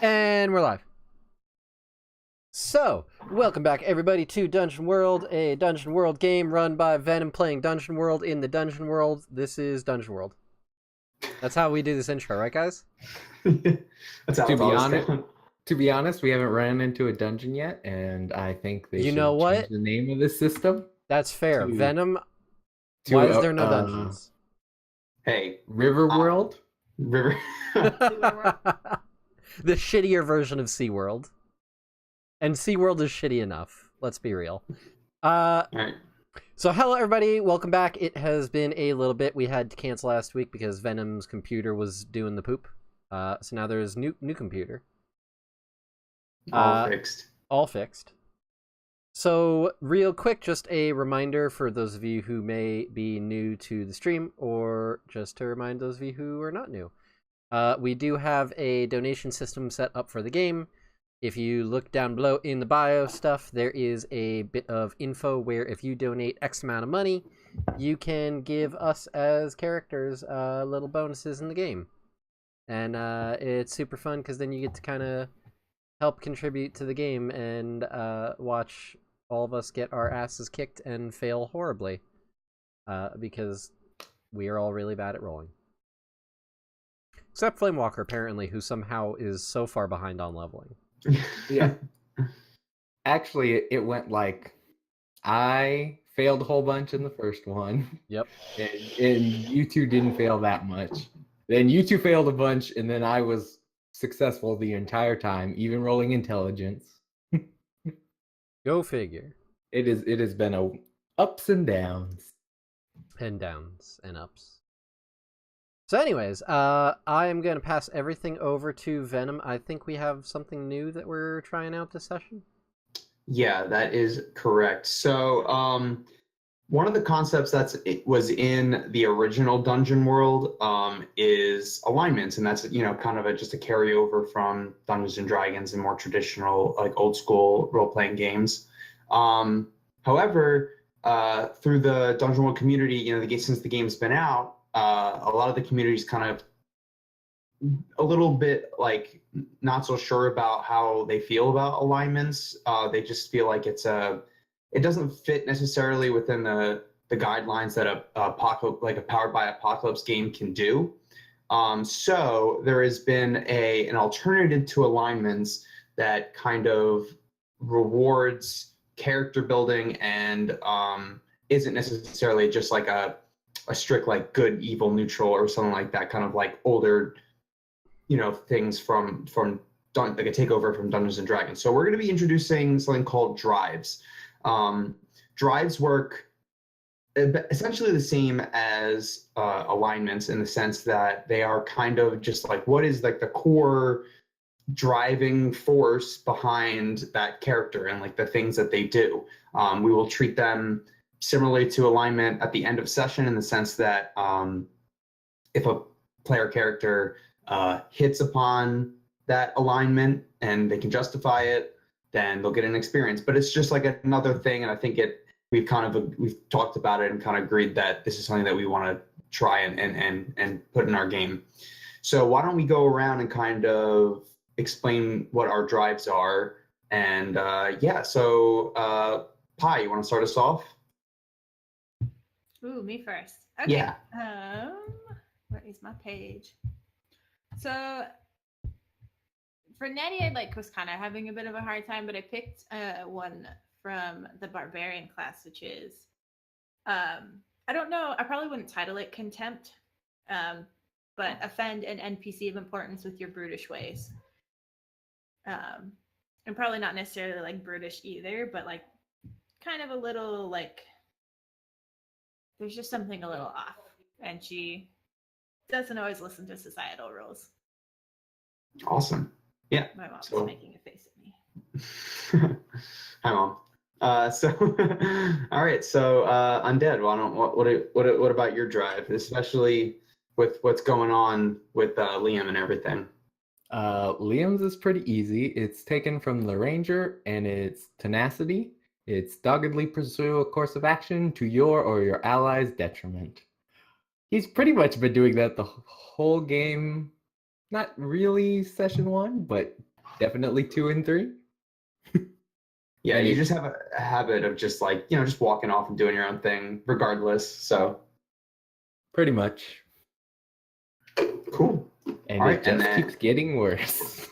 And we're live. So, welcome back everybody to Dungeon World, a Dungeon World game run by Venom playing Dungeon World in the Dungeon World. This is Dungeon World. That's how we do this intro, right guys? That's how To be honest, we haven't ran into a dungeon yet, and I think they should know what? change the name of this system. That's fair. Venom, why is there no dungeons? Hey, River World? River. The shittier version of SeaWorld. And SeaWorld is shitty enough. Let's be real. Alright. So hello everybody, welcome back. It has been a little bit. We had to cancel last week because Venom's computer was doing the poop. So now there's new computer. All fixed. All fixed. So real quick, just a reminder for those of you who may be new to the stream, or just to remind those of you who are not new. We do have a donation system set up for the game. If you look down below in the bio stuff, there is a bit of info where if you donate X amount of money, you can give us as characters little bonuses in the game. And it's super fun because then you get to kind of help contribute to the game and watch all of us get our asses kicked and fail horribly. Because we are all really bad at rolling. Except Flamewalker, apparently, who somehow is so far behind on leveling. Yeah. Actually, it went like I failed a whole bunch in the first one. Yep. And you two didn't fail that much. Then you two failed a bunch, and then I was successful the entire time, even rolling intelligence. Go figure. It has been a ups and downs. And downs and ups. So anyways, I am going to pass everything over to Venom. I think we have something new that we're trying out this session. Yeah, that is correct. So one of the concepts was in the original Dungeon World is alignments, and that's kind of just a carryover from Dungeons and Dragons and more traditional, like old school role-playing games. However, through the Dungeon World community, since the game's been out, a lot of the community's kind of a little bit like not so sure about how they feel about alignments. They just feel like it doesn't fit necessarily within the guidelines that a Powered by Apocalypse game can do. So there has been an alternative to alignments that kind of rewards character building and isn't necessarily just like a strict like good, evil, neutral or something like that, kind of like older things from like a takeover from Dungeons and Dragons. So we're going to be introducing something called drives. Drives work essentially the same as alignments in the sense that they are kind of just like what is like the core driving force behind that character and like the things that they do. We will treat them similarly to alignment at the end of session in the sense that if a player character hits upon that alignment and they can justify it, then they'll get an experience. But it's just like another thing, and I think we've talked about it and kind of agreed that this is something that we want to try and put in our game. So why don't we go around and kind of explain what our drives are? And so Pi, you want to start us off? Ooh, me first. Okay. Yeah. Where is my page? So for Nettie, I was kind of having a bit of a hard time, but I picked one from the Barbarian class, which is I don't know, I probably wouldn't title it Contempt, but offend an NPC of importance with your brutish ways. And probably not necessarily like brutish either, but like kind of a little like there's just something a little off, and she doesn't always listen to societal rules. Awesome. Yeah. My mom's making a face at me. Hi, Mom. All right. So, Undead. What about your drive, especially with what's going on with Liam and everything? Liam's is pretty easy. It's taken from the Ranger, and it's tenacity. It's doggedly pursue a course of action to your or your allies' detriment. He's pretty much been doing that the whole game. Not really session 1, but definitely 2 and 3. Yeah, you just have a habit of just like, just walking off and doing your own thing regardless. So pretty much. Cool. And all it just keeps getting worse.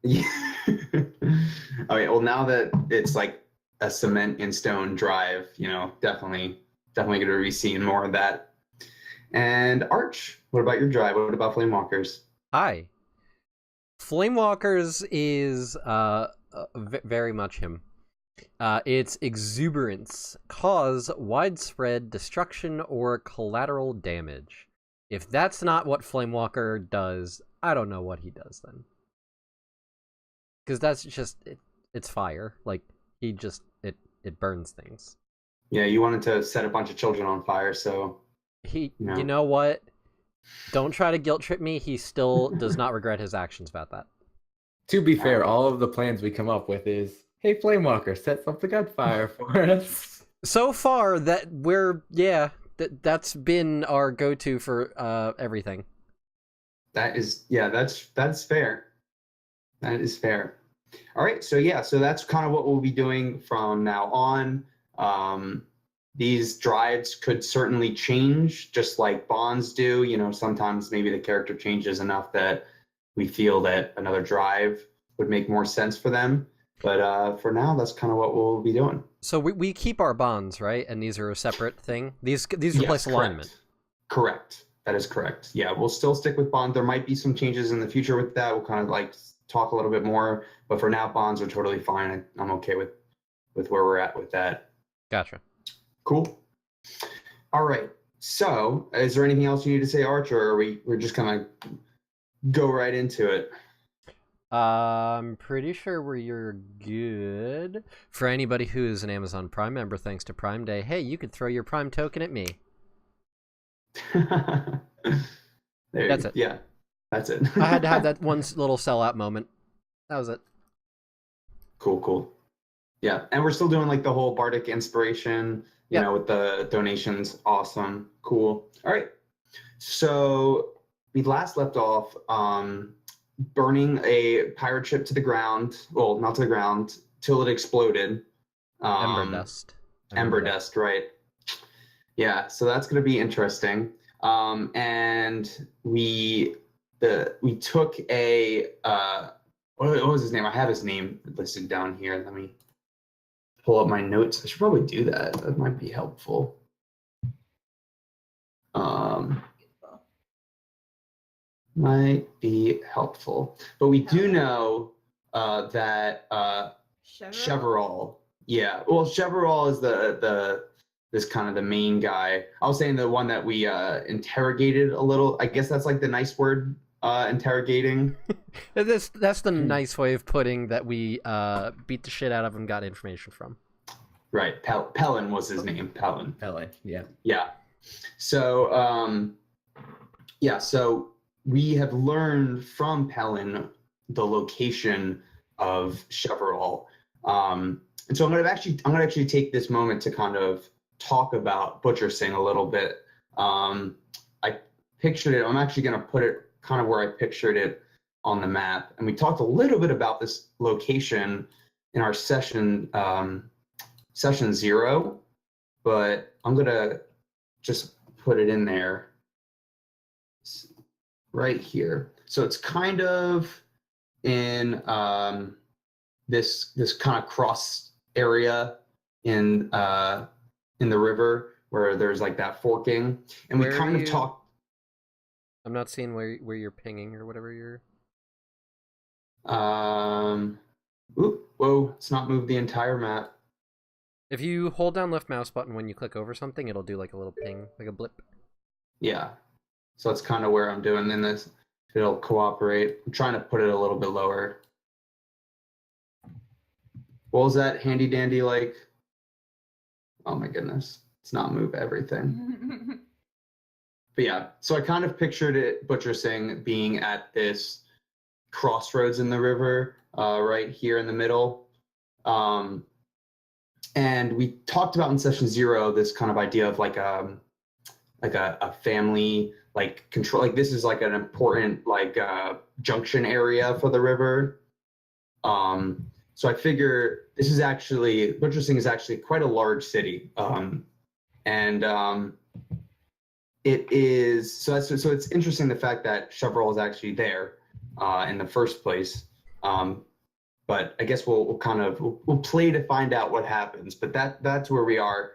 Yeah. Okay, well, now that it's like a cement and stone drive, definitely going to be seeing more of that. And Arch, what about your drive? What about Flamewalkers? Hi. Flamewalkers is very much him. Its exuberance cause widespread destruction or collateral damage. If that's not what Flamewalker does, I don't know what he does then. Because that's just it's fire. Like he just it burns things. Yeah, you wanted to set a bunch of children on fire, so you know what? Don't try to guilt trip me. He still does not regret his actions about that. To be fair, all of the plans we come up with is, hey, Flamewalker, set something on fire for us. So far, that's been our go-to for everything. That's fair. That is fair. All right, so that's kind of what we'll be doing from now on. These drives could certainly change, just like bonds do. You know, sometimes maybe the character changes enough that we feel that another drive would make more sense for them. But for now, that's kind of what we'll be doing. So we keep our bonds, right? And these are a separate thing? These replace alignment. Correct. That is correct. Yeah, we'll still stick with bond. There might be some changes in the future with that. We'll kind of like talk a little bit more. But for now, bonds are totally fine. I'm okay with where we're at with that. Gotcha. Cool. All right. So is there anything else you need to say, Arch, or we're just going to go right into it? I'm pretty sure you're good. For anybody who is an Amazon Prime member, thanks to Prime Day, hey, you could throw your Prime token at me. That's it. Yeah, that's it. I had to have that one little sellout moment. That was it. Cool. Yeah, and we're still doing like the whole Bardic inspiration, you know, with the donations. Awesome. Cool. All right. So we last left off burning a pirate ship to the ground. Well, not to the ground, till it exploded. Ember dust. Ember dust, right. Yeah, so that's going to be interesting. And we took a, what was his name? I have his name listed down here. Let me pull up my notes. I should probably do that. That might be helpful. Might be helpful. But we do know that Cheverall. Yeah. Well, Cheverall is this kind of the main guy. I was saying the one that we interrogated a little. I guess that's like the nice word, interrogating. That's the nice way of putting that we beat the shit out of and got information from. Right. Pellin was his name. Pellin, yeah. Yeah. So, so we have learned from Pellin the location of Cheverall. And so I'm going to actually take this moment to kind of talk about Butcher Sing a little bit. I pictured it. I'm actually going to put it kind of where I pictured it on the map. And we talked a little bit about this location in our session 0, but I'm going to just put it in there right here. So it's kind of in this kind of cross area in the river where there's like that forking, and where we kind of talked. I'm not seeing where you're pinging or whatever you're. Whoa! It's not moved the entire map. If you hold down left mouse button when you click over something, it'll do like a little ping, like a blip. Yeah. So that's kind of where I'm doing in this. It'll cooperate. I'm trying to put it a little bit lower. What was that handy dandy like? Oh my goodness. It's not move everything. But yeah, so I kind of pictured it, Butcher Sing, being at this crossroads in the river, right here in the middle. And we talked about in session 0 this kind of idea of like a family like control, like this is like an important like junction area for the river. So I figure this is actually, Butcher Sing is actually quite a large city. It is, so it's interesting the fact that Cheverall is actually there in the first place. But I guess we'll play to find out what happens, but that's where we are.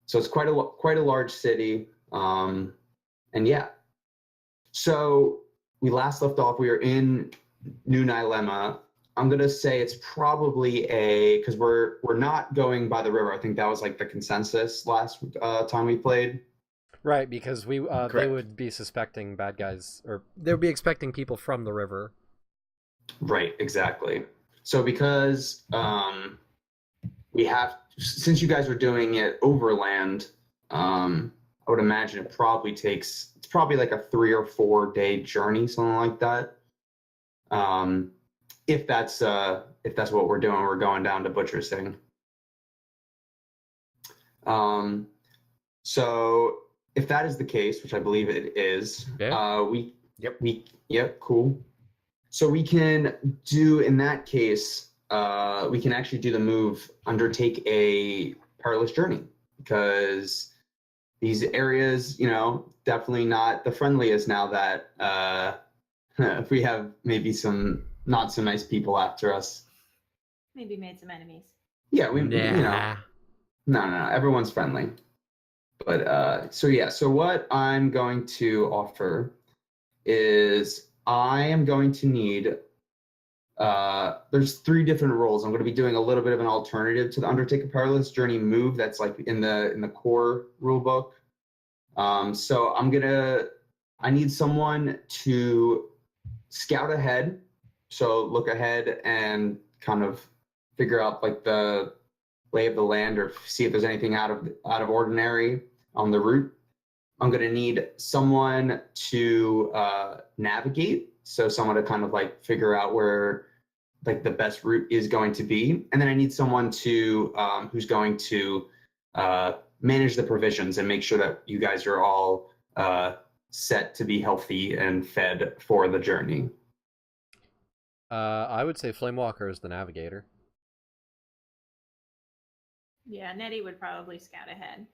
So it's quite a large city. And yeah, so we last left off, we were in New Nilema. I'm going to say it's probably because we're not going by the river. I think that was like the consensus last time we played. Right, because they would be suspecting bad guys, or they would be expecting people from the river. Right, exactly. So because since you guys are doing it overland, I I would imagine it's probably like a 3 or 4 day journey, something like that. If that's what we're doing, we're going down to Butcher Sing. So if that is the case, which I believe it is, cool. So we can do, in that case, we can actually do the move, undertake a perilous journey, because these areas, definitely not the friendliest now that we have maybe some not so nice people after us. Maybe made some enemies. Yeah, no, everyone's friendly. But so what I'm going to offer is I am going to need there's 3 different roles. I'm going to be doing a little bit of an alternative to the Undertake a Perilous Journey move that's like in the core rule book. So I need someone to scout ahead. So look ahead and kind of figure out like the lay of the land, or see if there's anything out of ordinary on the route. I'm going to need someone to navigate, so someone to kind of like figure out where like the best route is going to be, and then I need someone to who's going to manage the provisions and make sure that you guys are all set to be healthy and fed for the journey. I would say Flamewalker is the navigator. Yeah, Nettie would probably scout ahead.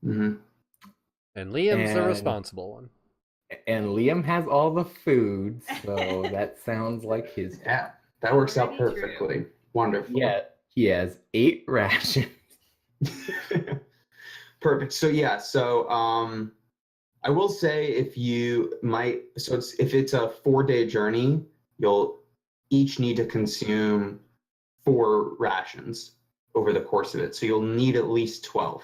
Mm-hmm. And Liam's the responsible one. And Liam has all the food, so that sounds like his. Yeah, that works out Already perfectly. true. Wonderful. Yeah, he has 8 rations. Perfect. So I will say if it's a 4-day journey, you'll each need to consume 4 rations over the course of it. So you'll need at least 12.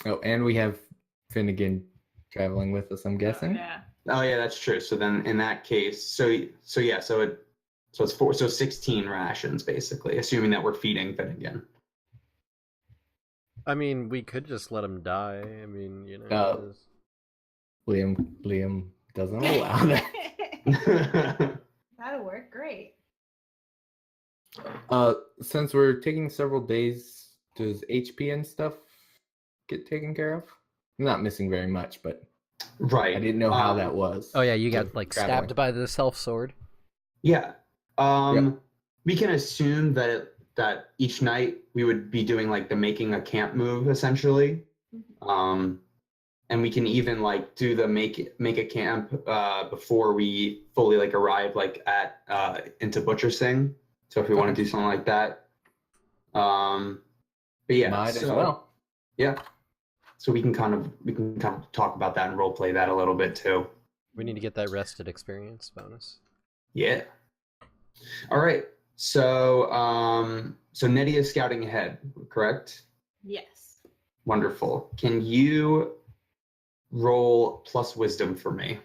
Oh, and we have Finnegan traveling with us, I'm guessing. Oh yeah, that's true. So then in that case, so it's 16 rations basically, assuming that we're feeding Finnegan. I mean, we could just let him die. I mean, Liam doesn't allow that. That'll work great. Since we're taking several days, does HP and stuff get taken care of? I'm not missing very much, but right. I didn't know how that was. Oh yeah, you got like traveling. stabbed by the self sword. Yeah. We can assume that each night we would be doing like the making a camp move essentially. And we can even like do the make a camp before we fully like arrive like at into Butcher Sing. So if we want to do something like that. But yeah. Might as well. Yeah. So we can kind of talk about that and role play that a little bit too. We need to get that rested experience bonus. Yeah. All right. So so Nettie is scouting ahead, correct? Yes. Wonderful. Can you roll plus wisdom for me?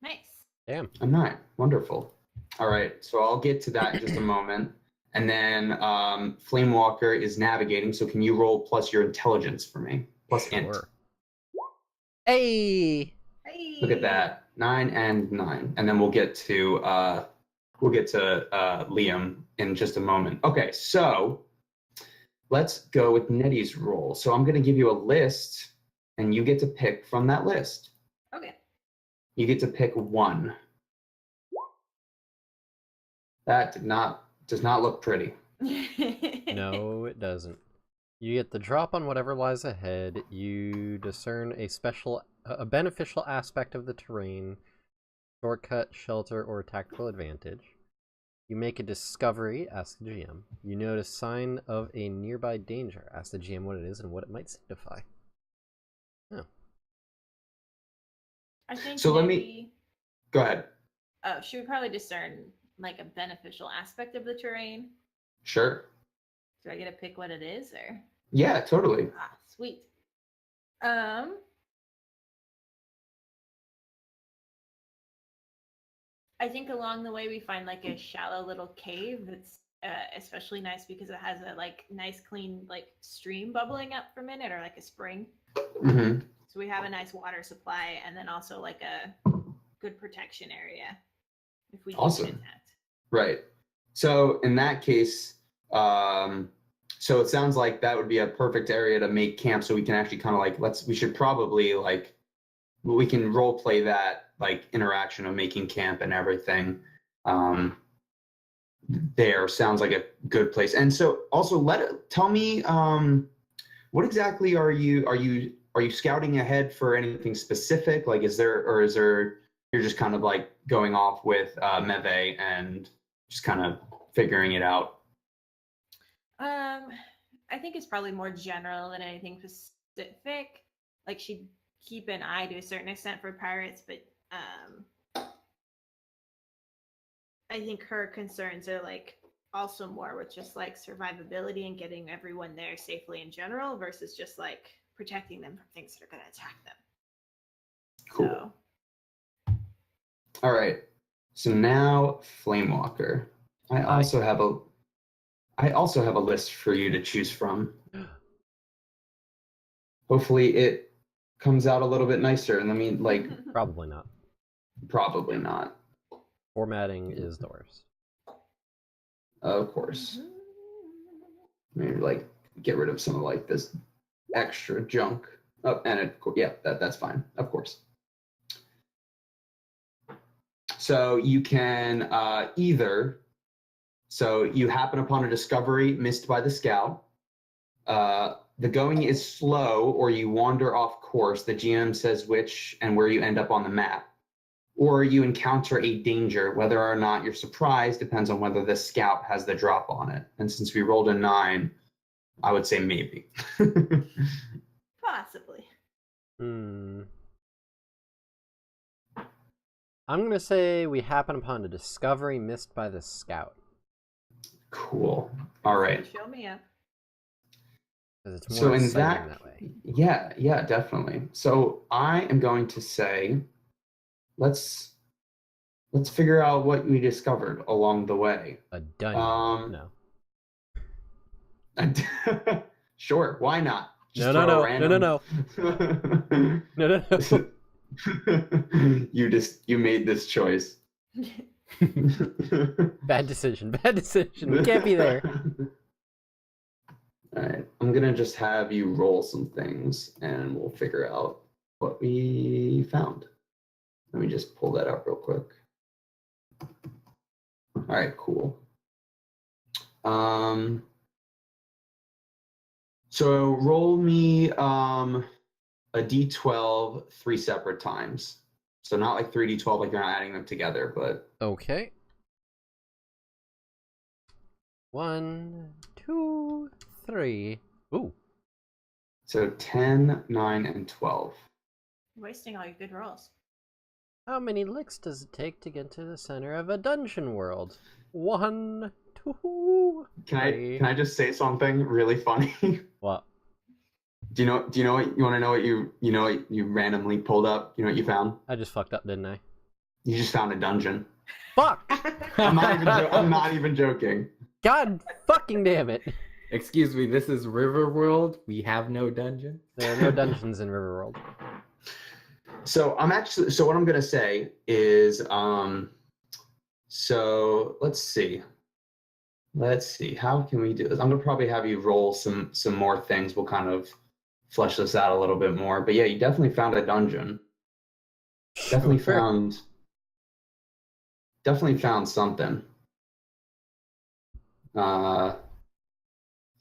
Nice. Damn. A 9. Wonderful. All right. So I'll get to that in just a moment. And then Flamewalker is navigating. So can you roll plus your intelligence for me? Plus int. Hey. Look at that. 9 and 9. And then we'll get to Liam in just a moment. Okay, so let's go with Nettie's roll. So I'm going to give you a list, and you get to pick from that list. Okay. You get to pick 1. That does not look pretty. No, it doesn't. You get the drop on whatever lies ahead. You discern a beneficial aspect of the terrain, shortcut, shelter, or tactical advantage. You make a discovery, ask the GM. You notice sign of a nearby danger, ask the GM what it is and what it might signify. Oh. I think so. maybe... Let me go ahead. Oh, she would probably discern like a beneficial aspect of the terrain. Sure. Do I get to pick what it is, or? Yeah, totally. Ah, sweet. I think along the way we find like a shallow little cave that's especially nice because it has a like nice clean like stream bubbling up from in it, or like a spring. Hmm. So we have a nice water supply, and then also like a good protection area if we keep Awesome. it intact. Right. So in that case, so it sounds like that would be a perfect area to make camp, so we can actually kind of like we should probably like we can role play that like interaction of making camp and everything. There sounds like a good place. And so also tell me what exactly are you scouting ahead for anything specific? Like is there you're just kind of like going off with Meve and just kind of figuring it out? I think it's probably more general than anything specific. Like she'd keep an eye to a certain extent for pirates, but I think her concerns are like also more with just like survivability and getting everyone there safely in general versus just like protecting them from things that are going to attack them. Cool. So, all right. So now Flamewalker. I also have a list for you to choose from. Hopefully it comes out a little bit nicer. And I mean, like, Probably not. probably not. Formatting is the worst. Of course. Maybe like get rid of some of like this extra junk. Oh, and that's fine. Of course. So you can so you happen upon a discovery missed by the scout. The going is slow, or you wander off course. The GM says which and where you end up on the map. Or you encounter a danger. Whether or not you're surprised depends on whether the scout has the drop on it. And since we rolled a 9, I would say maybe. possibly. I'm going to say we happen upon a discovery missed by the scout. Cool. All right. Show me up. Because it's more So in exciting that way. yeah, definitely. So I am going to say, let's figure out what we discovered along the way. A dungeon. No. Sure, why not? No. No. You made this choice. Bad decision. We can't be there. All right, I'm gonna just have you roll some things and we'll figure out what we found. Let me just pull that up real quick. All right, cool. So roll me a d12 3 separate times. So not like 3d12 like you're not adding them together, but Okay. 1, 2, 3. Ooh. so 10, 9, and 12. Wasting all your good rolls. How many licks does it take to get to the center of a dungeon world? 1, 2. Can I just say something really funny? What? Do you know what you want to know what you randomly pulled up? You know what you found? I just fucked up, didn't I? You just found a dungeon. Fuck! I'm not even joking. God fucking damn it! Excuse me, this is Riverworld. We have no dungeon. There are no dungeons in Riverworld. So what I'm gonna say is so let's see how can we do this. I'm gonna probably have you roll some more things. We'll kind of flesh this out a little bit more. But yeah, you definitely found a dungeon. Definitely found something.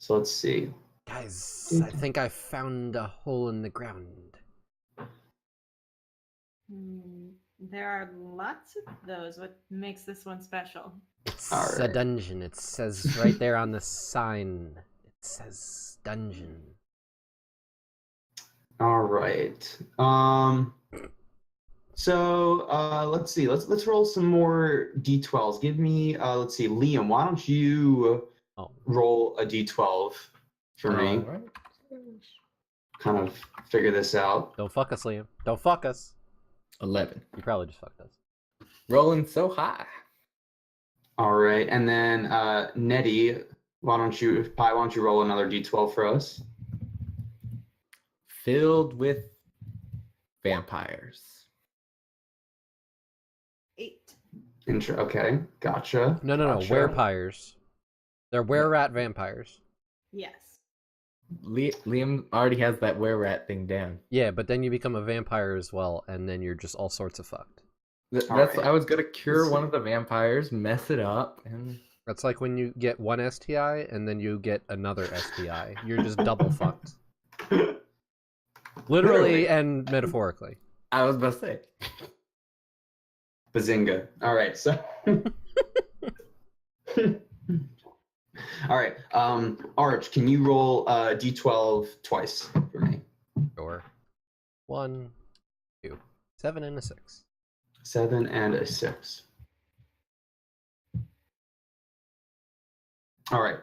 So let's see. Guys, I think I found a hole in the ground. There are lots of those. What makes this one special? It's All a right. dungeon. It says right there on the sign. It says dungeon. All right. So let's see. Let's roll some more d12s. Give me let's see, Liam. Why don't you roll a d12 for me? All right. Kind of figure this out. Don't fuck us, Liam. Don't fuck us. 11. You probably just fucked us. Rolling so high. All right, and then Nettie, why don't you roll another d12 for us? Filled with vampires. 8. Okay, gotcha. No, gotcha. werepires. They're were-rat vampires. Yes. Liam already has that were-rat thing down. Yeah, but then you become a vampire as well, and then you're just all sorts of fucked. That's Alright. I was gonna cure Let's one see. of the vampires, mess it up, and That's like when you get one STI and then you get another STI. You're just double fucked. Literally and metaphorically. I was about to say. Bazinga. All right, so. All right, Arch, can you roll d12 twice for me? Sure. 1, 2, 7 and a 6. 7 and a 6. All right.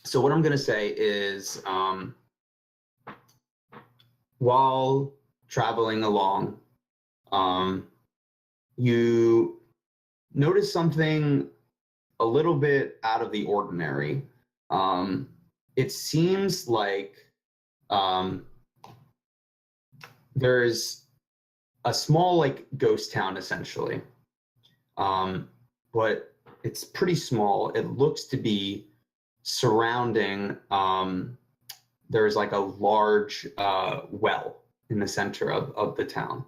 So what I'm going to say is while traveling along, you notice something a little bit out of the ordinary. It seems like there's a small like ghost town essentially, but it's pretty small. It looks to be surrounding. There's like a large well in the center of the town,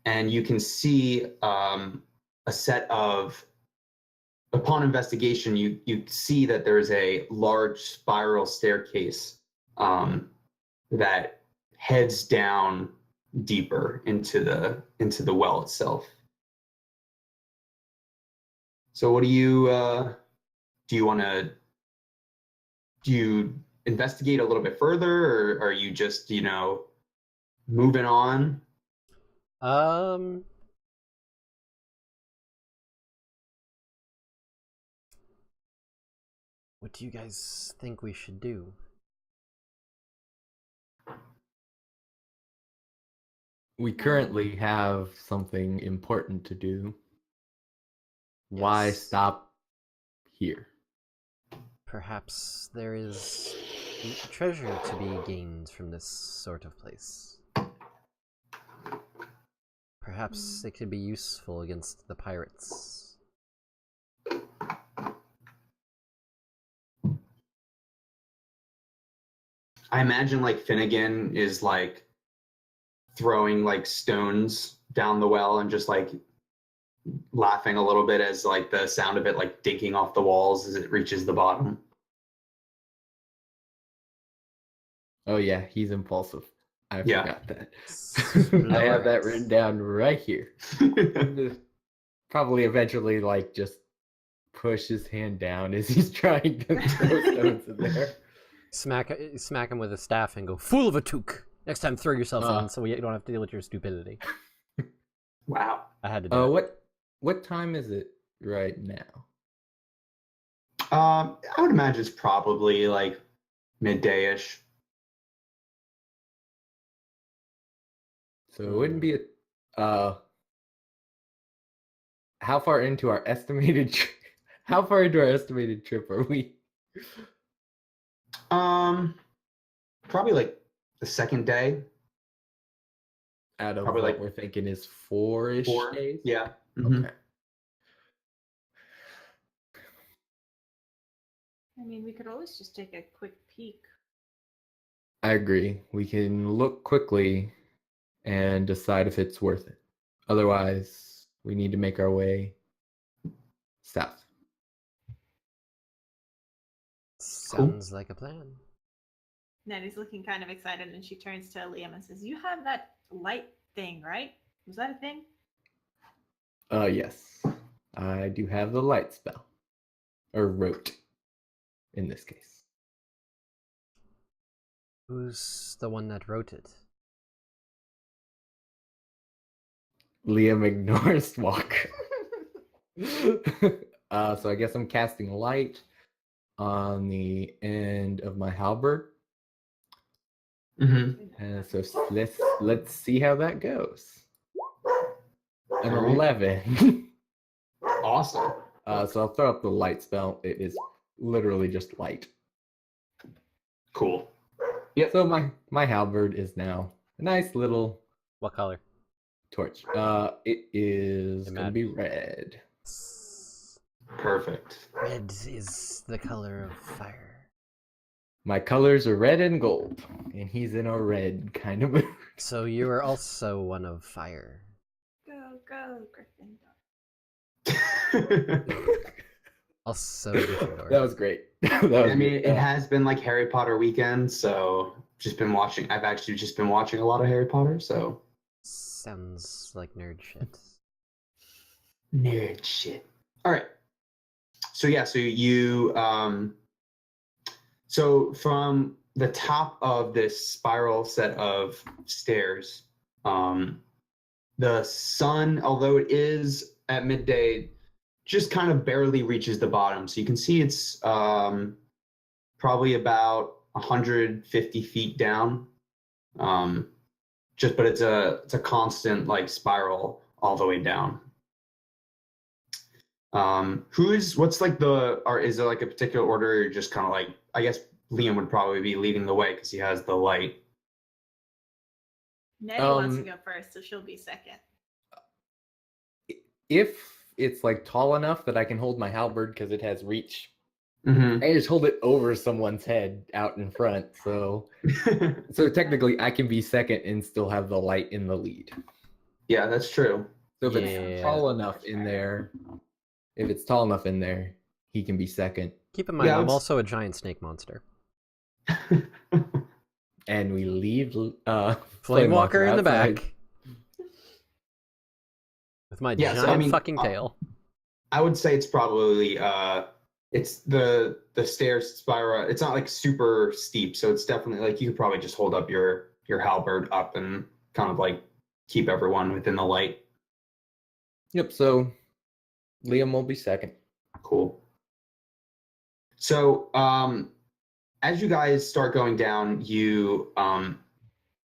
and you can see a set of. Upon investigation, you see that there's a large spiral staircase that heads down deeper into the well itself. So what do you investigate a little bit further, or are you just, moving on? What do you guys think we should do? We currently have something important to do. Why Yes. stop here? Perhaps there is treasure to be gained from this sort of place. Perhaps it could be useful against the pirates. I imagine like Finnegan is like throwing like stones down the well and just like laughing a little bit as like the sound of it like dinking off the walls as it reaches the bottom. Oh yeah, he's impulsive. I Yeah. forgot that. Slower I have that X. written down right here. Probably eventually like just push his hand down as he's trying to throw stones in there. Smack him with a staff and go, "Fool of a toque! Next time throw yourself in so you don't have to deal with your stupidity." Wow. I had to do it. What time is it right now? I would imagine it's probably like midday-ish. So it wouldn't be a how far into our estimated trip are we? Probably like the second day. Out of Probably what like we're thinking is 4-ish 4. days? Yeah. Mhm. Okay. I mean, we could always just take a quick peek. I agree. We can look quickly and decide if it's worth it. Otherwise, we need to make our way south. Sounds like a plan. Nettie's looking kind of excited, and she turns to Liam and says, "You have that light thing, right? Was that a thing?" Yes. I do have the light spell. Or rote, in this case. Who's the one that wrote it? Liam ignores Walker. So I guess I'm casting light on the end of my halberd. Mhm. So let's see how that goes. An Alright. 11. Awesome. So I'll throw up the light spell. It is literally just light. Cool. Yep. So my halberd is now a nice little What color? torch. It is gonna be red. Perfect. Red is the color of fire. My colors are red and gold, and he's in a red kind of mood. So you are also one of fire. Go, go, Gryffindor. Also Gryffindor. That was great. That was I mean, great. it has been like Harry Potter weekend, so just been watching. I've actually just been watching a lot of Harry Potter, so Sounds like nerd shit. nerd shit. All right. So yeah, so you so from the top of this spiral set of stairs, the sun, although it is at midday, just kind of barely reaches the bottom. So you can see it's probably about 150 feet down. But it's a constant like spiral all the way down. What's like is there like a particular order, or just kind of like, I guess Liam would probably be leading the way because he has the light. Nettie wants to go first, so she'll be second. If it's like tall enough that I can hold my halberd because it has reach, Mm-hmm. I just hold it over someone's head out in front. So technically I can be second and still have the light in the lead. Yeah, that's true. So if Yeah. it's tall enough in there, he can be second. Keep in mind, Yeah, I'm it's- also a giant snake monster. And we leave Flamewalker in the outside. back. With my Yeah, so, giant I mean, fucking tail. I would say it's probably it's the stairs spiral. It's not like super steep, so it's definitely like you could probably just hold up your halberd up and kind of like keep everyone within the light. Yep, so Liam will be second. Cool. So as you guys start going down, you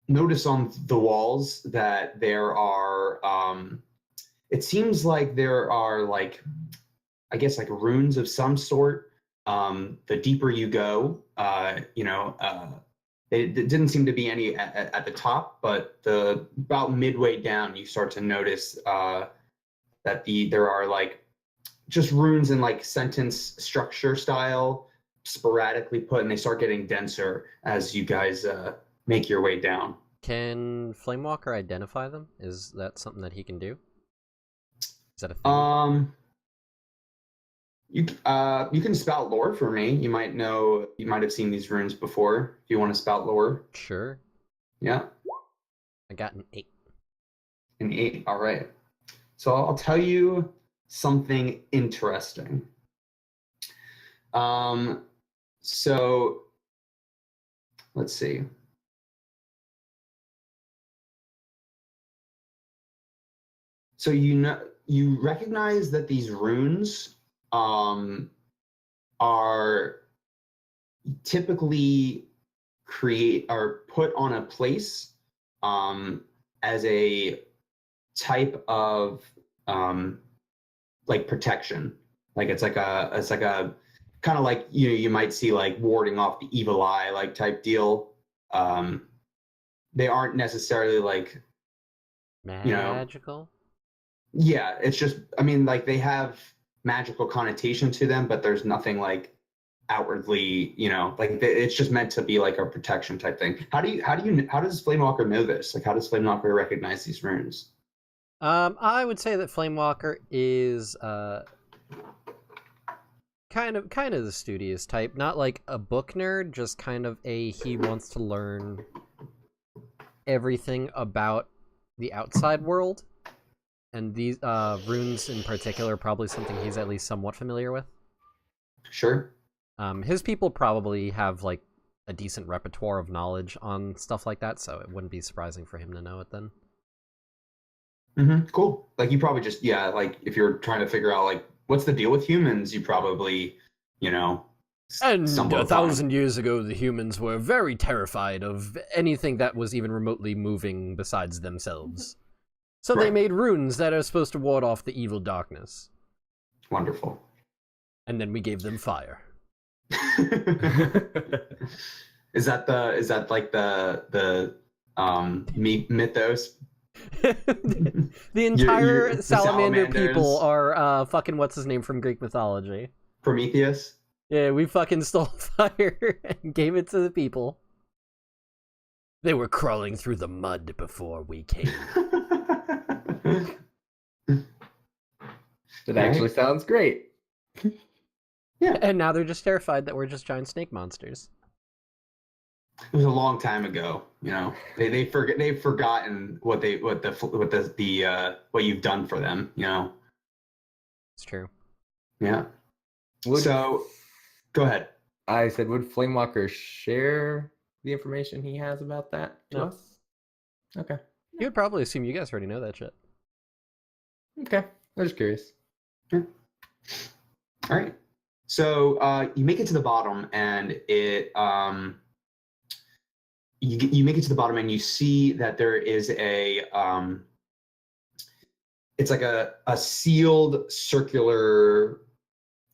notice on the walls that there are it seems like there are like, I guess like runes of some sort. The deeper you go, it didn't seem to be any at the top, but about midway down, you start to notice that there are like just runes in like sentence structure style, sporadically put, and they start getting denser as you guys make your way down. Can Flamewalker identify them? Is that something that he can do? Is that a thing? You can spout lore for me. You might have seen these runes before. If you want to spout lore, Sure. yeah, I got an 8. an 8. All right. So I'll tell you something interesting. So let's see. So you recognize that these runes are typically put on a place as a type of like protection. Like it's like a kind of like you might see like warding off the evil eye like type deal. They aren't necessarily like Magical? Yeah, it's just, I mean, like they have magical connotation to them, but there's nothing like outwardly, like it's just meant to be like a protection type thing. How does Flamewalker know this? Like, how does Flamewalker recognize these runes? I would say that Flamewalker is kind of the studious type, not like a book nerd, just kind of he wants to learn everything about the outside world. And these runes in particular are probably something he's at least somewhat familiar with. Sure. His people probably have like a decent repertoire of knowledge on stuff like that, so it wouldn't be surprising for him to know it then. Mm-hmm. Cool. Like you probably just, like if you're trying to figure out like what's the deal with humans, you probably, And stumble 1,000 years ago, the humans were very terrified of anything that was even remotely moving besides themselves. So they Right. made runes that are supposed to ward off the evil darkness. Wonderful. And then we gave them fire. Is that like the mythos? The entire the salamander salamanders. people are fucking what's his name from Greek mythology. Prometheus? Yeah, we fucking stole fire and gave it to the people. They were crawling through the mud before we came. That actually sounds great. Yeah. And now they're just terrified that we're just giant snake monsters. It was a long time ago, you know. They've forgotten what you've done for them, you know. It's true. Yeah. Would, So, go ahead. I said, would Flamewalker share the information he has about that to No. us? Okay. You would probably assume you guys already know that shit. Okay. I was just curious. All right. So you make it to the bottom, and you make it to the bottom, and you see that there is it's like a sealed circular,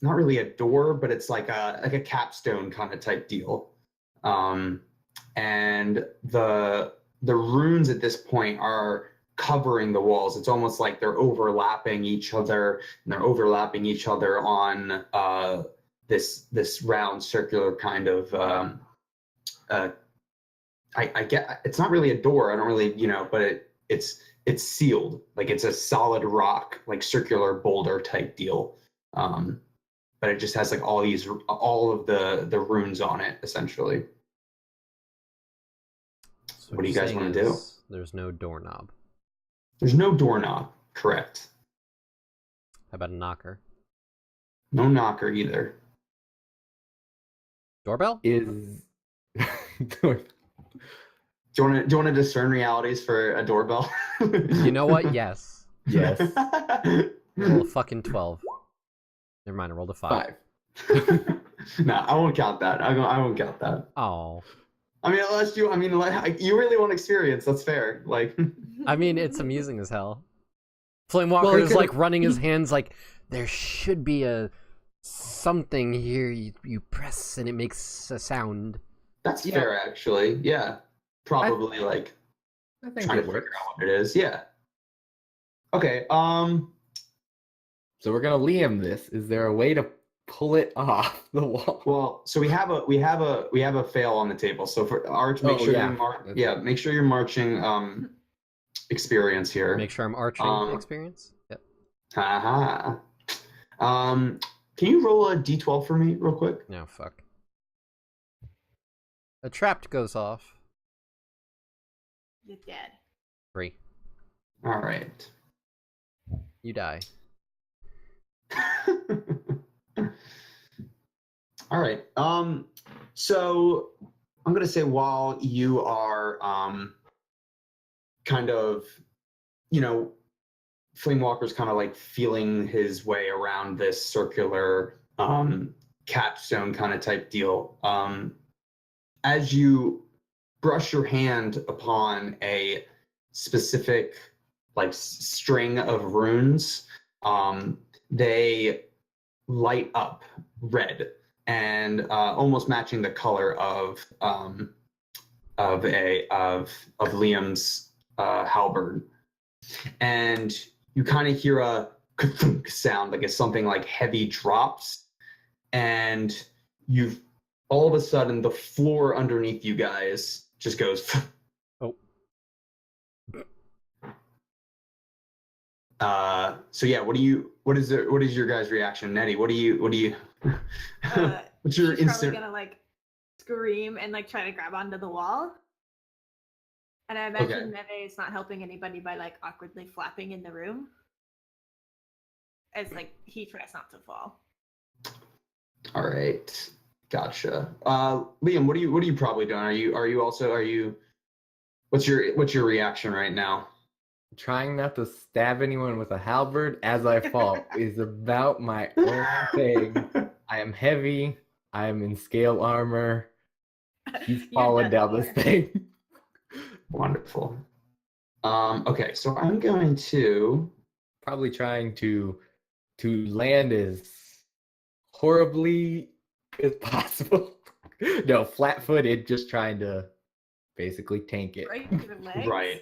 not really a door, but it's like a capstone kind of type deal. And the runes at this point are covering the walls. It's almost like they're overlapping each other, and they're overlapping each other on this round circular kind of I get, it's not really a door, I don't really, you know, but it's sealed, like it's a solid rock, like circular boulder type deal, but it just has like all of the runes on it essentially. So What do you you're guys saying wanna do? is There's no doorknob. There's no doorknob, correct? How about a knocker? No knocker either. Doorbell? Is Do you want to discern realities for a doorbell? You know what? Yes. yes. Roll a fucking 12. Never mind, I rolled a 5. 5. No, I won't count that. I won't count that. Oh. I mean, unless you, you really want experience, that's fair. Like, I mean, it's amusing as hell. Flamewalker Well, he is could've- like running his hands like, there should be a something here you press and it makes a sound. that's Yeah. fair, actually. Yeah, probably like I think trying to it figure works. out what it is. Yeah. Okay. So we're gonna Liam this. Is there a way to pull it off the wall? Well, so we have a fail on the table. So for Arch, make Oh, sure yeah. make sure you're marching experience here. Make sure I'm arching experience. Yep. Haha. Can you roll a d12 for me real quick? No, fuck. A trapped goes off. You're dead. 3. All right. You die. All right. So I'm gonna say while you are kind of, you know, Flamewalker's kind of like feeling his way around this circular capstone kind of type deal. As you brush your hand upon a specific like string of runes, they light up red and almost matching the color of Liam's halberd, and you kind of hear a ka-thunk sound, like it's something like heavy drops, and you've all of a sudden the floor underneath you guys just goes. Oh. So yeah, what is your guys' reaction? Nettie, what do you what's your She's instant? probably gonna like scream and like try to grab onto the wall. And I imagine Neve is not helping anybody by like awkwardly flapping in the room, as like he tries not to fall. All right, gotcha. Liam, what are you probably doing? Are you what's your reaction right now? Trying not to stab anyone with a halberd as I fall is about my own thing. I am heavy. I am in scale armor. He's You're falling done down this for. thing. Wonderful. Okay, so I'm going to. Probably trying to land as horribly as possible. No, flat-footed, just trying to basically tank it. Break your legs. Right.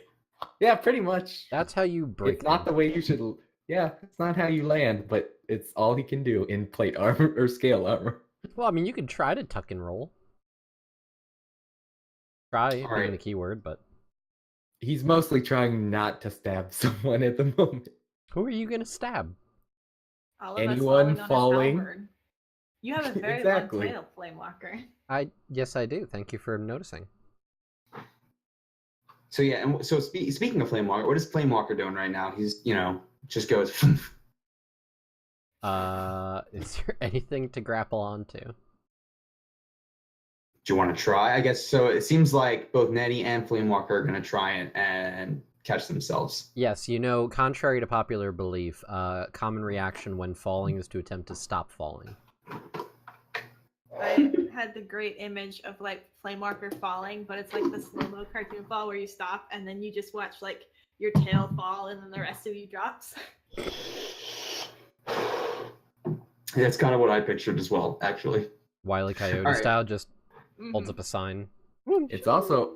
Yeah, pretty much. That's how you break It's not the them. way you should. Yeah, it's not how you land, but it's all he can do in plate armor or scale armor. Well, I mean, you could try to tuck and roll. Try being right. the keyword, but He's mostly trying not to stab someone at the moment. who are you gonna stab? All of Anyone us falling? On his halberd. You have a very Exactly. long tail, Flamewalker. Yes, I do. Thank you for noticing. So yeah, and so speaking of Flamewalker, what is Flamewalker doing right now? He's just goes. Is there anything to grapple onto? Do you want to try? I guess so. It seems like both Nettie and Flamewalker are going to try and catch themselves. Yes, contrary to popular belief, common reaction when falling is to attempt to stop falling. I had the great image of like Flamewalker falling, but it's like the slow-mo cartoon fall where you stop and then you just watch like your tail fall and then the rest of you drops. That's kind of what I pictured as well, actually. Wile E. Coyote All right. style, just holds up a sign. It's also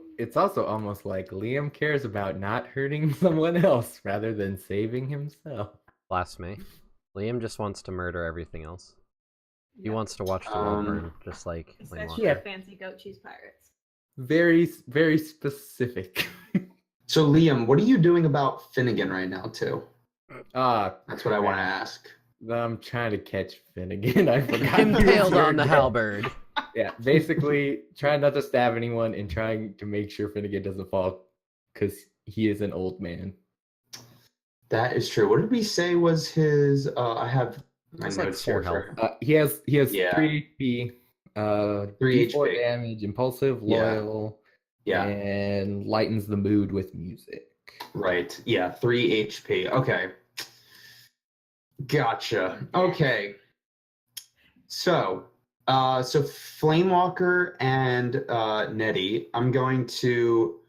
almost like Liam cares about not hurting someone else rather than saving himself. Blasphemy. Liam just wants to murder everything else. He Yeah. wants to watch the world burn, just like Especially Flamewalker. the fancy goat cheese pirates. Very, very specific. So Liam, what are you doing about Finnegan right now, too? That's what I want to ask. I'm trying to catch Finnegan. I forgot. Impaled on the halberd. Yeah, basically trying not to stab anyone and trying to make sure Finnegan doesn't fall because he is an old man. That is true. What did we say was his? I have my It's like notes 4 here. health. He has Yeah. 3 HP, 3 D4 HP. damage, impulsive, Yeah. loyal, Yeah. and lightens the mood with music. Right. Yeah. 3 HP. Okay. Gotcha. Okay. So Flamewalker and Nettie, I'm going to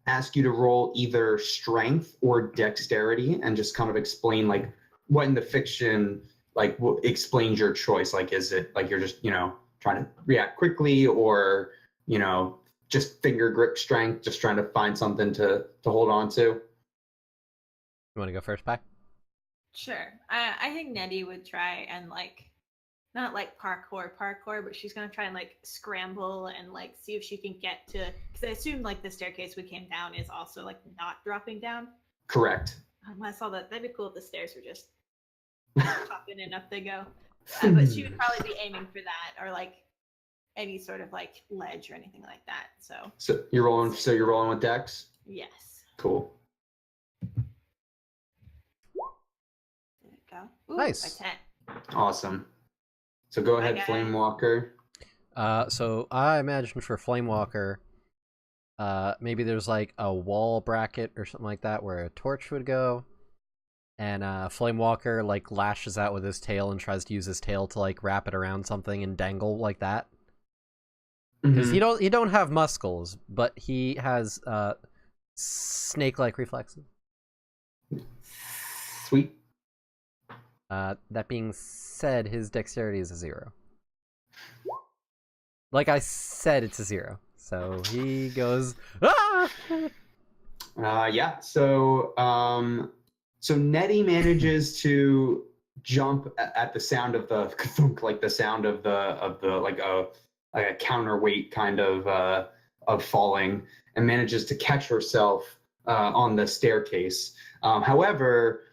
ask you to roll either strength or dexterity and just kind of explain like what in the fiction like what explains your choice. Like, is it like you're just trying to react quickly, or just finger grip strength, just trying to find something to hold on to? You want to go first, Pi? Sure. I think Nettie would try and like not like parkour, but she's gonna try and like scramble and like see if she can get to, because I assume like the staircase we came down is also like not dropping down. Correct. I saw that. That'd be cool if the stairs were just popping and up they go. But she would probably be aiming for that, or like any sort of like ledge or anything like that. So you're rolling. So you're rolling with Dex. Yes. Cool. There it go. Ooh, Nice. A 10. Awesome. So go ahead, Okay. Flamewalker. So I imagine for Flamewalker, maybe there's like a wall bracket or something like that where a torch would go, and Flamewalker like lashes out with his tail and tries to use his tail to like wrap it around something and dangle like that. Because Mhm. he don't have muscles, but he has snake-like reflexes. Sweet. That being said, his dexterity is a 0. Like I said, it's a 0. So he goes, ah! Yeah. So Nettie manages to jump at the sound of the kathunk, like the sound of the like a counterweight kind of falling, and manages to catch herself on the staircase. However,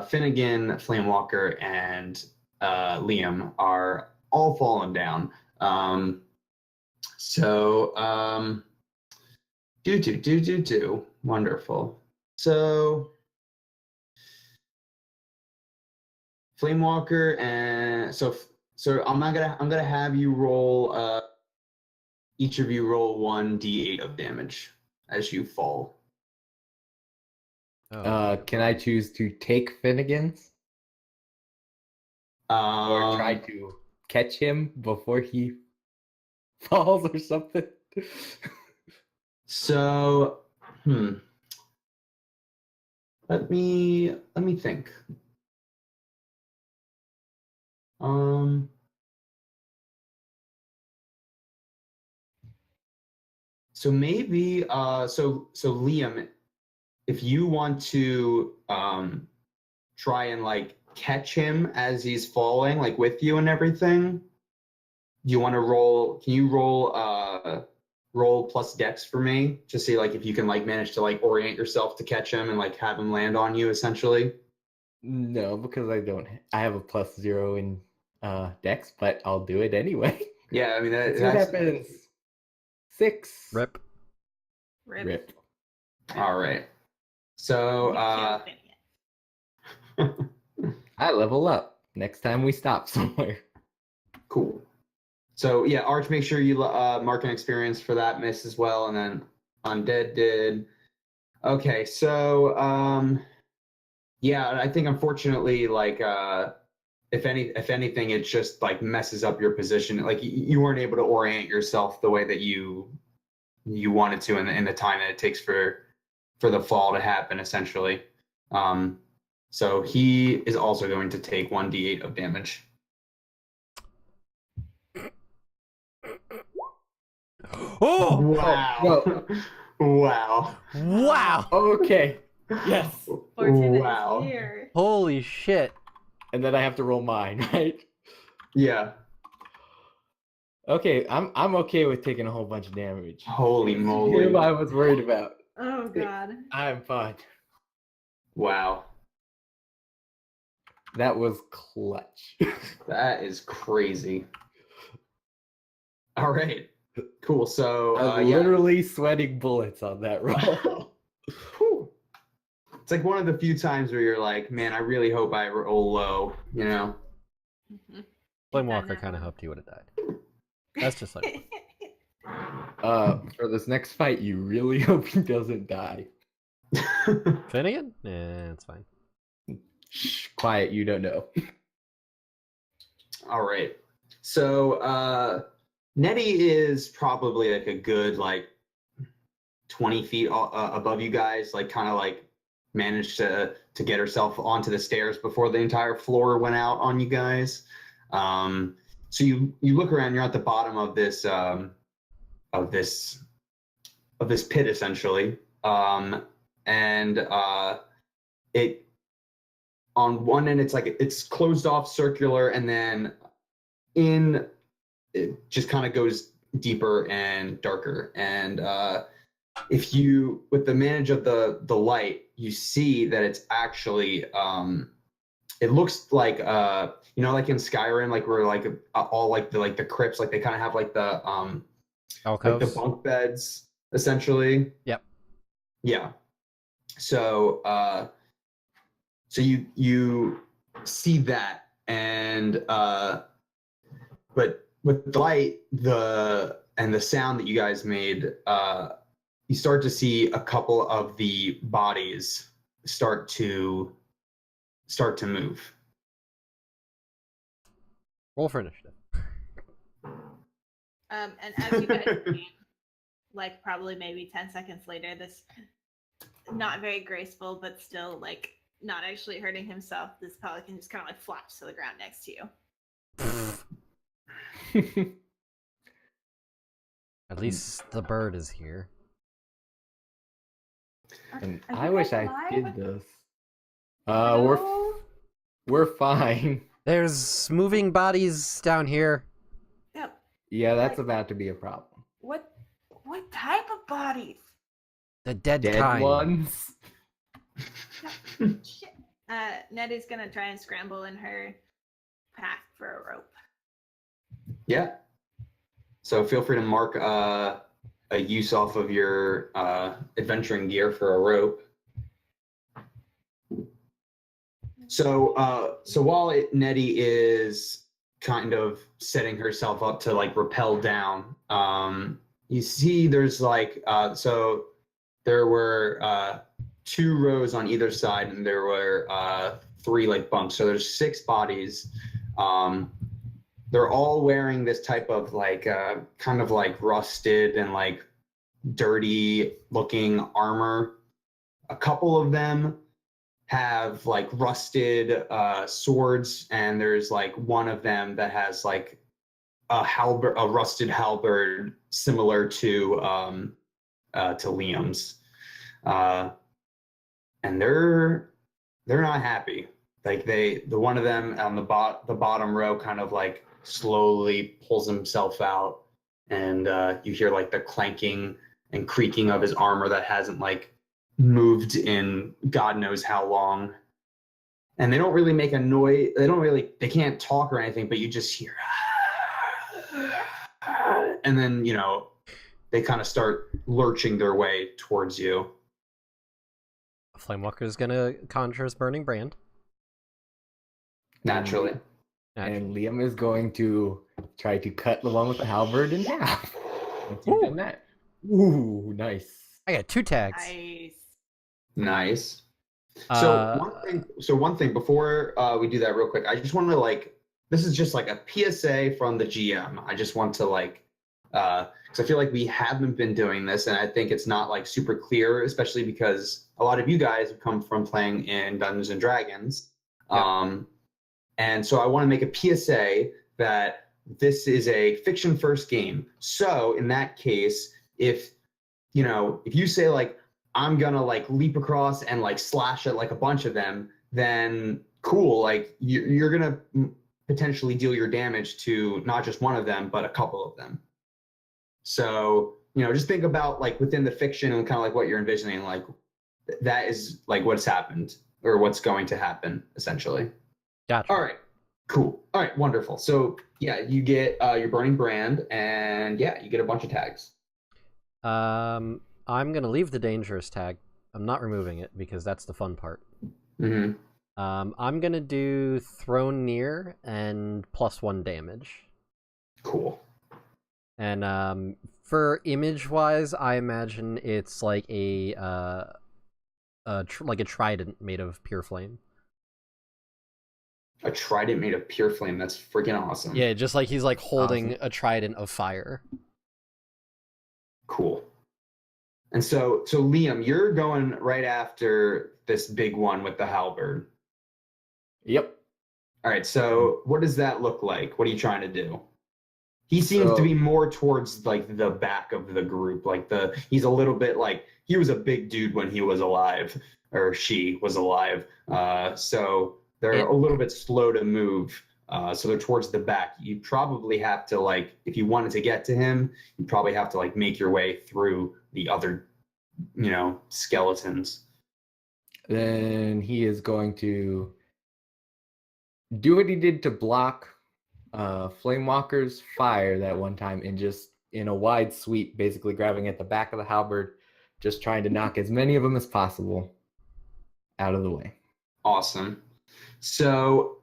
Finnegan, Flamewalker, and Liam are all fallen down. Do. Wonderful. So Flamewalker and so I'm gonna have you roll each of you roll 1d8 of damage as you fall. Can I choose to take Finnegan's or try Um, to catch him before he falls or something? so Let me think. So maybe so Liam, if you want to try and like catch him as he's falling, like with you and everything, do you want to roll? Can you roll plus dex for me to see like if you can like manage to like orient yourself to catch him and like have him land on you essentially? No, because I don't. I have a +0 in Dex, but I'll do it anyway. Yeah, I mean Let's see what that's happens. 6. Rip. Rip. all right. So You killed it. I level up next time we stop somewhere. cool. So yeah, Arch, make sure you mark an experience for that miss as well, and then Undead did. Okay, so yeah, I think unfortunately, like if anything, it just like messes up your position. Like you weren't able to orient yourself the way that you wanted to in the time that it takes for the fall to happen, essentially. So he is also going to take 1d8 of damage. Oh! Wow! Wow! Wow! Okay. Yes. Fortune Wow. is here. Holy shit! And then I have to roll mine, right? Yeah. Okay, I'm okay with taking a whole bunch of damage. Holy Him moly! I was worried about. Oh god. I'm fine. Wow. That was clutch. That is crazy. All right. Cool. So I was yeah. literally sweating bullets on that roll. Whew. It's like one of the few times where you're like, man, I really hope I roll low, you know? Mhm. Flamewalker kind of hoped he would have died. That's just like For this next fight, you really hope he doesn't die. Finnegan? Yeah, it's fine. Shh, quiet, you don't know. All right. So Nettie is probably like a good like 20 feet above you guys, like kind of like managed to get herself onto the stairs before the entire floor went out on you guys. So you look around, you're at the bottom of this pit essentially. And it on one end it's closed off circular, and then it just kind of goes deeper and darker. And if you with the manage of the light, you see that it's actually it looks like you know, like in Skyrim, like where like all like the crypts, like they kind of have like the like the Alcoves. bunk beds essentially. Yep. Yeah. So so you see that, and but with the light, and the sound that you guys made, you start to see a couple of the bodies start to move. Roll for initiative. And as you guys see, like probably maybe 10 seconds later, this not very graceful, but still like not actually hurting himself, this pelican just kind of like flops to the ground next to you. At least the bird is here. And Are I you wish guys I alive? did this. Hello? We're fine. There's moving bodies down here. Yep. Yeah, that's about to be a problem. What type of bodies? The dead Dead kind. ones. Shit. Nettie's gonna try and scramble in her pack for a rope. Yeah. So feel free to mark a use off of your adventuring gear for a rope. So while Nettie is kind of setting herself up to like rappel down, you see there's like so there were 2 rows on either side, and there were 3 like bunks. So there's 6 bodies. They're all wearing this type of like kind of like rusted and like dirty looking armor. A couple of them have like rusted swords, and there's like one of them that has like a rusted halberd similar to Liam's, and they're not happy. Like the one of them on the bottom row kind of like slowly pulls himself out, and you hear like the clanking and creaking of his armor that hasn't like moved in God knows how long. And they don't really make a noise. They can't talk or anything, but you just hear, and then, you know, they kind of start lurching their way towards you. Flamewalker's gonna conjure his burning brand. Naturally. And Liam is going to try to cut the one with the halberd in half. Once you've done that. Ooh, nice. I got 2 tags. Nice. So one thing before we do that real quick, I just want to like, this is just like a PSA from the GM. I just want to like, because I feel like we haven't been doing this, and I think it's not like super clear, especially because a lot of you guys have come from playing in Dungeons and Dragons. Yeah. And so I want to make a PSA that this is a fiction first game. So in that case, if you say like, I'm gonna like leap across and like slash at like a bunch of them, then cool, like you're gonna potentially deal your damage to not just one of them, but a couple of them. So, just think about like within the fiction and kind of like what you're envisioning, like that is like what's happened or what's going to happen essentially. Gotcha. All right, cool. All right, wonderful. So yeah, you get your burning brand, and yeah, you get a bunch of tags. I'm gonna leave the dangerous tag. I'm not removing it because that's the fun part. Mm-hmm. I'm gonna do thrown near and +1 damage. Cool. And for image wise, I imagine it's like a trident made of pure flame. A trident made of pure flame. That's freaking awesome. Yeah, just like he's like holding a trident of fire. Cool. And so Liam, you're going right after this big one with the halberd. Yep. All right. So what does that look like? What are you trying to do? He seems to be more towards like the back of the group. Like he's a little bit like, he was a big dude when he was alive, or she was alive. So they're a little bit slow to move. So they're towards the back. You probably have to like, if you wanted to get to him, you probably have to like make your way through the other, skeletons. Then he is going to do what he did to block Flamewalker's fire that one time, and just in a wide sweep, basically grabbing at the back of the halberd, just trying to knock as many of them as possible out of the way. Awesome. So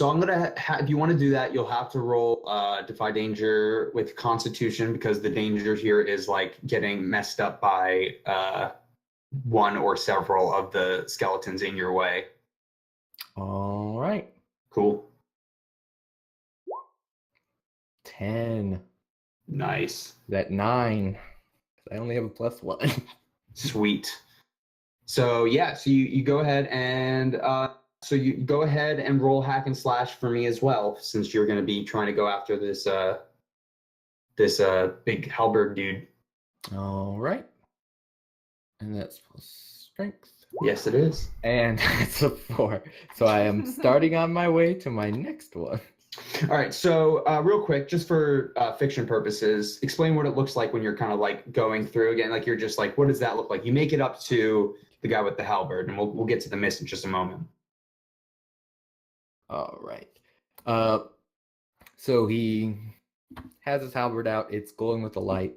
I'm gonna if you want to do that, you'll have to roll Defy Danger with Constitution, because the danger here is like getting messed up by one or several of the skeletons in your way. All right. Cool. 10. Nice. That 9. I only have a +1. Sweet. So yeah, so you go ahead and roll hack and slash for me as well, since you're going to be trying to go after this big halberd dude. All right. And that's plus strength. Yes, it is. And it's a 4. So I am starting on my way to my next one. All right. So real quick, just for fiction purposes, explain what it looks like when you're kind of like going through again. Like you're just like, what does that look like? You make it up to the guy with the halberd, and we'll get to the mist in just a moment. All right. So he has his halberd out. It's glowing with a light.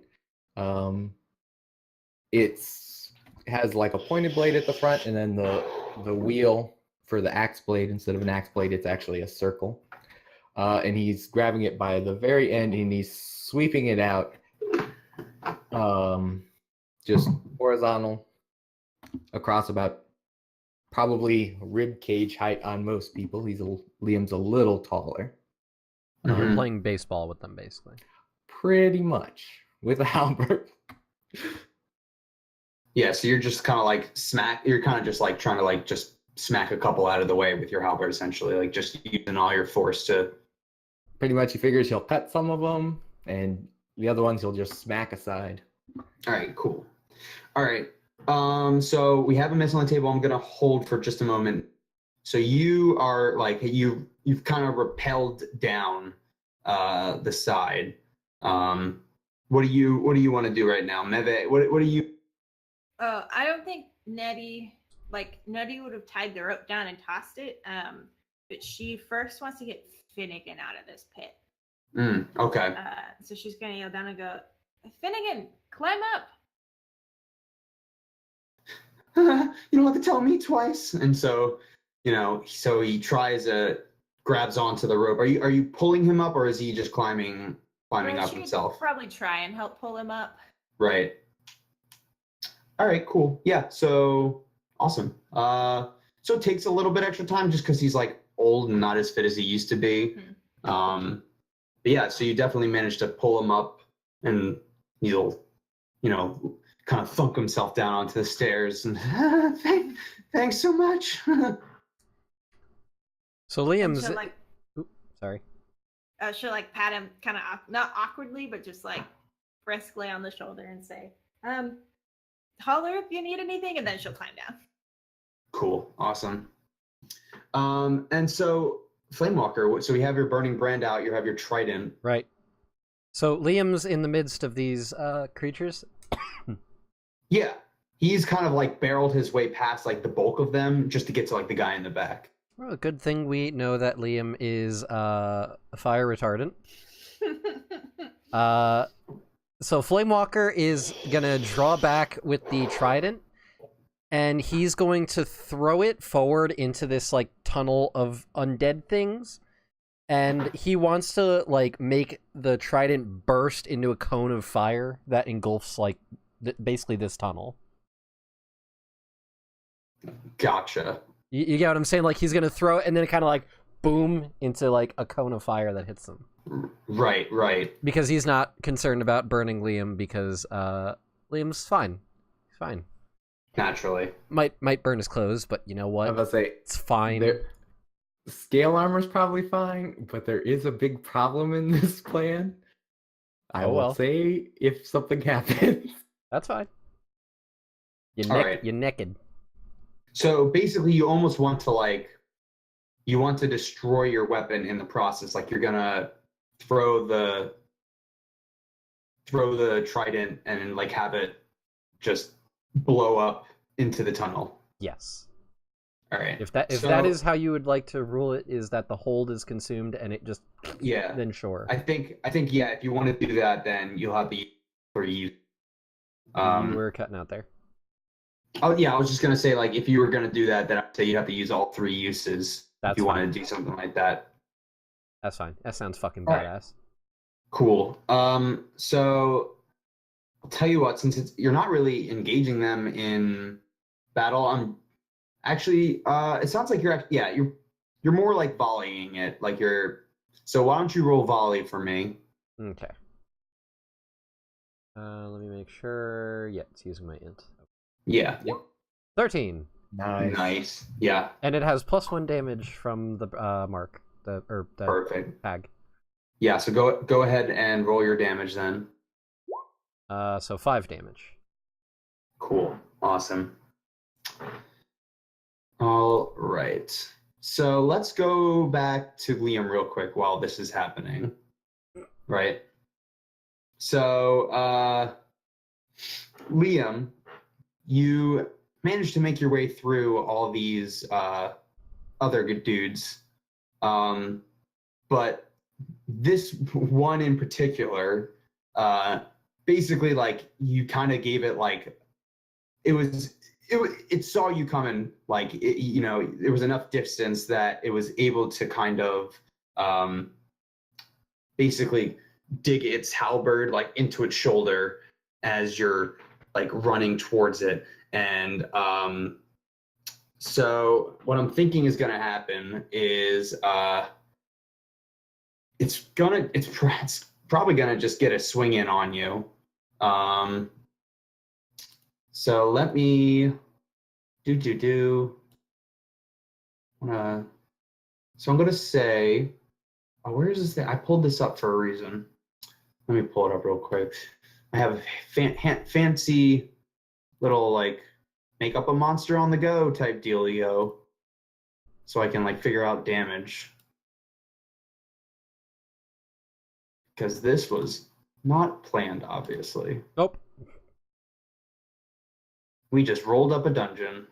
It's has like a pointed blade at the front, and then the wheel for the axe blade, instead of an axe blade, it's actually a circle. And he's grabbing it by the very end, and he's sweeping it out, just horizontal across about probably rib cage height on most people. Liam's a little taller. You're playing baseball with them, basically. Pretty much, with a halberd. Yeah, so you're just kind of like you're kind of just like trying to like just smack a couple out of the way with your halberd, essentially, like just using all your force to. Pretty much, he figures he'll cut some of them, and the other ones he'll just smack aside. All right, cool. All right. So we have a miss on the table. I'm gonna hold for just a moment. So you are like you've kind of rappelled down the side. What do you want to do right now, Meve? What do you? Oh, I don't think Nettie would have tied the rope down and tossed it. But she first wants to get Finnegan out of this pit. Okay. So she's gonna yell down and go, Finnegan, climb up. You don't have to tell me twice. And so, so he tries grabs onto the rope. Are you pulling him up, or is he just climbing up himself? Probably try and help pull him up. Right. All right, cool. Yeah, so awesome. So it takes a little bit extra time just because he's like old and not as fit as he used to be. But yeah, so you definitely managed to pull him up, and he'll, kind of thunk himself down onto the stairs and thanks so much. So Liam's. Sorry. She'll like pat him kind of not awkwardly, but just like briskly on the shoulder and say, holler if you need anything, and then she'll climb down. Cool. Awesome. And so Flamewalker, so we have your burning brand out, you have your trident. Right. So Liam's in the midst of these creatures. Yeah. He's kind of like barreled his way past like the bulk of them just to get to like the guy in the back. Well, good thing we know that Liam is fire retardant. So Flamewalker is gonna draw back with the trident, and he's going to throw it forward into this like tunnel of undead things, and he wants to like make the trident burst into a cone of fire that engulfs like basically this tunnel. Gotcha. You get what I'm saying? Like he's gonna throw it and then kind of like boom into like a cone of fire that hits them. Right. Because he's not concerned about burning Liam because Liam's fine. He's fine. Naturally. Might burn his clothes, but you know what? I was about to say, it's fine. Scale armor's probably fine, but there is a big problem in this plan. I will say if something happens. That's fine. You're naked. So basically you almost want to destroy your weapon in the process. Like you're gonna throw the trident and like have it just blow up into the tunnel. Yes. All right. If that is how you would like to rule it, is that the hold is consumed and it just then sure. I think yeah, if you want to do that, then you'll have the you we're cutting out there. Oh yeah, I was just gonna say like if you were gonna do that, then I'd say you'd have to use all 3 uses. That's if you fine. wanted to do something like that. That's fine. That sounds fucking all badass. Right. Cool. So I'll tell you what, since you're not really engaging them in battle, I'm actually it sounds like you're more like volleying it, like you're. So why don't you roll volley for me? Okay. Let me make sure. Yeah, it's using my int. Yeah. Yep. 13. Nice. Yeah. And it has +1 damage from the mark. The perfect tag. Yeah, so go ahead and roll your damage then. So 5 damage. Cool. Awesome. All right. So let's go back to Liam real quick while this is happening. Right. So Liam, you managed to make your way through all these other good dudes. But this one in particular, basically like you kind of gave it like it saw you coming, like there was enough distance that it was able to kind of basically dig its halberd like into its shoulder as you're like running towards it. And so what I'm thinking is going to happen is it's probably going to just get a swing in on you. So let me do. So I'm gonna say, oh, where is this thing? I pulled this up for a reason. Let me pull it up real quick. I have a fancy little like make up a monster on the go type dealio, so I can like figure out damage. Because this was not planned, obviously. Nope. We just rolled up a dungeon.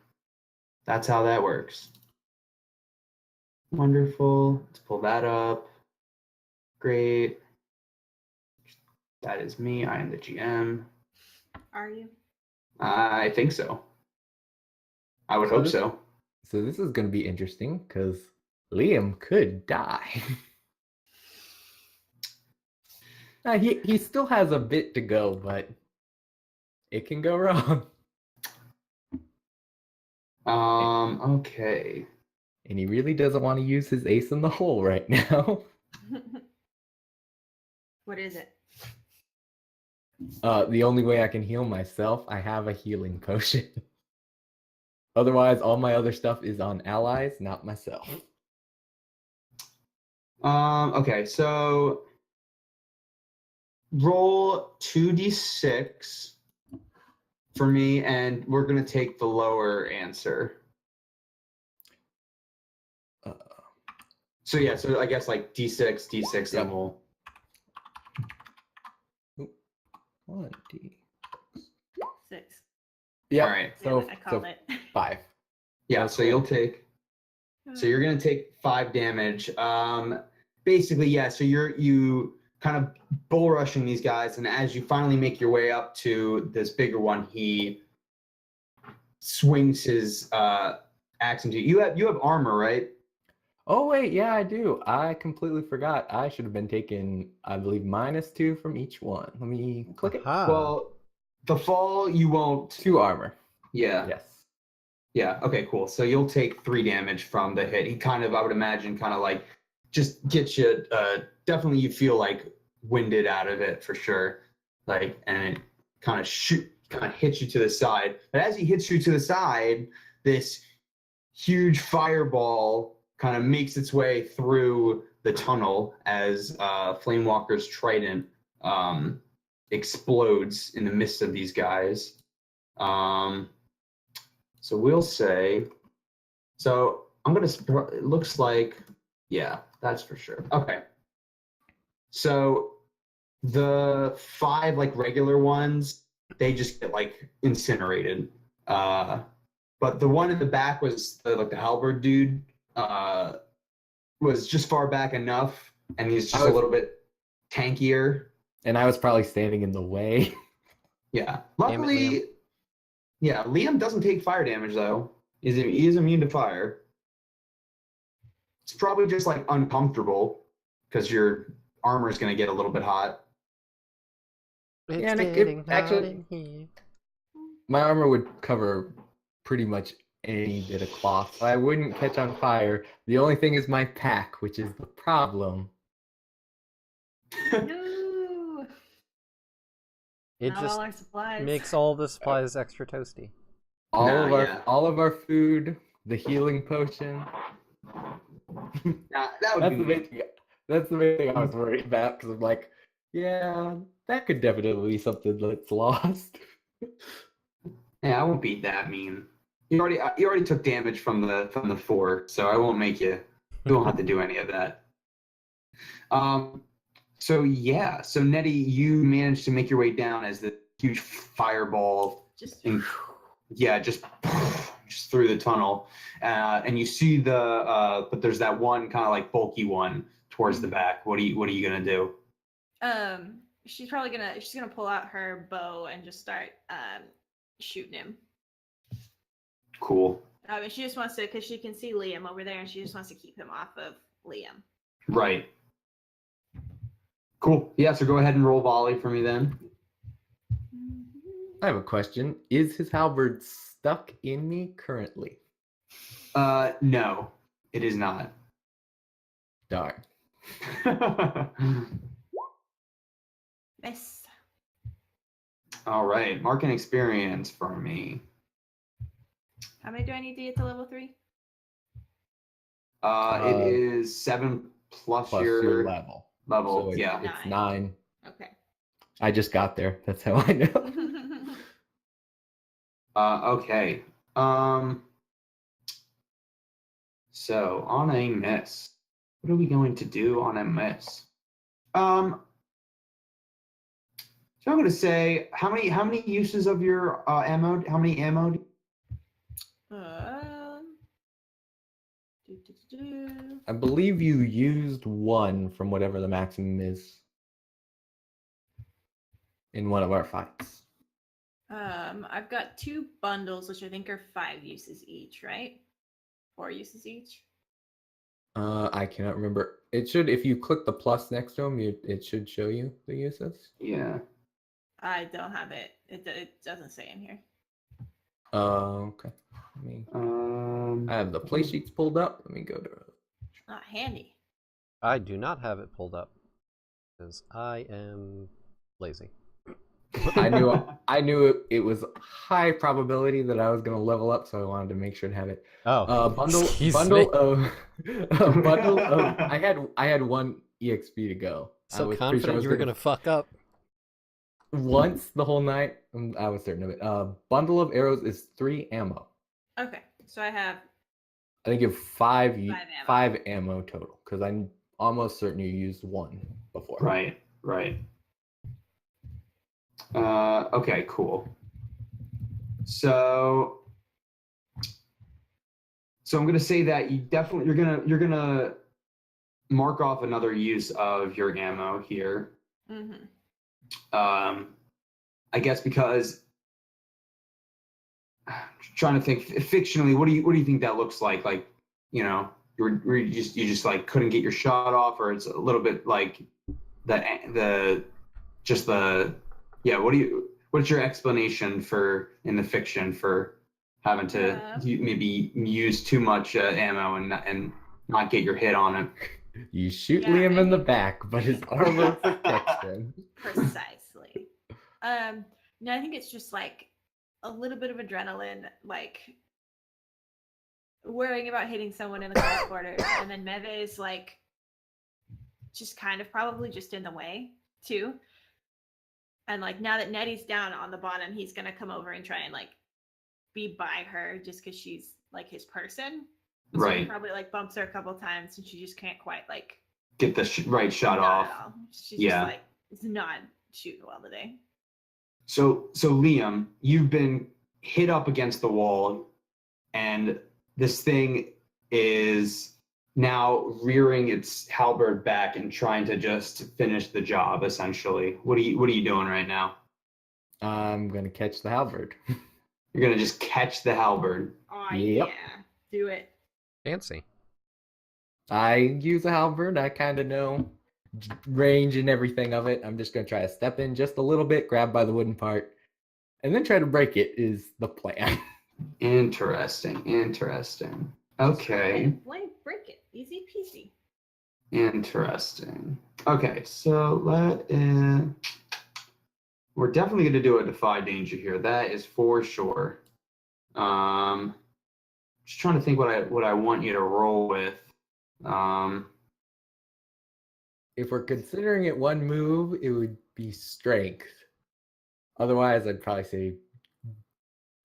That's how that works. Wonderful. Let's pull that up. Great. That is me. I am the GM. Are you? I think so. I would hope so. So this is going to be interesting because Liam could die. He still has a bit to go, but it can go wrong. Okay. And he really doesn't want to use his ace in the hole right now. What is it? The only way I can heal myself, I have a healing potion. Otherwise, all my other stuff is on allies, not myself. Okay, so roll 2d6 for me, and we're gonna take the lower answer. So yeah, so I guess like d6, then we'll. 1d. 6. Yeah. All right. So, I called it. 5. Yeah, That's so cool. you'll take. So you're gonna take 5 damage. Basically, yeah. So you kind of bull rushing these guys, and as you finally make your way up to this bigger one, he swings his axe into you. You have armor, right? Oh wait, yeah, I do. I completely forgot. I should have been taking, I believe, -2 from each one. Let me click it. Aha. Well, the fall you won't. 2 armor. Yeah. Yes. Yeah. Okay. Cool. So you'll take 3 damage from the hit. He kind of, I would imagine, kind of like just gets you. Definitely, you feel like winded out of it for sure. Like, and it kind of hits you to the side. But as he hits you to the side, this huge fireball kind of makes its way through the tunnel as Flamewalker's trident explodes in the midst of these guys. So we'll say, so I'm going to, it looks like, yeah, that's for sure. Okay. So the 5 like regular ones, they just get like incinerated. But the one in the back was like the halberd dude, was just far back enough, and he's just a little bit tankier. And I was probably standing in the way. Yeah. Damn it, Luckily, Liam. yeah, Liam doesn't take fire damage though. He is immune to fire. It's probably just like uncomfortable because your armor is going to get a little bit hot. It's Yeah, and it- getting hot actually- in here. My armor would cover pretty much any bit of cloth, so I wouldn't catch on fire. The only thing is my pack, which is the problem. No. It Not just all our supplies. makes all the supplies extra toasty. All of our food, the healing potion. Nah, that would That's be the main thing. That's the main thing I was worried about because I'm like, yeah, that could definitely be something that's lost. Yeah, I won't be that mean. You already took damage from the 4, so I won't make you. You won't have to do any of that. So yeah, so Nettie, you managed to make your way down as the huge fireball, Just just through the tunnel, and you see but there's that one kind of like bulky one towards the back. What are you gonna do? she's gonna pull out her bow and just start shooting him. Cool. I mean, she just wants to, because she can see Liam over there, and she just wants to keep him off of Liam. Right. Cool. Yeah, so go ahead and roll volley for me then. I have a question. Is his halberd stuck in me currently? No, it is not. Darn. Nice. All right, market experience for me. How many do I need to get to level 3? It is 7 plus Plus your level. level. So Yeah. it's 9. 9. Okay. I just got there. That's how I know. Okay. So on a miss, what are we going to do on a miss? So I'm going to say how many uses of your ammo? How many ammo? Do, do, do, do. I believe you used 1 from whatever the maximum is in one of our fights. I've got 2 bundles, which I think are 5 uses each, right? 4 uses each. I cannot remember. It should, if you click the plus next to them, it should show you the uses. Yeah. I don't have it. It doesn't say in here. Okay. I have the play sheets pulled up. Let me go to. Not handy. I do not have it pulled up because I am lazy. I knew it was high probability that I was going to level up, so I wanted to make sure to have it. Oh, Bundle excuse me. of I had 1 exp to go. I So was pretty sure I confident was you were gonna fuck up. once the whole night. I was certain of it. Bundle of arrows is 3 ammo. Okay, so I have I think you have 5 ammo. 5 ammo total because I'm almost certain you used 1 before. Right. Okay, cool. So I'm gonna say that you're gonna mark off another use of your ammo here. Mm-hmm. I guess because trying to think fictionally, what do you think that looks like? Like, you know, you just like couldn't get your shot off, or it's a little bit like what's your explanation for in the fiction for having to maybe use too much ammo and not get your hit on it? You shoot Liam in the back, but his armor protects him. Precisely. No, I think it's just like a little bit of adrenaline, like worrying about hitting someone in the close quarters, and then Meve is like just kind of probably just in the way too. And like now that Nettie's down on the bottom, he's gonna come over and try and like be by her just because she's like his person. So Right. he probably like bumps her a couple times, and she just can't quite like get the right shot off. She's just like it's not shooting well today. So Liam, you've been hit up against the wall, and this thing is now rearing its halberd back and trying to just finish the job. Essentially, what are you doing right now? I'm gonna catch the halberd. You're gonna just catch the halberd. Oh Yep. yeah, do it. Fancy. I use a halberd. I kind of know range and everything of it. I'm just gonna try to step in just a little bit, grab by the wooden part, and then try to break it. Is the plan? Interesting. Okay. Break it. Easy peasy. Interesting. Okay, so we're definitely going to do a defy danger here. That is for sure. Just trying to think what I want you to roll with. If we're considering it 1 move, it would be strength. Otherwise, I'd probably say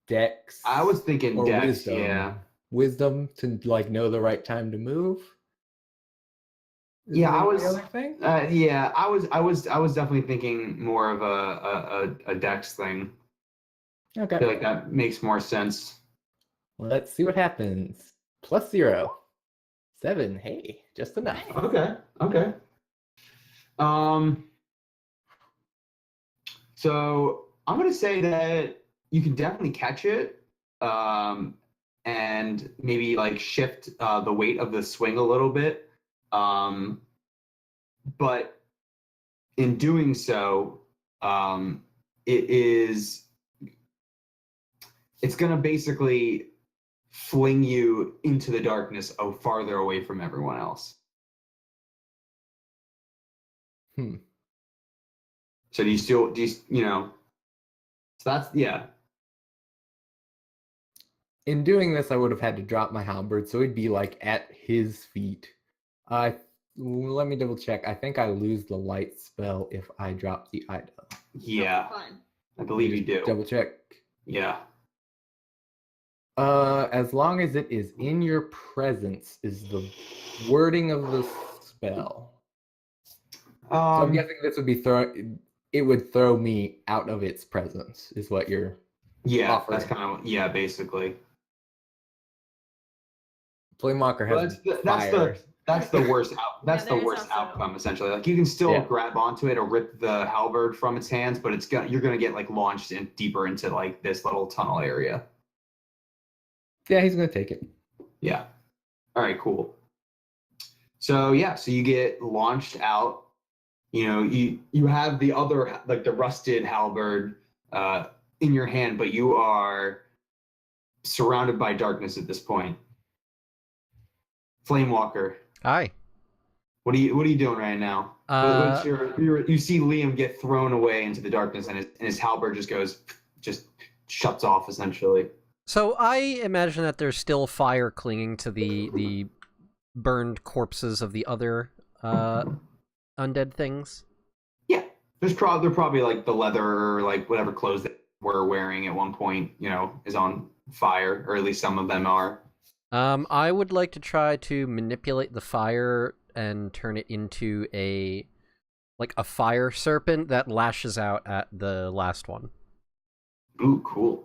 dex. I was thinking or dex. wisdom. Yeah. Wisdom to like know the right time to move. Yeah, I was. The other thing? Yeah, I was definitely thinking more of a dex thing. Okay. I feel like that makes more sense. Let's see what happens. +0. 7. Hey, just enough. Okay. So I'm gonna say that you can definitely catch it, and maybe like shift the weight of the swing a little bit. But in doing so, it's gonna basically fling you into the darkness farther away from everyone else. So do you So that's yeah. In doing this, I would have had to drop my halberd, so it'd be like at his feet. Let me double check. I think I lose the light spell if I drop the item. Yeah, Fine. I believe you do. Double check. Yeah. As long as it is in your presence is the wording of the spell. So I'm guessing this would be it would throw me out of its presence, is what you're Yeah, offering. that's kind of yeah, basically. Flamewalker Well, has that's That's the worst that's Yeah, the there's worst also- outcome essentially. Like you can still Yeah. grab onto it or rip the halberd from its hands, but you're gonna get like launched in deeper into like this little tunnel area. Yeah, he's gonna take it. Yeah. All right, cool. So yeah, so you get launched out. You know, you have the other like the rusted halberd in your hand, but you are surrounded by darkness at this point. Flamewalker, Hi. what are you doing right now? What's you see Liam get thrown away into the darkness, and his halberd just shuts off essentially. So I imagine that there's still fire clinging to the burned corpses of the other undead things. Yeah, they're probably like the leather or like whatever clothes they were wearing at one point, you know, is on fire, or at least some of them are. I would like to try to manipulate the fire and turn it into a fire serpent that lashes out at the last one. Ooh, cool.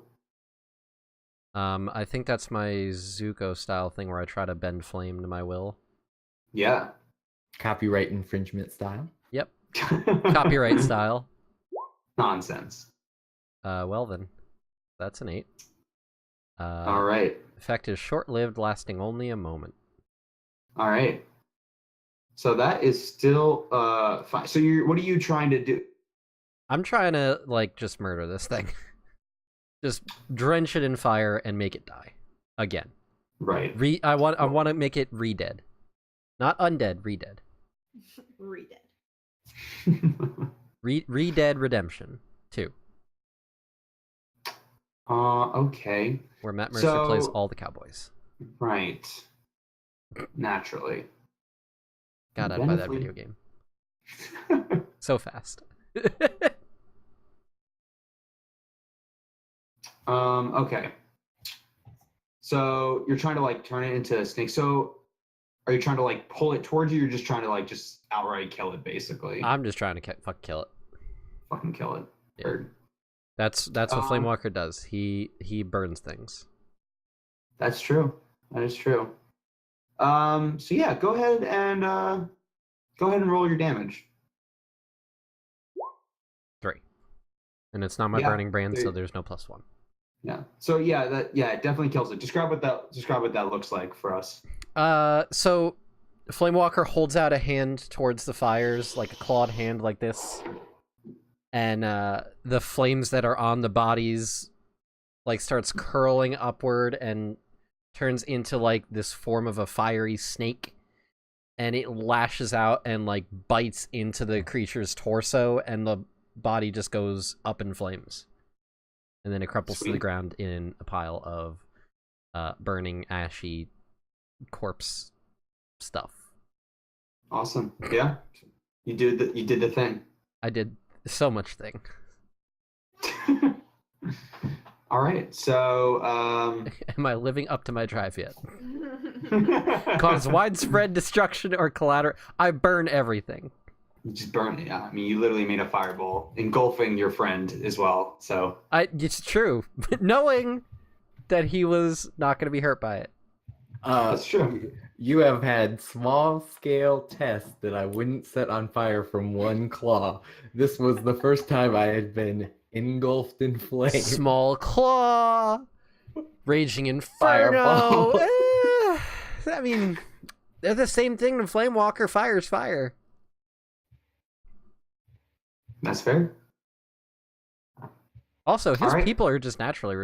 I think that's my Zuko style thing where I try to bend flame to my will. Yeah. Copyright infringement style. Yep. Copyright style. Nonsense. Well then. That's an 8. All right. Effect is short-lived, lasting only a moment. All right. So that is still fine. So what are you trying to do? I'm trying to, just murder this thing. Just drench it in fire and make it die. Again. Right. I want to make it re-dead. Not undead, re-dead. Read it. Re-dead Redemption 2. Okay. Where Matt Mercer plays So- all the cowboys. Right. Naturally. God, I'd buy that video game. So fast. Okay. So you're trying to turn it into a snake. So are you trying to pull it towards you? Or you're just trying to just outright kill it, basically. I'm just trying to kill it. Fucking kill it. Yeah. Or- That's what Flamewalker does. He burns things. That's true. That is true. So yeah, go ahead and roll your damage. 3. And it's not my Yeah, burning brand, so three. there's no +1. Yeah. So yeah, it definitely kills it. Describe what that looks like for us. So Flamewalker holds out a hand towards the fires, like a clawed hand like this. And the flames that are on the bodies starts curling upward and turns into this form of a fiery snake. And it lashes out and bites into the creature's torso, and the body just goes up in flames. And then it crumples to the Sweet. ground in a pile of burning, ashy corpse stuff. Awesome. Yeah. You did the thing. I did so much thing. All right. So Am I living up to my drive yet? Cause widespread destruction or collateral. I burn everything. you just burn it. Yeah. I mean, you literally made a fireball engulfing your friend as well. So It's true. Knowing that he was not going to be hurt by it. that's true. You have had small scale tests that I wouldn't set on fire from one claw. This was the first time I had been engulfed in flame. Small claw, raging inferno. Fireball. I mean, they're the same thing. When Flamewalker fires fire. That's fair. Also, his Alright. people are just naturally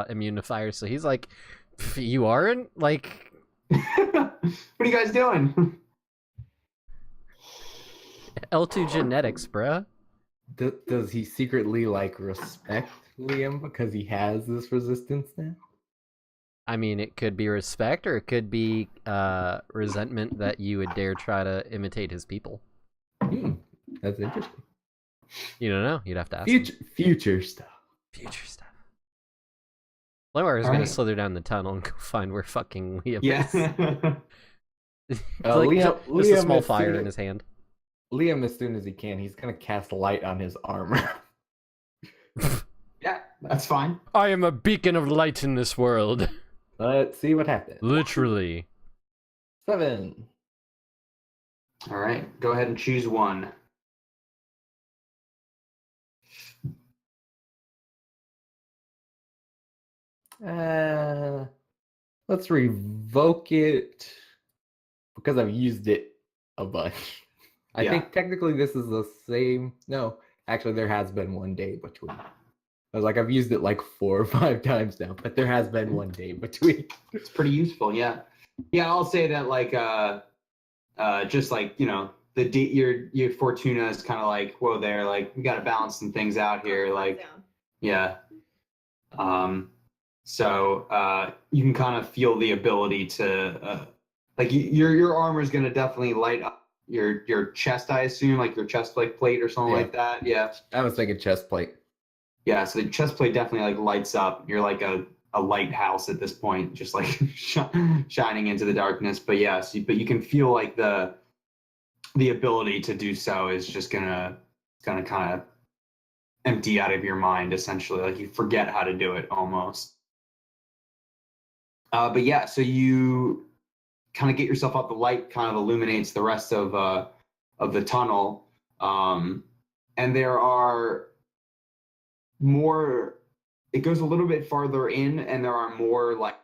immune to fire, so he's like, "You aren't?" What are you guys doing? L2 genetics, bruh. Does he secretly respect Liam because he has this resistance now? I mean, it could be respect, or it could be resentment that you would dare try to imitate his people. That's interesting. You don't know. You'd have to ask him. Future stuff. Future stuff. Flamewire is All gonna right. slither down the tunnel and go find where fucking Liam Yeah. is. Liam, just a Liam small as fire soon in as- his hand. Liam, as soon as he can, he's gonna cast light on his armor. Yeah, that's fine. I am a beacon of light in this world. Let's see what happens. Literally. 7. All right, go ahead and choose one. Let's revoke it because I've used it a bunch. I Yeah. think technically this is the same. No, actually, there has been one day between. I was like, I've used it like 4 or 5 times now, but there has been one day between. It's pretty useful, yeah. Yeah, I'll say that like just like, you know, your Fortuna is kind of like, whoa there, like we got to balance some things out here, like yeah. So you can kind of feel the ability to like your armor is going to definitely light up your chest, I assume, like your chest plate or something Yeah. like that. Yeah. I was thinking chest plate. Yeah, so the chest plate definitely like lights up. You're like a lighthouse at this point, just like shining into the darkness. But yeah, but you can feel like the ability to do so is just gonna kind of empty out of your mind, essentially. Like you forget how to do it almost. But yeah, so you kind of get yourself up. The light kind of illuminates the rest of the tunnel, and there are more. It goes a little bit farther in, and there are more like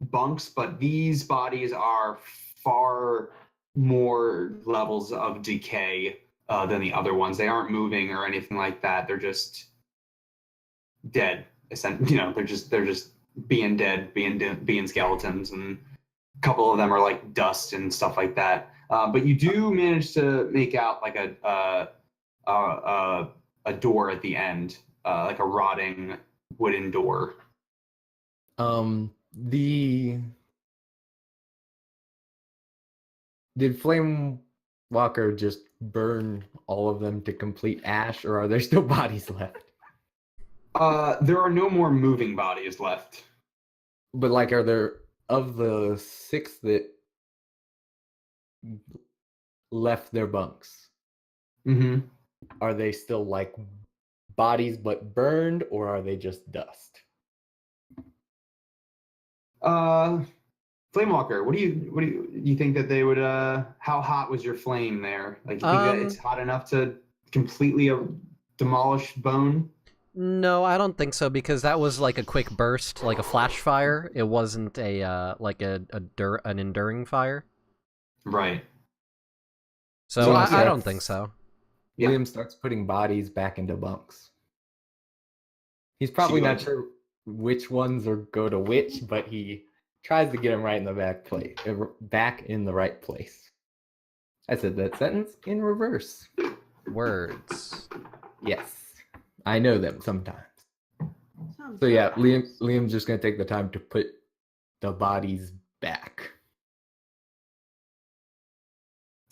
bunks, but these bodies are far more levels of decay than the other ones. They aren't moving or anything like that. They're just dead. You know, they're just being dead, being skeletons, and a couple of them are like dust and stuff like that. But you do manage to make out like a door at the end, like a rotting wooden door. Did Flame Walker just burn all of them to complete ash, or are there still bodies left? There are no more moving bodies left. But like, are there, of the 6 that left their bunks, Mm-hmm. are they still like bodies but burned, or are they just dust? Flamewalker, what do you think that they would how hot was your flame there? Like, you think that it's hot enough to completely demolish bone? No, I don't think so, because that was like a quick burst, like a flash fire. It wasn't a like an enduring fire. Right. So So I that's- don't think so. Yeah. Liam starts putting bodies back into bunks. He's probably So you not sure which ones are go to which, but he tries to get them right in the back in the right place. I said that sentence in reverse. Words. Yes, I know them sometimes. So yeah, Liam's just gonna take the time to put the bodies back.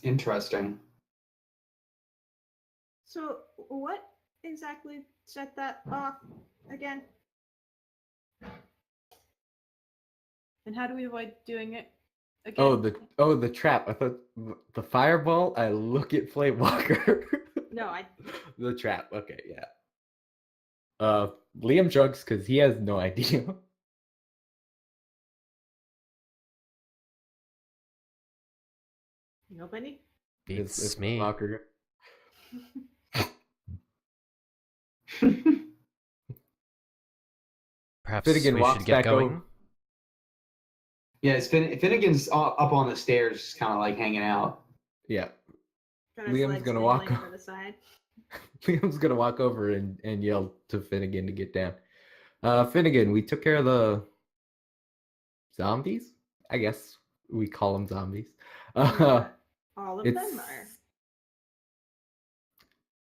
Interesting. So what exactly set that off again? And how do we avoid doing it again? The trap. I thought the fireball. I look at Flamewalker. No, I The trap. Okay, yeah. Liam shrugs because he has no idea. nobody. Beats me. Flamewalker. Perhaps Finnegan we walks should get back going. over. Yeah, Finnegan's up on the stairs, just kind of like hanging out. Yeah. Got his Liam's legs gonna walk dangling o- to the side. Liam's gonna walk over and yell to Finnegan to get down. Finnegan, we took care of the zombies? I guess we call them zombies. All of it's- them are.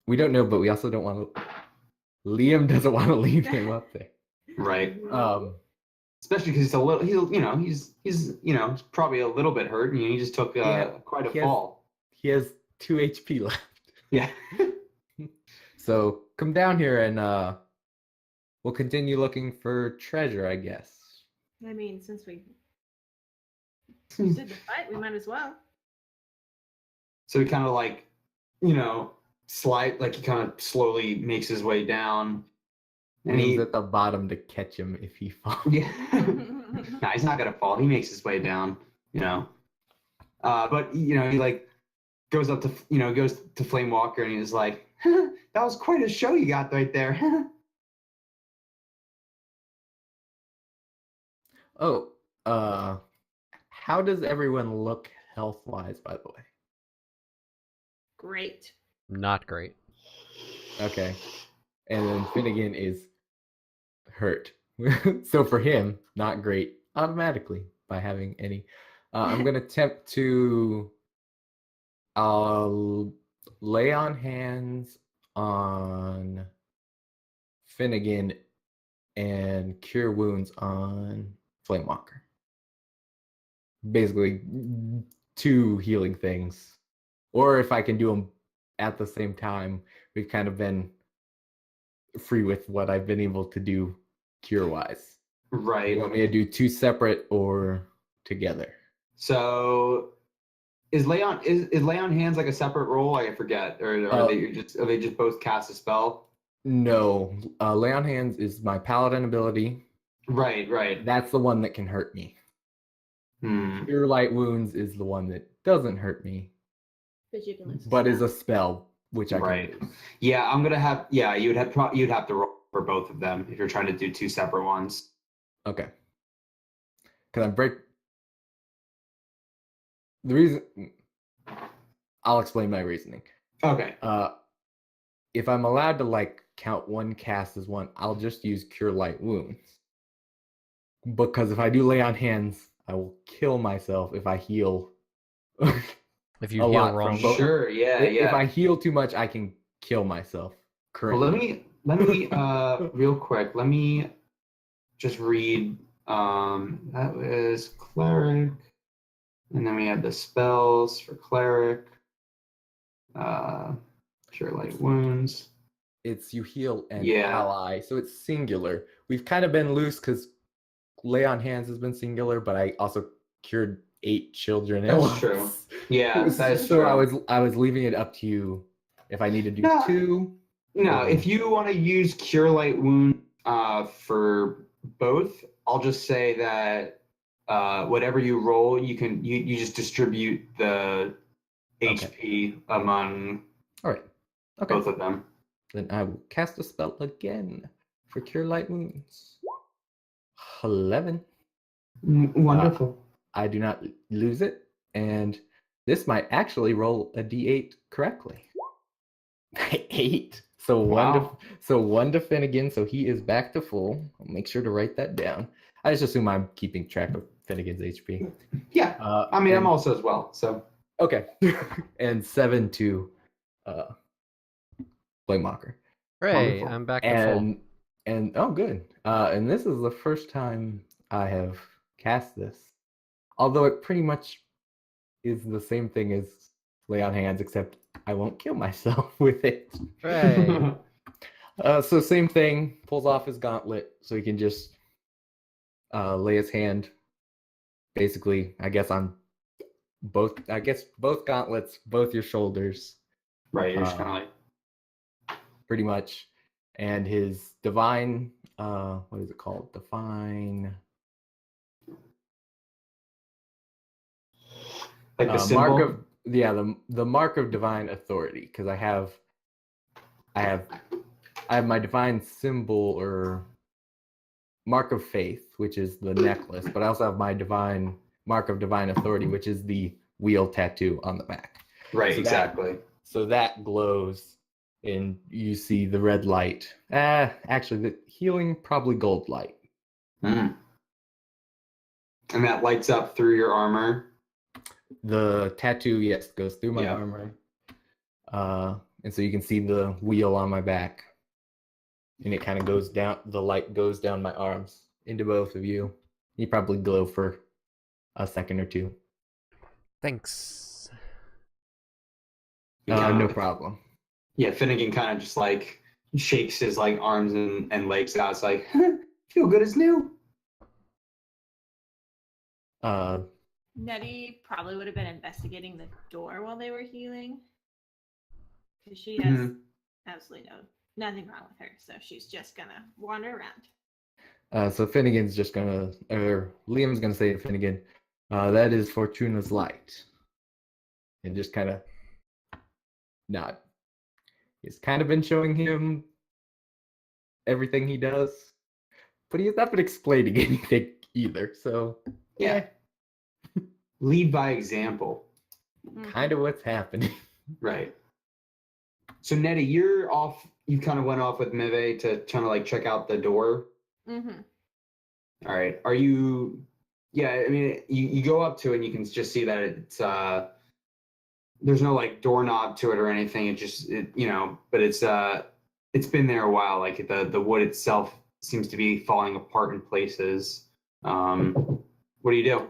We don't know, but we also don't want to Liam doesn't want to leave him up there. Right. Especially because he's a little, he's probably a little bit hurt, and he just took quite a fall. He has 2 HP left. Yeah. So come down here and we'll continue looking for treasure, I guess. I mean, since we did the fight, we might as well. So he kind of like, slide, like he kind of slowly makes his way down. And He's he, at the bottom to catch him if he falls. yeah. No, he's not gonna fall. He makes his way down, But he like goes up to goes to Flame Walker, and he's like, that was quite a show you got right there. Oh, how does everyone look health-wise, by the way? Great. Not great. Okay. And then Finnegan is hurt. So for him, not great automatically by having any. I'm going to attempt to lay on hands on Finnegan and cure wounds on Flamewalker. Basically, 2 healing things. Or if I can do them at the same time, we've kind of been free with what I've been able to do cure-wise. Right. You want me to do 2 separate or together? So is lay on hands like a separate roll? I forget. Or are they just both cast a spell? No. Lay on hands is my paladin ability. Right. That's the one that can hurt me. Cure light wounds is the one that doesn't hurt me, but is a spell, which I can use. Yeah, I'm gonna have. Yeah, you'd have to roll for both of them if you're trying to do 2 separate ones. Okay. Because the reason, I'll explain my reasoning. Okay. If I'm allowed to like count 1 cast as one, I'll just use cure light wounds. Because if I do lay on hands, I will kill myself if I heal. If you heal wrong. Sure. Yeah. If I heal too much, I can kill myself. Currently. Well, let me real quick. Let me just read. That was cleric, and then we had the spells for cleric. Cure light wounds. It's you heal and ally, so it's singular. We've kind of been loose because lay on hands has been singular, but I also cured 8 children. That's true. Yeah, that is true. I was leaving it up to you if I need to do 2. No, if you want to use cure light wound for both, I'll just say that whatever you roll, you just distribute the HP among both of them. Then I will cast a spell again for cure light wounds. 11. Wonderful. I do not lose it, and this might actually roll a d8 correctly. 8. So one to Finnegan, so he is back to full. I'll make sure to write that down. I just assume I'm keeping track of Finnegan's HP. Yeah, I'm also as well. So okay, and 7 to Flamewalker. Hooray, I'm back to full. And oh, good. And this is the first time I have cast this. Although it pretty much is the same thing as lay on hands, except I won't kill myself with it. Hooray. So same thing, pulls off his gauntlet so he can just lay his hand basically, I guess both gauntlets, both your shoulders. Right, you're just kind of like pretty much. And his divine what is it called? Divine like the symbol? mark of the mark of divine authority, because I have my divine symbol or mark of faith, which is the necklace, but I also have my divine mark of divine authority, which is the wheel tattoo on the back. Right, so exactly. So that glows and you see the red light. Actually the healing, probably gold light. And that lights up through your armor. The tattoo, yes, goes through my armor. And so you can see the wheel on my back. And it kind of goes down, the light goes down my arms into both of you. You probably glow for a second or two. Thanks. No problem. Yeah, Finnegan kind of just like shakes his like arms and legs out. It's like, feel good as new. Nettie probably would have been investigating the door while they were healing. Because she has Mhm. absolutely nothing wrong with her. So she's just going to wander around. So Finnegan's just gonna, or Liam's gonna say to Finnegan, that is Fortuna's light. And just kind of nod. He's kind of been showing him everything he does, but he's not been explaining anything either. So Yeah. Lead by example. kind of what's happening. Right. So Nettie, you're off. You kind of went off with Meve to kind of like check out the door. Mm-hmm. All right. Are you? Yeah. I mean, you go up to it and you can just see that it's there's no like doorknob to it or anything. But it's been there a while. Like the wood itself seems to be falling apart in places. What do you do?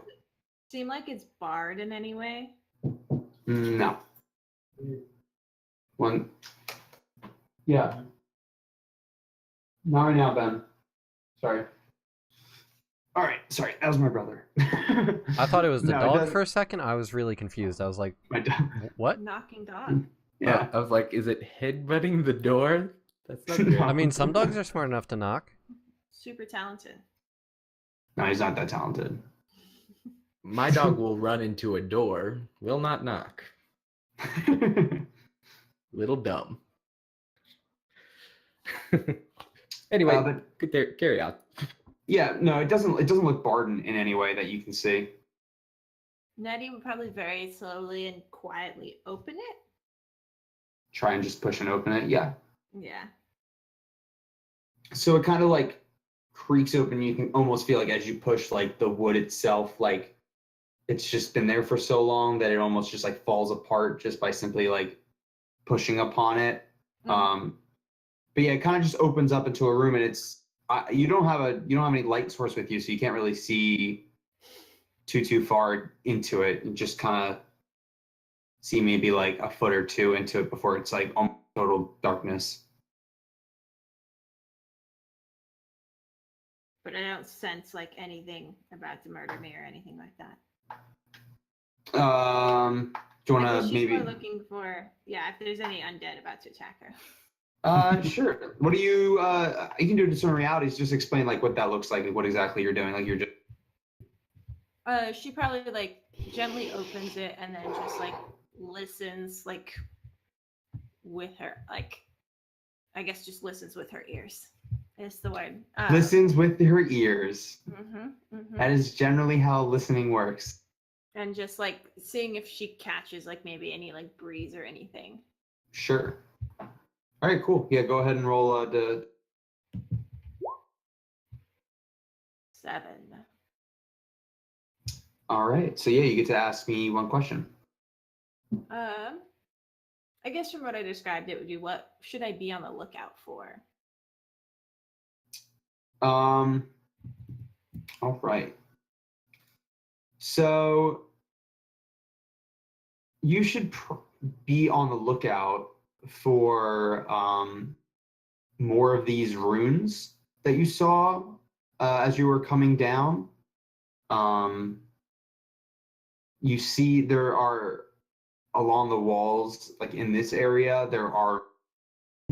Seem like it's barred in any way? No. One. Yeah. Not right now, Ben. Sorry. All right. Sorry. That was my brother. I thought it was the No, dog doesn't- for a second. I was really confused. I was like, My dog. what? Knocking dog. Yeah. I was like, is it headbutting the door? That's not good. No. I mean, some dogs are smart enough to knock. Super talented. No, he's not that talented. My dog will run into a door, will not knock. Little dumb. Anyway, but carry on. yeah, no, it doesn't look barred in any way that you can see. Nettie would probably very slowly and quietly open it. Try and just push and open it. Yeah. Yeah. So it kind of like creaks open. You can almost feel like as you push like the wood itself, like it's just been there for so long that it almost just like falls apart just by simply like pushing upon it. Mhm. But yeah, it kind of just opens up into a room, and it's you don't have any light source with you, so you can't really see too far into it. You just kind of see maybe like a foot or two into it before it's like almost total darkness. But I don't sense like anything about to murder me or anything like that. Do you want I to guess she's maybe? more looking for, yeah, if there's any undead about to attack her. Sure. What do you? You can do discern realities. Just explain like what that looks like what exactly you're doing. Like you're just. She probably like gently opens it and then just like listens like with her, like I guess just listens with her ears. Is the word. Listens with her ears. Mm-hmm. That is generally how listening works. And just like seeing if she catches like maybe any like breeze or anything. Sure. All right, cool. Yeah, go ahead and roll the 7. All right. So yeah, you get to ask me one question. I guess from what I described, it would be what should I be on the lookout for? All right. So you should be on the lookout for more of these runes that you saw as you were coming down. You see there are along the walls, like in this area, there are,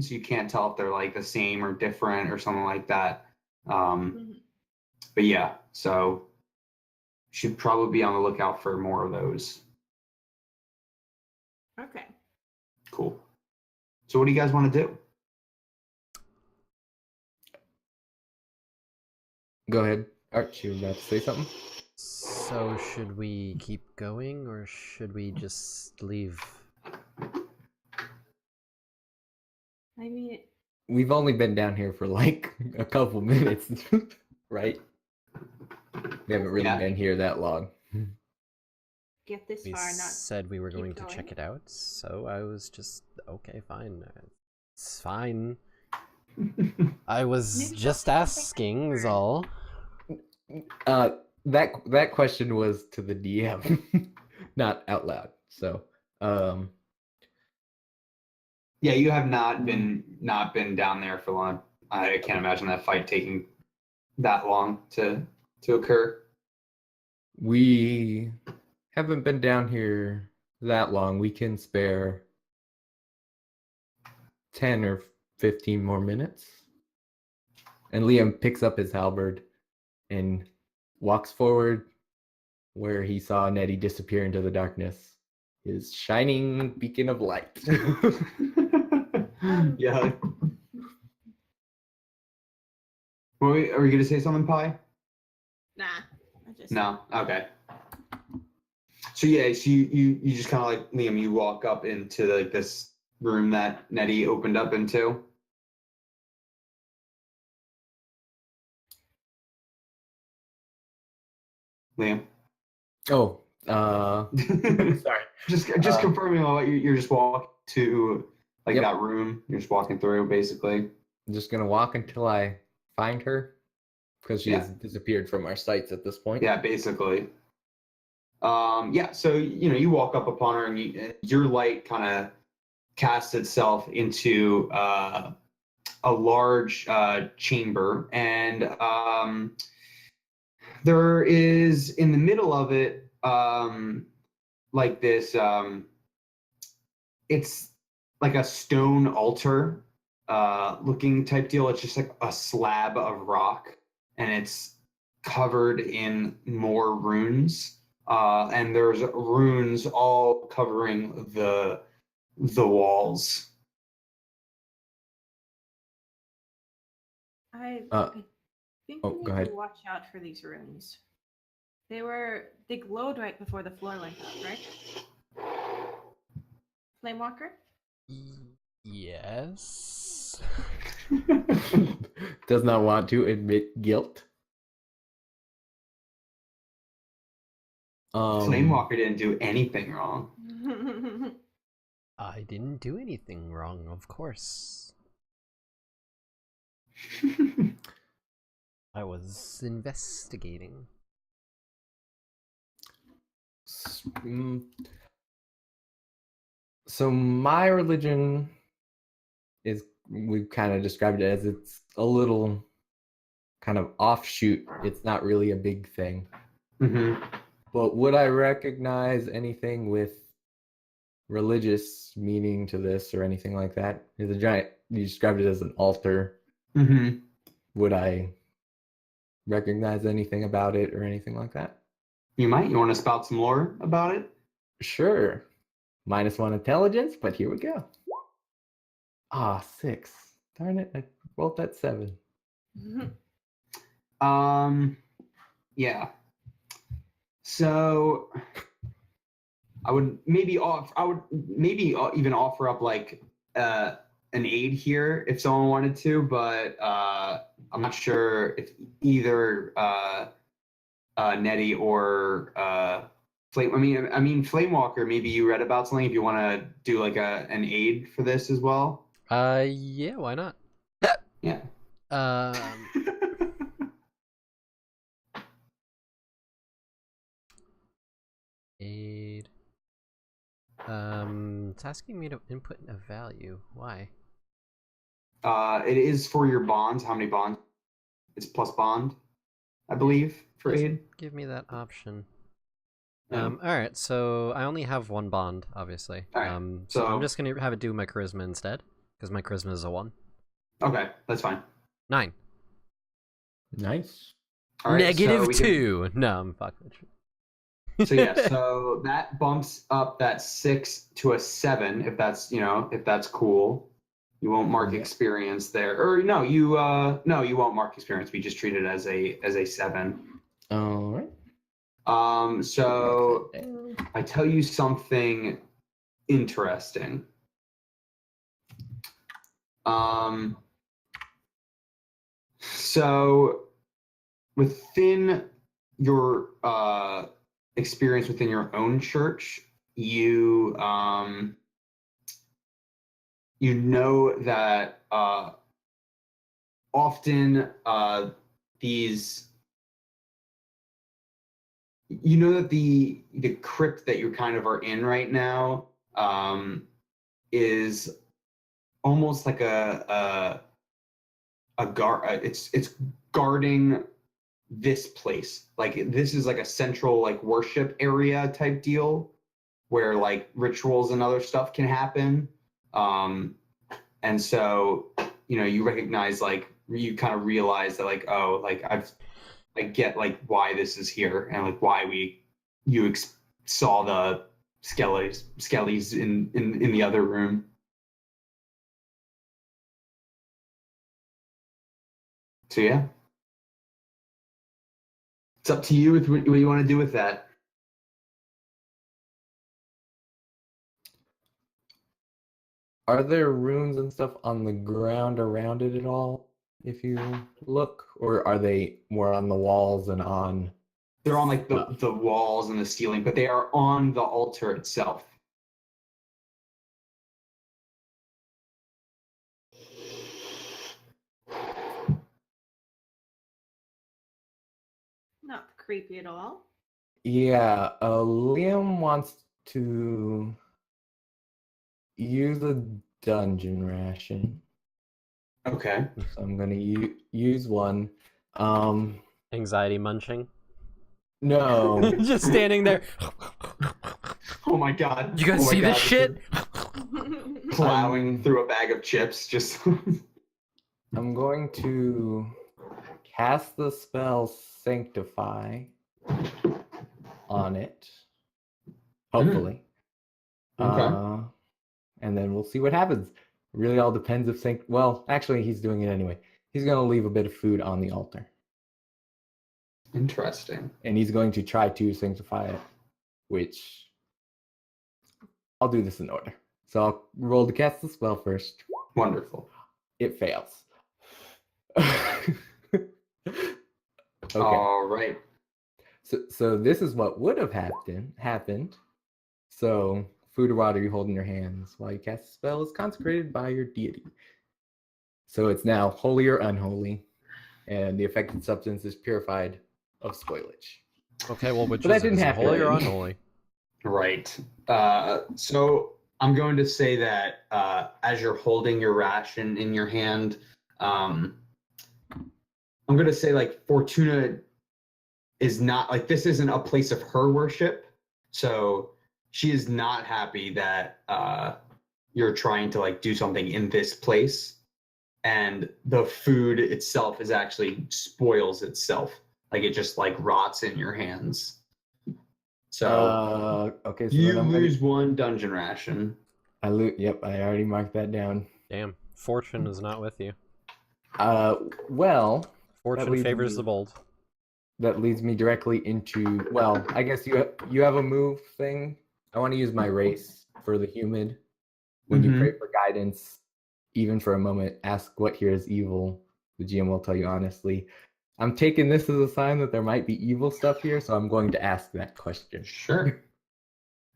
so you can't tell if they're like the same or different or something like that. But yeah, so should probably be on the lookout for more of those. Okay. Cool. So what do you guys want to do? Go ahead. Art, you were about to say something? So should we keep going or should we just leave? I mean, We've only been down here for like a couple minutes, right? We haven't really Yeah. been here that long. get this We far, not said we were keep going to going? check it out, so I was just okay, fine. It's fine. I was Maybe just something asking, is all. That question was to the DM, not out loud. So, Yeah, you have not been down there for long. I can't imagine that fight taking that long to occur. we haven't been down here that long. We can spare 10 or 15 more minutes. And Liam picks up his halberd and walks forward where he saw Nettie disappear into the darkness. His shining beacon of light. Yeah. Are you going to say something, Pi? Nah. I just No. Okay. So yeah, so you just kind of like Liam, you walk up into like this room that Nettie opened up into. Liam. Oh, sorry. Just confirming on what you're just walking to like Yep. that room. You're just walking through basically. I'm just gonna walk until I find her because she Yeah. has disappeared from our sights at this point. Yeah, basically. Yeah, so you walk up upon her and your light kind of casts itself into a large chamber, and there is in the middle of it like this it's like a stone altar looking type deal. It's just like a slab of rock, and it's covered in more runes. And there's runes all covering the walls. I Uh, think oh, we need go ahead. to watch out for these runes. They glowed right before the floor went up, right? Flamewalker? Yes. Does not want to admit guilt. Flamewalker didn't do anything wrong. I didn't do anything wrong, of course. I was investigating. So my religion is, we've kind of described it as, it's a little kind of offshoot. It's not really a big thing. Mm-hmm. But would I recognize anything with religious meaning to this or anything like that? It's a giant, you described it as an altar. Mm-hmm. Would I recognize anything about it or anything like that? You might. You want to spout some lore about it? Sure. -1 intelligence, but here we go. 6. Darn it, I rolled that 7. Yeah. So I would maybe even offer up like an aid here if someone wanted to, but I'm not sure if either Nettie or Flame. I mean, Flamewalker. Maybe you read about something. If you want to do like an aid for this as well. Yeah, why not? Yeah. Aid. It's asking me to input a value. Why? It is for your bonds. How many bonds? It's plus bond, I believe, for Doesn't aid. give me that option. Yeah. Alright, so I only have one bond, obviously. Alright, so so- I'm just gonna have it do my charisma instead, because my charisma is a 1. Okay, that's fine. 9. Nice. All right, Negative so we can- 2. No, I'm fucking. So yeah, so that bumps up that 6 to a 7 if that's cool. You won't mark Yeah. experience there, or no, you won't mark experience. We just treat it as a 7. All right. So Mark that down. I tell you something interesting. So within your experience within your own church, you you know that often these, you know, that the crypt that you kind of are in right now is almost like a guard. It's guarding this place. Like this is like a central like worship area type deal where like rituals and other stuff can happen. And so, you know, you recognize, like, you kind of realize that, like, oh, like I get like why this is here and like why you saw the skellies in the other room. So yeah, it's up to you with what you want to do with that. Are there runes and stuff on the ground around it at all, if you look? Or are they more on the walls and on... They're on like the walls and the ceiling, but they are on the altar itself. Not creepy at all. Yeah, Liam wants to use a dungeon ration. Okay. So I'm going to use one. Anxiety munching. No. Just standing there. Oh my god. You guys see this shit? Plowing through a bag of chips, just. I'm going to cast the spell Sanctify on it. Hopefully. Okay. And then we'll see what happens. Really all depends if well, actually he's doing it anyway. He's going to leave a bit of food on the altar. Interesting. And he's going to try to sanctify it, which I'll do this in order. So I'll roll to cast the spell first. Wonderful. It fails. Okay. All right. So this is what would have happened. So food or water you hold in your hands while you cast the spell is consecrated by your deity. So it's now holy or unholy, and the affected substance is purified of spoilage. Okay, well, which But that is didn't it, happen. holy or unholy? Right. So I'm going to say that as you're holding your ration in your hand, I'm going to say, like, Fortuna is not, like, this isn't a place of her worship. So she is not happy that you're trying to, like, do something in this place. And the food itself is actually spoils itself. Like, it just, like, rots in your hands. So okay, so you then I'm lose one dungeon ration. Yep, I already marked that down. Damn, fortune is not with you. Well, Fortune leads favors me- the bold. that leads me directly into, well, I guess you have a move thing. I want to use my race for the humid. When you pray for guidance, even for a moment, ask what here is evil. The GM will tell you honestly. I'm taking this as a sign that there might be evil stuff here, so I'm going to ask that question. Sure.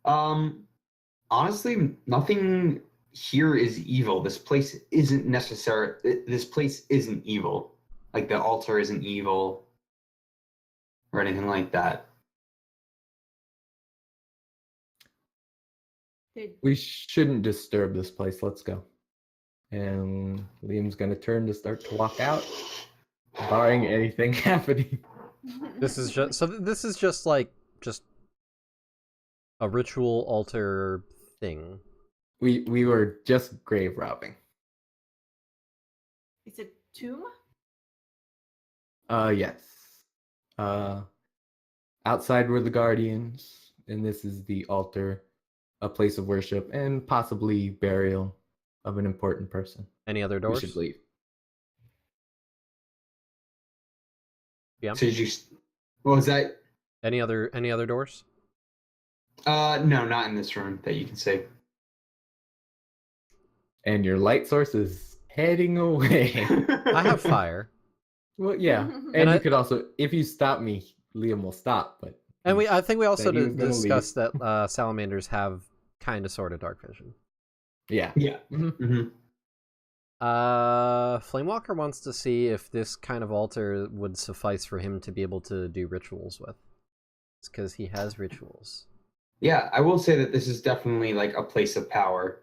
Honestly, nothing here is evil. This place isn't This place isn't evil. Like, the altar isn't evil or anything like that. We shouldn't disturb this place. Let's go. And Liam's going to turn to start to walk out, barring anything happening. This is just like a ritual altar thing. We were just grave robbing. It's a tomb? Yes. Outside were the guardians, and this is the altar, a place of worship and possibly burial of an important person. Any other We doors? should leave. Yeah. So what was that? Any other doors? No, not in this room that you can see. And your light source is heading away. I have fire. Well, yeah. And, And you I- could also, if you stop me, Liam will stop. But And I think we also Said he was gonna discussed that salamanders have kind of sort of dark vision. yeah. Yeah. Mhm. Mm-hmm. Flamewalker wants to see if this kind of altar would suffice for him to be able to do rituals with. It's because he has rituals. Yeah, I will say that this is definitely like a place of power.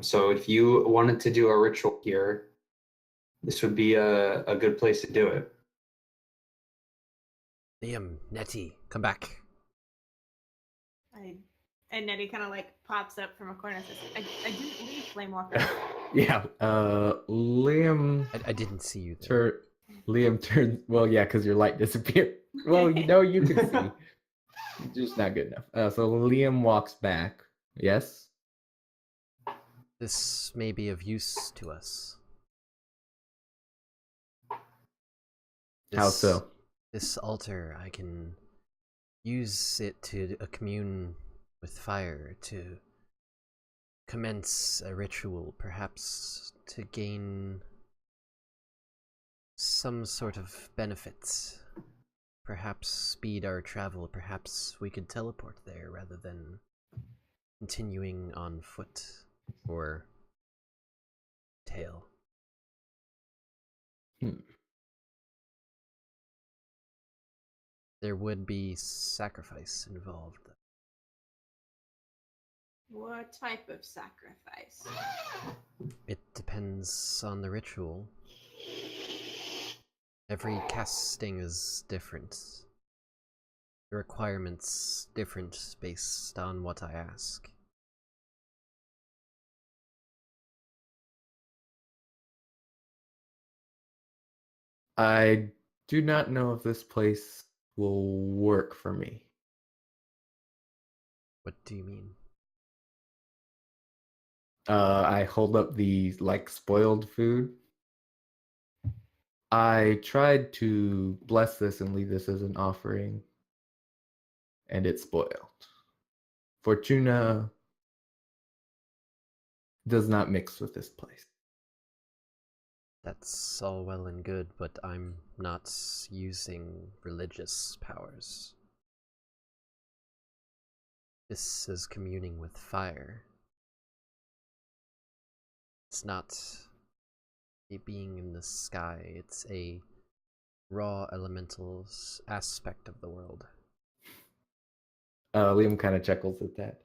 So if you wanted to do a ritual here, this would be a good place to do it. Liam, Nettie, come back. And Nettie kind of like pops up from a corner and says, I didn't leave Flamewalker. Yeah. Liam. I didn't see you there. Liam turns. Well, yeah, because your light disappeared. Well, you can see. It's just not good enough. So Liam walks back. Yes. This may be of use to us. How so? This altar, I can use it to commune with fire, to commence a ritual, perhaps to gain some sort of benefits. Perhaps speed our travel, perhaps we could teleport there rather than continuing on foot or tail. There would be sacrifice involved. What type of sacrifice? It depends on the ritual. Every casting is different. The requirements different based on what I ask. I do not know if this place will work for me. What do you mean? I hold up the spoiled food. I tried to bless this and leave this as an offering, and it spoiled. Fortuna does not mix with this place. That's all well and good, but I'm not using religious powers. This is communing with fire. It's not a being in the sky, it's a raw elemental aspect of the world. Liam kind of chuckles at that.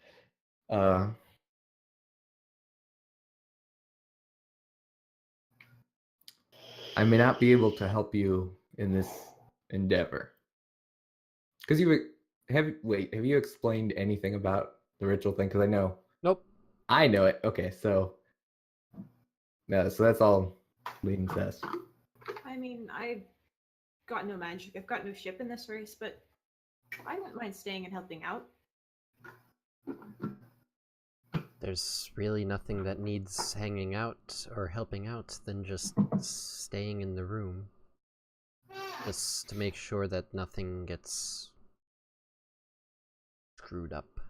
I may not be able to help you in this endeavor. Because have you explained anything about the ritual thing? Because I know. Nope. I know it. Okay, so so that's all Liam says. I mean, I've got no magic. I've got no ship in this race, but I wouldn't mind staying and helping out. There's really nothing that needs hanging out or helping out than just staying in the room. Just to make sure that nothing gets screwed up.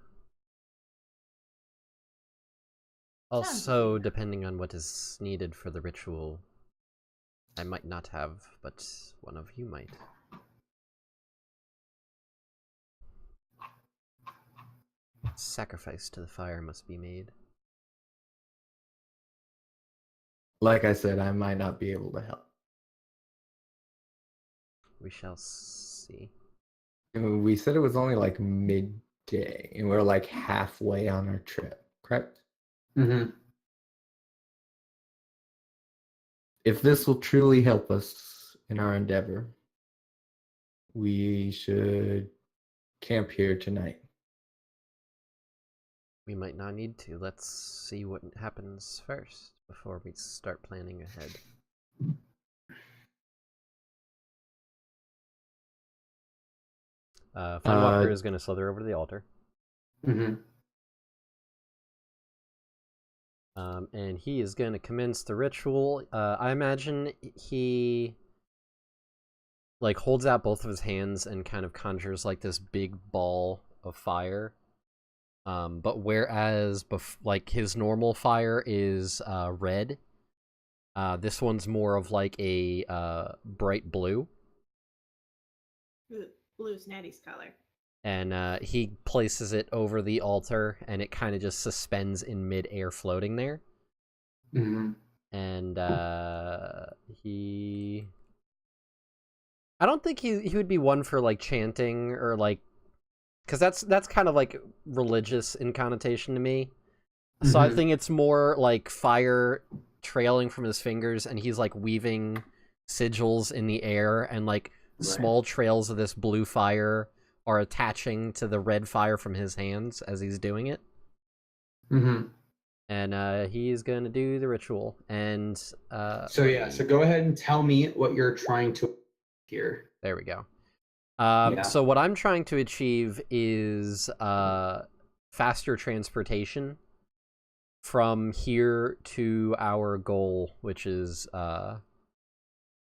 Also, depending on what is needed for the ritual, I might not have, but one of you might. Sacrifice to the fire must be made. Like I said, I might not be able to help. We shall see. We said it was only midday, and we're halfway on our trip, correct? Mm-hmm. If this will truly help us in our endeavor, we should camp here tonight. We might not need to. Let's see what happens first before we start planning ahead. Flamewalker is going to slither over to the altar. Mm-hmm. And he is going to commence the ritual. I imagine he holds out both of his hands and kind of conjures this big ball of fire. But whereas his normal fire is red, this one's more of a bright blue. Blue's Natty's color. And he places it over the altar, and it kind of just suspends in mid-air floating there. Mm-hmm. and I don't think he would be one for like chanting or like, because that's kind of like religious in connotation to me. So I think it's more like fire trailing from his fingers, and he's like weaving sigils in the air, and like small trails of this blue fire are attaching to the red fire from his hands as he's doing it. And he's gonna do the ritual. And so go ahead and tell me what you're trying to here. There we go. So what I'm trying to achieve is faster transportation from here to our goal, which is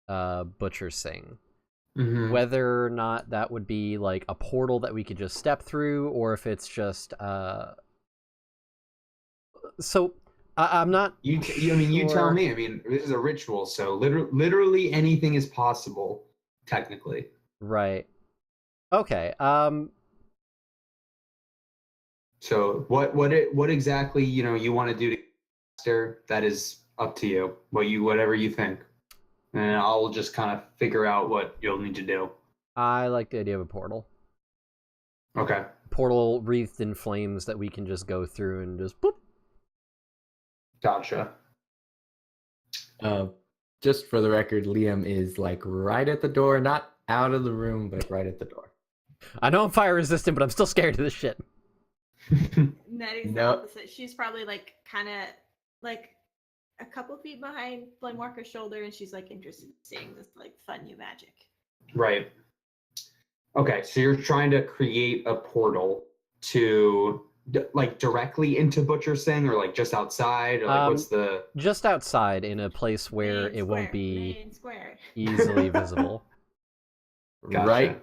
Butcher Sing. Whether or not that would be like a portal that we could just step through, or if it's just so I'm not. You tell me. I mean, this is a ritual, so literally anything is possible, technically. Right. Okay. So what exactly you want to do to faster? That is up to you. Whatever you think, and I'll just kind of figure out what you'll need to do. I like the idea of a portal. Okay. Portal wreathed in flames that we can just go through and just boop. Gotcha. Just for the record, Liam is like right at the door, not out of the room, but right at the door. I know I'm fire resistant, but I'm still scared of this shit. Nettie's the opposite. She's probably like kind of like a couple feet behind Flamewalker's shoulder, and she's like interested in seeing this like fun new magic. Right. Okay, so you're trying to create a portal to like directly into Butcher Sing, or like just outside, or like what's the just outside in a place where it won't be easily visible. Gotcha.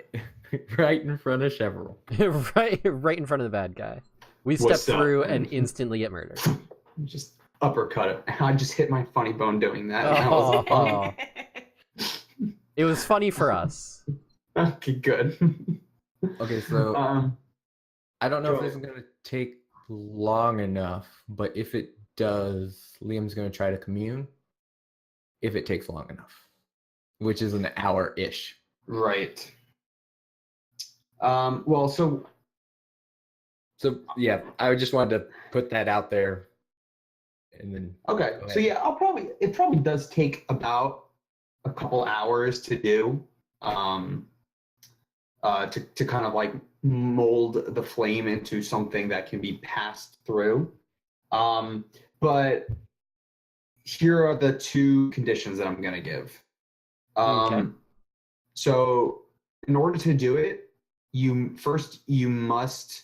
Right in front of Chevrolet. right in front of the bad guy. We step through and instantly get murdered. Just uppercut it. I just hit my funny bone doing that. Oh. It was funny for us. Okay, good. Okay, so I don't know if this is going to take long enough, but if it does, Liam's going to try to commune. If it takes long enough, which is an hour-ish. Right. Well, so yeah, I just wanted to put that out there, and then okay. So yeah, it probably does take about a couple hours to do, to kind of like mold the flame into something that can be passed through. But here are the two conditions that I'm gonna give. Okay. So in order to do it, you must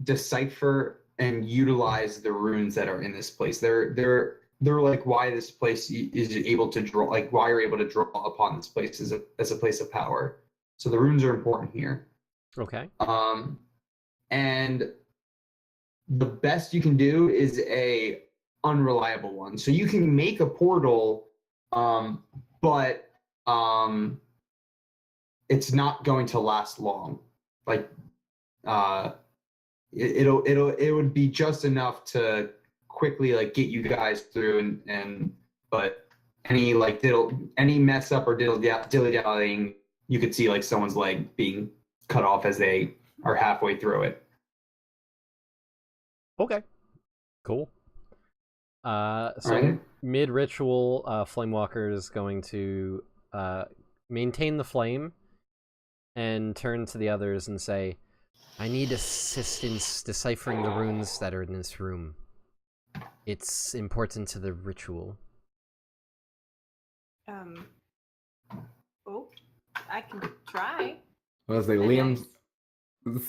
decipher and utilize the runes that are in this place. They're like why this place is able to draw, like why you're able to draw upon this place as a place of power. So the runes are important here. Okay. And the best you can do is a unreliable one. So you can make a portal, but it's not going to last long. Like it would be just enough to quickly like get you guys through, and but any mess up or dilly-dallying, you could see like someone's leg being cut off as they are halfway through it. Okay. Cool. So right. mid-ritual, Flamewalker is going to maintain the flame and turn to the others and say, I need assistance deciphering the runes that are in this room. It's important to the ritual. Oh, I can try. Well, say Liam's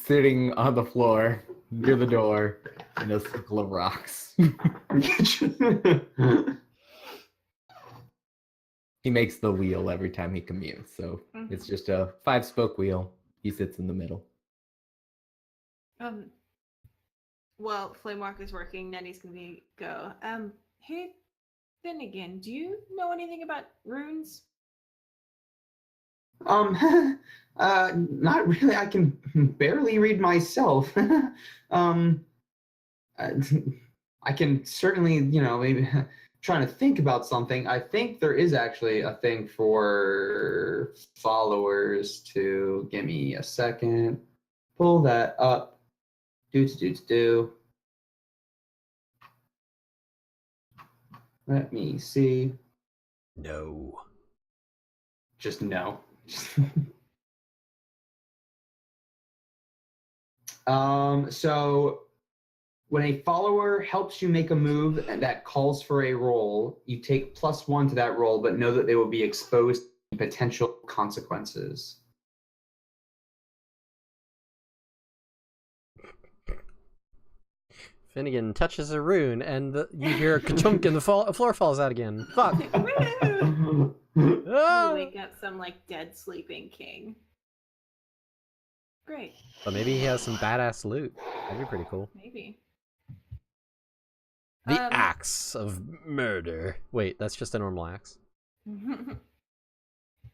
sitting on the floor near the door in a circle of rocks. He makes the wheel every time he communes, so it's just a 5-spoke wheel. He sits in the middle. Well, Flamewalker's working. Nettie's gonna go. Hey, Finnegan, do you know anything about runes? Not really. I can barely read myself. I can certainly, maybe trying to think about something. I think there is actually a thing for followers to give me a second. Pull that up. Do. Let me see. No. Just no. So when a follower helps you make a move and that calls for a roll, you take +1 to that roll, but know that they will be exposed to potential consequences. Finnegan touches a rune, and you hear a ka-chunk, and the floor falls out again. Fuck. Ah! Wake up some like dead sleeping king. Great. But maybe he has some badass loot. That'd be pretty cool. Maybe. The axe of murder. Wait, that's just a normal axe.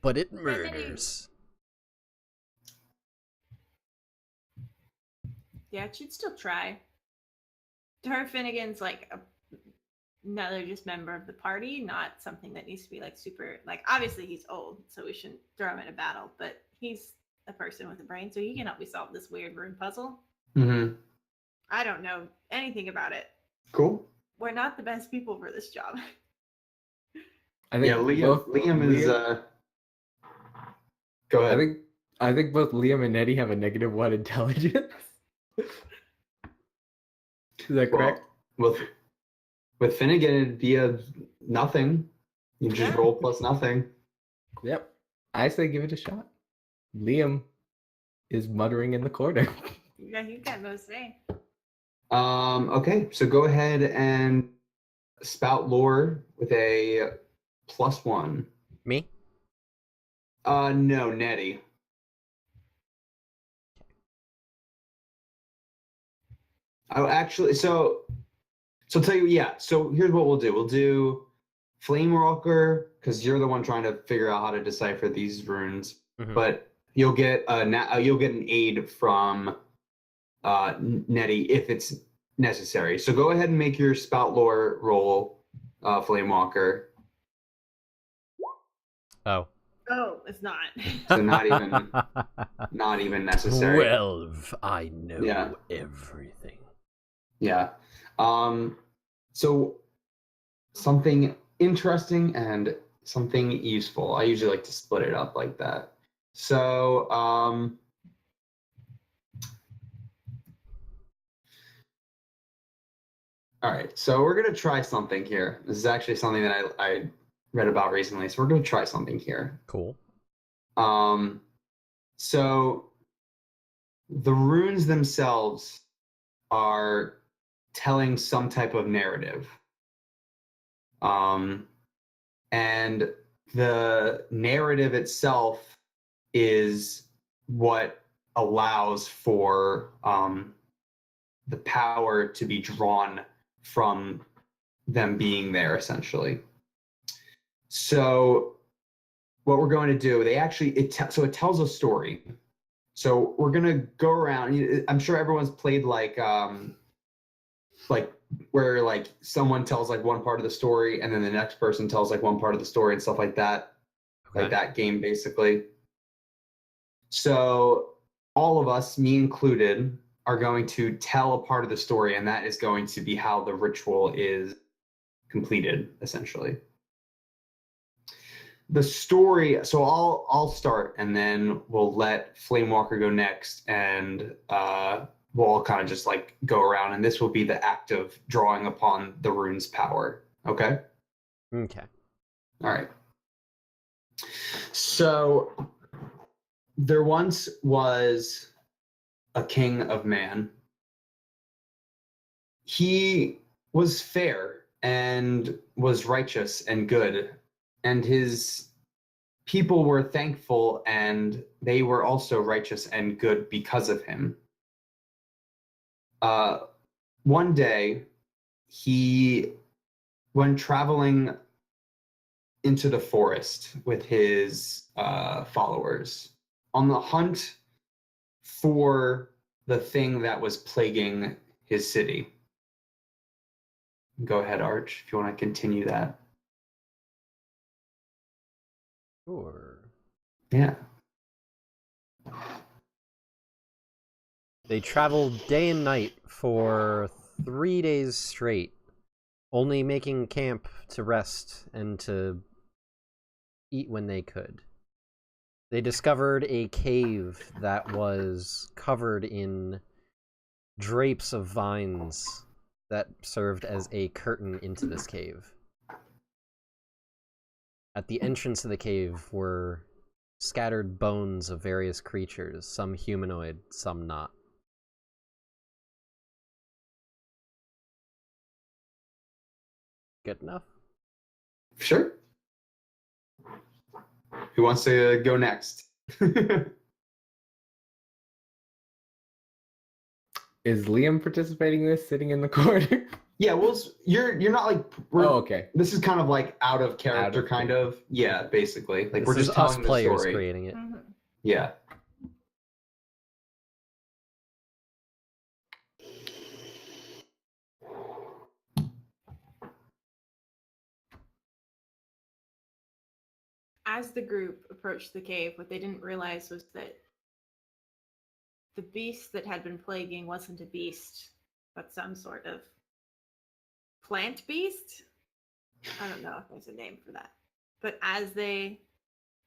But it murders. Yeah, it should still try. Her Finnegan's like another just member of the party, not something that needs to be like super, like obviously he's old, so we shouldn't throw him in a battle, but he's a person with a brain, so he can help me solve this weird rune puzzle. Mm-hmm. I don't know anything about it. Cool. We're not the best people for this job. I think Liam is go ahead. I think both Liam and Nettie have a -1 intelligence. Is that correct? Well, with Finnegan, it'd be a nothing. You just roll plus nothing. Yep. I say give it a shot. Liam is muttering in the corner. Yeah, you got no say. Okay, so go ahead and spout lore with a +1. Me? No, Nettie. Oh, actually, so I'll tell you, yeah. So here's what we'll do. We'll do Flamewalker, because you're the one trying to figure out how to decipher these runes. Mhm. But you'll get an aid from Nettie if it's necessary. So go ahead and make your spout lore roll, Flamewalker. Oh. Oh, it's not. So not even necessary. 12. I know everything. Yeah. So something interesting and something useful. I usually like to split it up like that. So, all right. So we're going to try something here. This is actually something that I read about recently. So we're going to try something here. Cool. So the runes themselves are telling some type of narrative. And the narrative itself is what allows for the power to be drawn from them being there, essentially. So what we're going to do, it tells a story. So we're going to go around. I'm sure everyone's played like where like someone tells like one part of the story and then the next person tells like one part of the story and stuff like that. Okay. Like that game, basically. So all of us, me included, are going to tell a part of the story, and that is going to be how the ritual is completed, essentially. The story, so I'll start, and then we'll let Flamewalker go next, and we'll all kind of just like go around, and this will be the act of drawing upon the rune's power. Okay? Okay. All right. So there once was a king of man. He was fair and was righteous and good, and his people were thankful, and they were also righteous and good because of him. One day, when traveling into the forest with his followers, on the hunt for the thing that was plaguing his city, Go ahead, Arch, if you want to continue that. Sure. Yeah. They traveled day and night for 3 days straight, only making camp to rest and to eat when they could. They discovered a cave that was covered in drapes of vines that served as a curtain into this cave. At the entrance of the cave were scattered bones of various creatures, some humanoid, some not. Good enough? Sure. Who wants to go next? Is Liam participating in this, sitting in the corner? Yeah, well, you're not like. Oh, okay. This is kind of like out of character, Out of kind of. Yeah, basically. Like This we're is just us telling the players story. creating it. Mhm. Yeah. As the group approached the cave, what they didn't realize was that the beast that had been plaguing wasn't a beast, but some sort of plant beast. I don't know if there's a name for that. But as they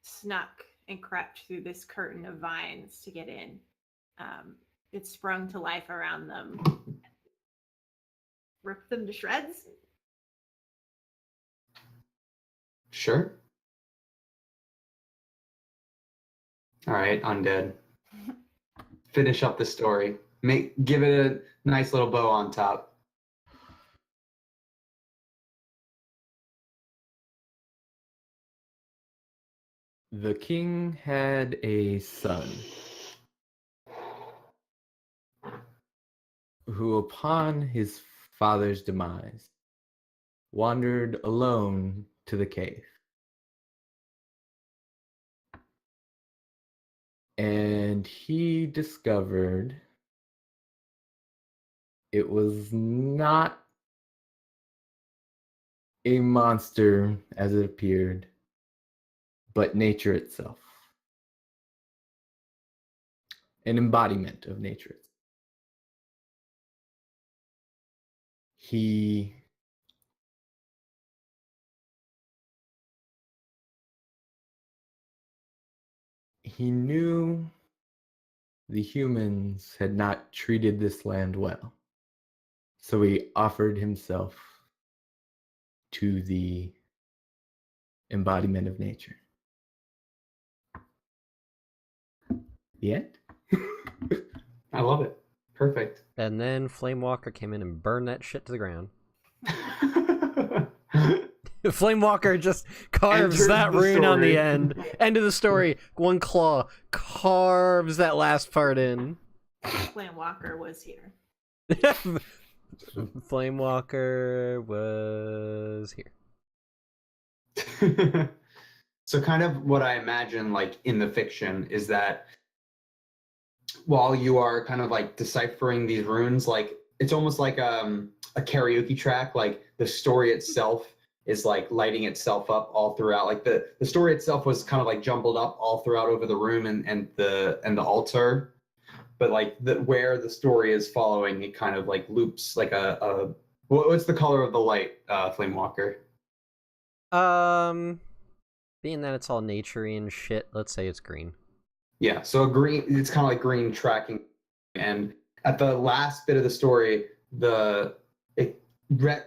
snuck and crept through this curtain of vines to get in, it sprung to life around them, ripped them to shreds. Sure. All right, undead. Finish up the story. Give it a nice little bow on top. The king had a son who, upon his father's demise, wandered alone to the cave. And he discovered it was not a monster as it appeared, but nature itself. An embodiment of nature. He knew the humans had not treated this land well. So he offered himself to the embodiment of nature. The end? I love it. Perfect. And then Flamewalker came in and burned that shit to the ground. Flamewalker just carves Enters that the rune on the story. end. End of the story. One claw carves that last part in. Flamewalker was here. Flamewalker was here. So kind of what I imagine like in the fiction is that while you are kind of like deciphering these runes, like it's almost like a karaoke track, like the story itself is like lighting itself up all throughout. Like the story itself was kind of like jumbled up all throughout over the room and the altar. But like where the story is following, it kind of like loops like what's the color of the light, Flamewalker? Being that it's all naturey and shit, let's say it's green. Yeah, so green. It's kind of like green tracking, and at the last bit of the story, it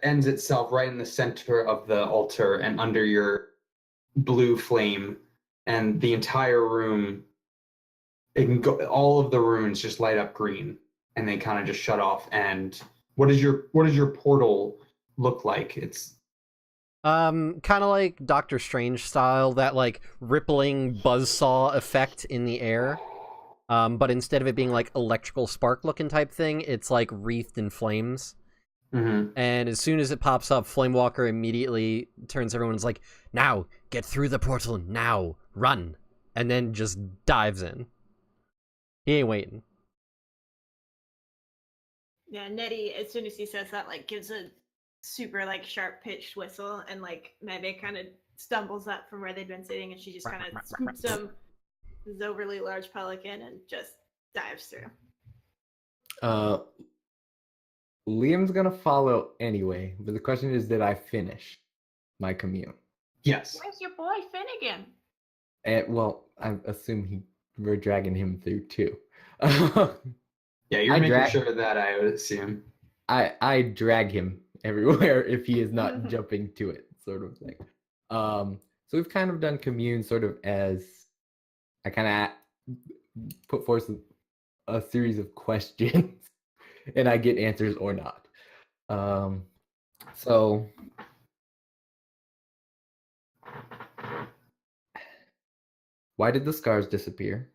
ends itself right in the center of the altar and under your blue flame, and the entire room. It can go. All of the runes just light up green, and they kind of just shut off. And what does your portal look like? It's Kind of like Doctor Strange style, that like rippling buzzsaw effect in the air. But instead of it being like electrical spark looking type thing, it's like wreathed in flames. mm-hmm. And as soon as it pops up, Flamewalker immediately turns everyone's like, now, get through the portal, now, run. And then just dives in. He ain't waiting. Yeah, Nettie, as soon as he says that, like gives a super like sharp pitched whistle, and like Mebe kind of stumbles up from where they'd been sitting, and she just kind of scoops him, this overly large pelican, and just dives through. Liam's gonna follow anyway, but the question is, did I finish my commune? Yes. Where's your boy Finnegan? Well, I assume we're dragging him through too. Yeah, you're I making drag- sure of that, I would assume. I drag him everywhere if he is not jumping to it, sort of thing. So we've kind of done commune sort of as I kind of put forth a series of questions, and I get answers or not. So why did the scars disappear?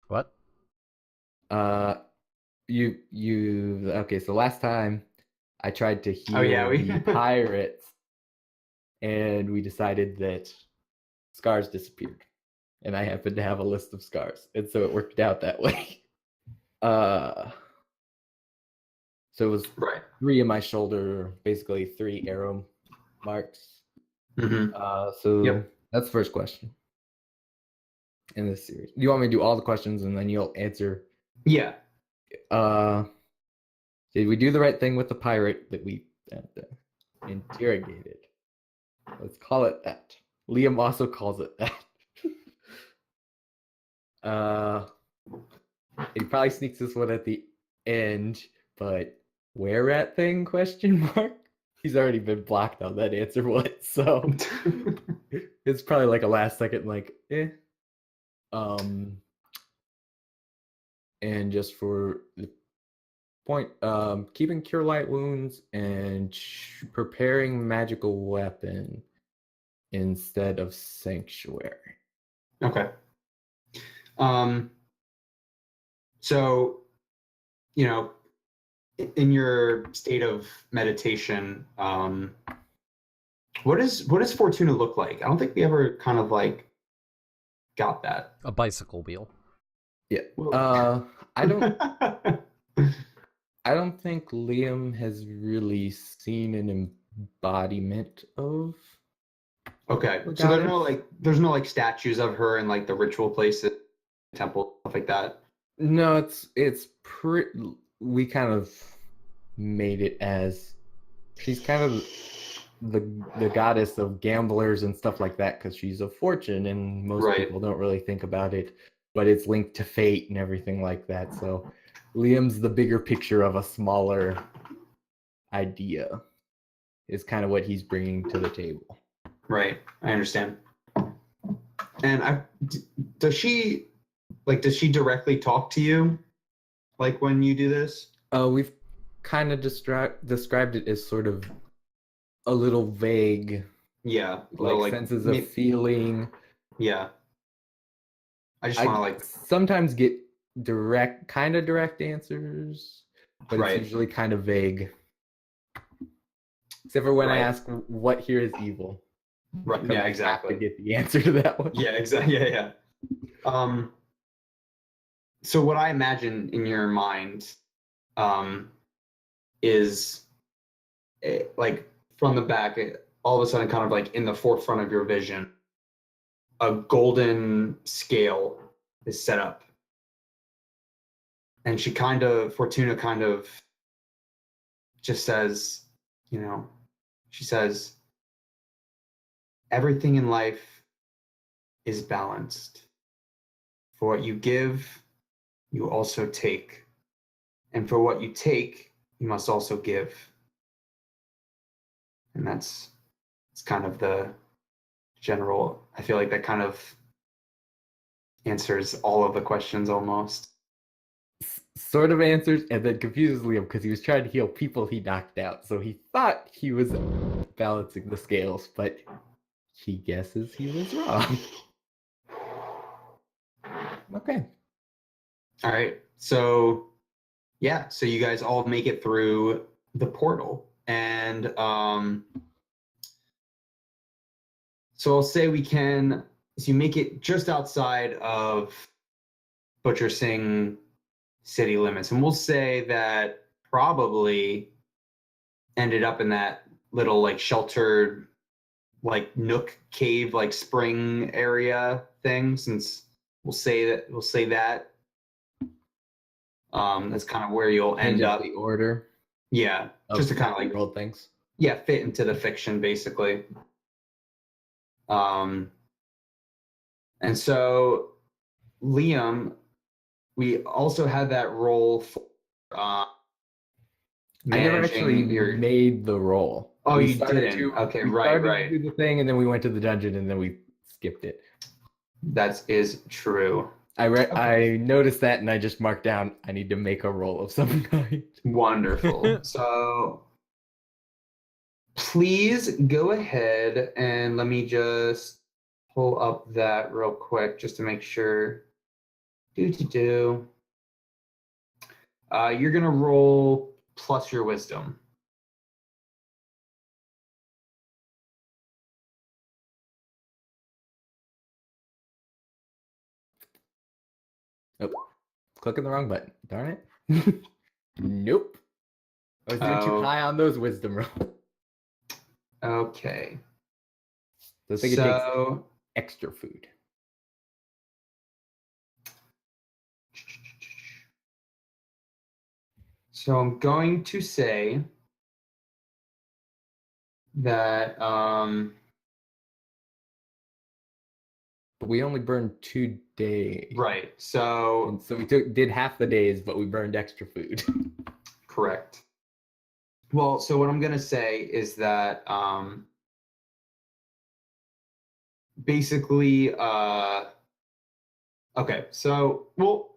What? You okay, so last time I tried to heal we- the pirates, and we decided that scars disappeared. And I happened to have a list of scars, and so it worked out that way. So it was Right. 3 in my shoulder, basically 3 arrow marks. Mm-hmm. So Yep. that's the first question in this series. Do you want me to do all the questions and then you'll answer? Yeah. Did we do the right thing with the pirate that we interrogated? Let's call it that. Liam also calls it that. He probably sneaks this one at the end, but where at thing? Question mark. He's already been blocked on that answer once, so it's probably like a last second, like and just for the point, keeping cure light wounds and preparing magical weapon instead of sanctuary. Okay. So, you know, in your state of meditation, what does Fortuna look like? I don't think we ever kind of like got that. A bicycle wheel. Yeah. Well- I don't think Liam has really seen an embodiment of. Okay. We So got there's no like statues of her in like the ritual places, temple, stuff like that. No, it's pretty. We kind of made it as she's kind of the goddess of gamblers and stuff like that because she's a fortune, and most Right. people don't really think about it, but it's linked to fate and everything like that. So Liam's the bigger picture of a smaller idea is kind of what he's bringing to the table. Right. I understand. And does she directly talk to you like when you do this? We've kind of described it as sort of a little vague, Yeah. like senses of feeling. Yeah. I just want to like sometimes get direct answers, but Right. it's usually kind of vague. Except for when I Right. ask what here is evil. Right. Because Yeah, I have exactly. to get the answer to that one. Yeah, exactly. Yeah. So what I imagine in your mind is like from the back, all of a sudden kind of like in the forefront of your vision, a golden scale is set up. And Fortuna kind of just says, she says, everything in life is balanced. For what you give, you also take. And for what you take, you must also give. And it's kind of the general, I feel like that kind of answers all of the questions almost. Sort of answers and then confuses Liam because he was trying to heal people he knocked out. So he thought he was balancing the scales, but he guesses he was wrong. Okay. All right. So, yeah. So you guys all make it through the portal. And so I'll say so you make it just outside of Butcher Singh city limits. And we'll say that probably ended up in that little like sheltered like nook cave like spring area thing, since we'll say that that's kind of where you'll end Change up. the order. Yeah, Of just to kind of like world things. yeah, fit into the fiction basically. And so Liam, we also had that role for I never actually your... made the roll. Oh, We you started didn't? Okay, we right, started right. to do the thing, and then we went to the dungeon, and then we skipped it. That is true. I noticed that, and I just marked down, I need to make a roll of some kind. Wonderful. So please go ahead and let me just pull up that real quick just to make sure. You're gonna roll plus your wisdom. Oh, clicking the wrong button. Darn it. Nope. I was doing too high on those wisdom rolls. Okay. So I think it takes extra food. So I'm going to say that But we only burned 2 days. right. So And so we did half the days, but we burned extra food. correct. Well, so what I'm gonna say is that basically okay, so well,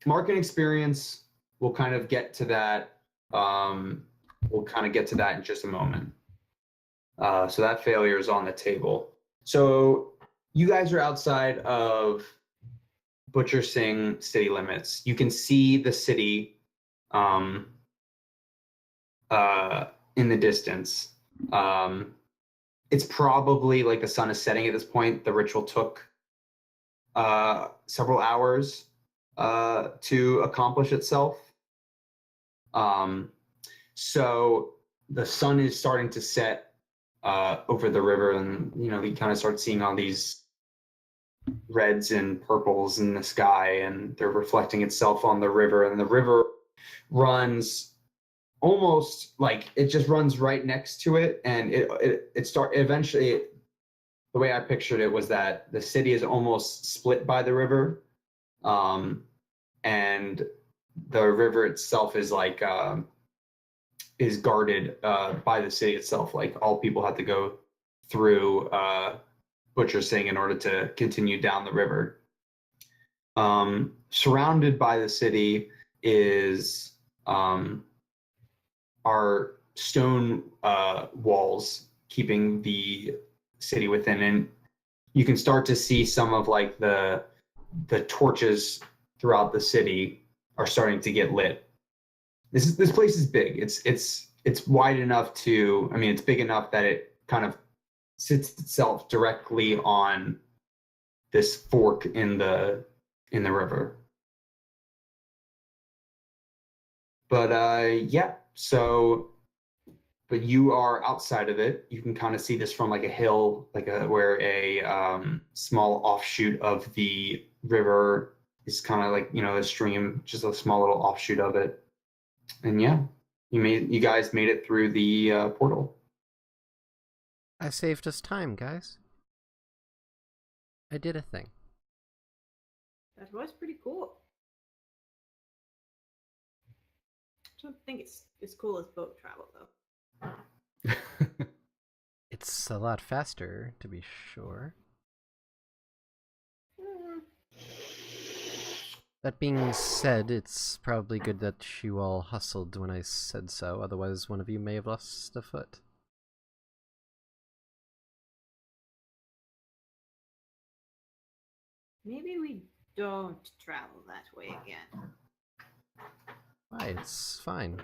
market experience, we'll kind of get to that. We'll kind of get to that in just a moment. So that failure is on the table. So you guys are outside of Butcher Sing city limits. You can see the city in the distance. It's probably like the sun is setting at this point. The ritual took several hours to accomplish itself. So the sun is starting to set over the river, and you kind of start seeing all these reds and purples in the sky, and they're reflecting itself on the river, and the river runs almost like it just runs right next to it, and eventually the way I pictured it was that the city is almost split by the river, and the river itself is like is guarded by the city itself. Like all people have to go through Butcher Sing in order to continue down the river. Surrounded by the city is our stone walls keeping the city within, and you can start to see some of like the torches throughout the city are starting to get lit. This place is big. It's wide enough to, I mean, it's big enough that it kind of sits itself directly on this fork in the river. But yeah, so but you are outside of it. You can kind of see this from like a hill, where a small offshoot of the river is kind of like, a stream, just a small little offshoot of it. And yeah, you guys made it through the portal. I saved us time, guys. I did a thing. That was pretty cool. I don't think it's as cool as boat travel, though. It's a lot faster, to be sure. That being said, it's probably good that you all hustled when I said so, otherwise one of you may have lost a foot. Maybe we don't travel that way again. Why, it's fine.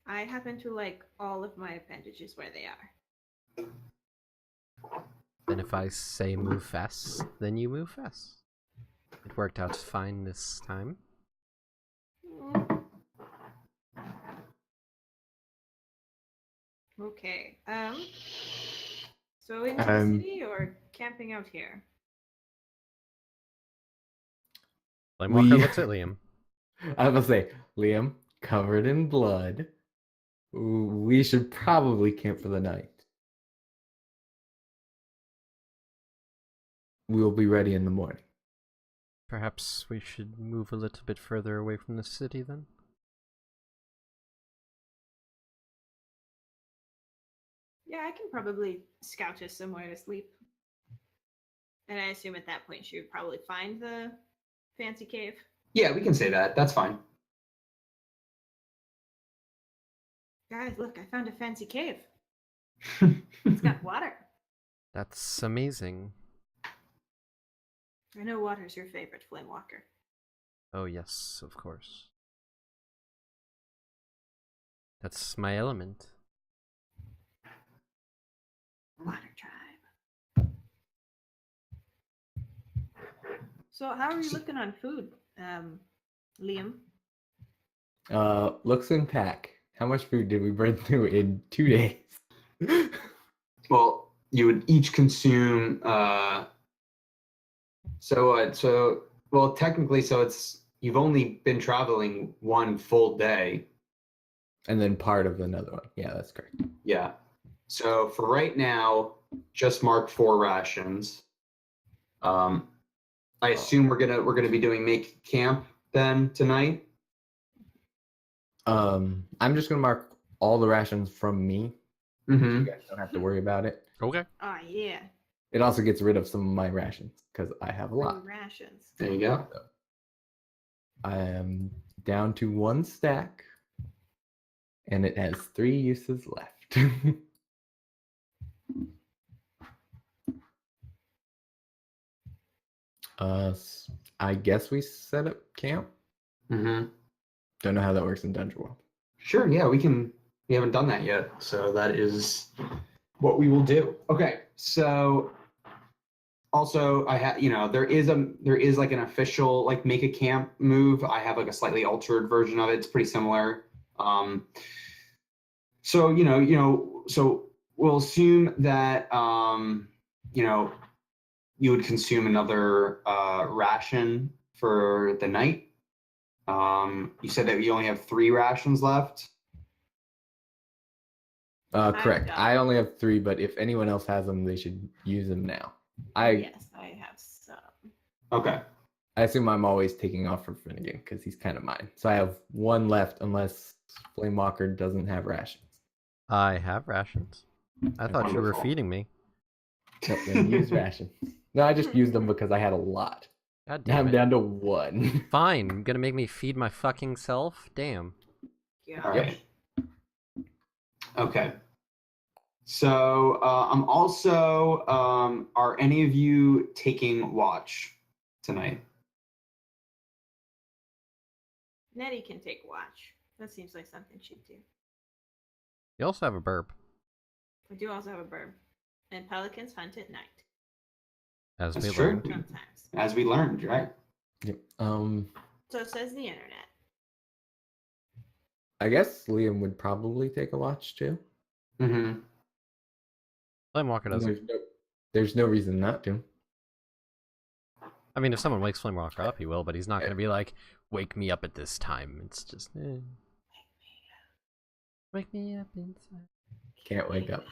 I happen to like all of my appendages where they are. Then if I say move fast, then you move fast. It worked out fine this time. Okay. So into the city or camping out here? Flamewalker looks at Liam. I was gonna say, Liam, covered in blood. We should probably camp for the night. We will be ready in the morning. Perhaps we should move a little bit further away from the city then? Yeah, I can probably scout us somewhere to sleep. And I assume at that point she would probably find the fancy cave. Yeah, we can say that. That's fine. Guys, look, I found a fancy cave. It's got water. That's amazing. I know water's your favorite, Flamewalker. Oh yes, of course. That's my element. Water tribe. So how are you looking on food, Liam? Looks in pack. How much food did we burn through in 2 days? Well, you would each consume. Well, technically, so it's you've only been traveling 1 full day. And then part of another one. Yeah, that's correct. Yeah. So for right now, just mark 4 rations. I assume we're gonna be doing make camp then tonight. I'm just gonna mark all the rations from me. Mm-hmm. You guys don't have to worry about it. Okay. Oh yeah. It also gets rid of some of my rations because I have a lot. Rations. There you go. I am down to 1 stack, and it has 3 uses left. I guess we set up camp. Mm-hmm. Don't know how that works in Dungeon World. Sure. Yeah, we can. We haven't done that yet, so that is what we will do. Okay. So also, I have there is like an official like make a camp move. I have like a slightly altered version of it. It's pretty similar. So we'll assume that you would consume another ration for the night. You said that you only have 3 rations left. Correct. I only have 3, but if anyone else has them, they should use them now. Yes, I have some. Okay. I assume I'm always taking off for Finnegan because he's kind of mine. So I have 1 left unless Flamewalker doesn't have rations. I have rations. I thought you were Wonderful. feeding me. Then use rations. No, I just used them because I had a lot. God Now damn I'm it. down to 1. Fine. You're gonna make me feed my fucking self? Damn. Yeah. All right. Okay. So I'm also. Are any of you taking watch tonight? Nettie can take watch. That seems like something she'd do. You also have a burp, I do also have a burb. And pelicans hunt at night. as That's we true. learned. Sometimes. As we learned, right? Yep. So says the internet. I guess Liam would probably take a watch too. Mm-hmm. Flamewalker doesn't. There's no reason not to. I mean, if someone wakes Flamewalker up, he will, but he's not gonna be like, wake me up at this time. It's just, Wake me up inside. Can't wake up.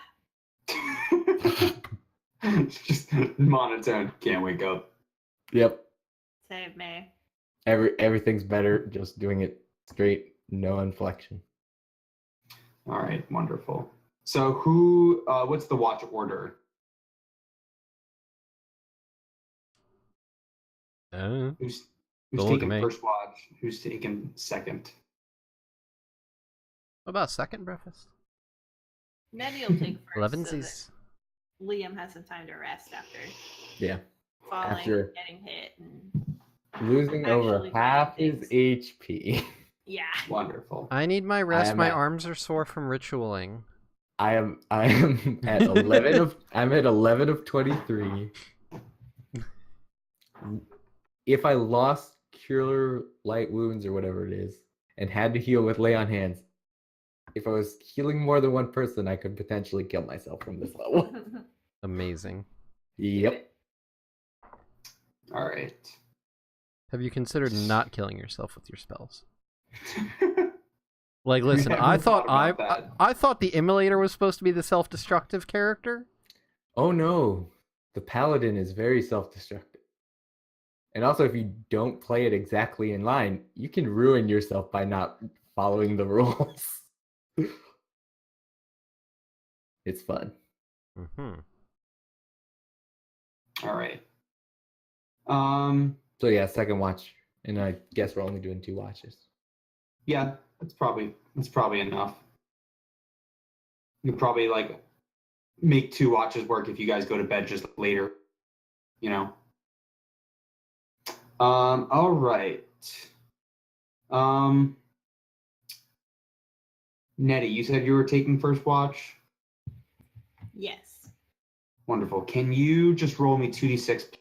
Just monotone. Can't wake up. Yep. Save me. Everything's better just doing it straight, no inflection. All right. Wonderful. So what's the watch order? Who's Don't look at taking me. first watch? Who's taking second? What about second breakfast? Nettie will take first. So Elevensies. that Liam has some time to rest after Yeah. falling, After- getting hit, and Losing over Actually half doing his things. HP. yeah. Wonderful. I need my rest. am My at- arms are sore from ritualing. I am at 11 of 23. if I lost Cure Light Wounds or whatever it is, and had to heal with Lay on Hands, if I was healing more than one person, I could potentially kill myself from this level. Amazing. Yep. All right. Have you considered not killing yourself with your spells? Like, listen, never I thought thought about I thought the Immolator was supposed to be the self-destructive character. Oh no, the Paladin is very self-destructive. And also, if you don't play it exactly in line, you can ruin yourself by not following the rules. It's fun. Mm-hmm. All right. So yeah, second watch, and I guess we're only doing 2 watches. Yeah, that's probably enough. You could probably like make 2 watches work if you guys go to bed just later. You know. All right. Nettie, you said you were taking first watch. Yes. Wonderful. Can you just roll me 2d6?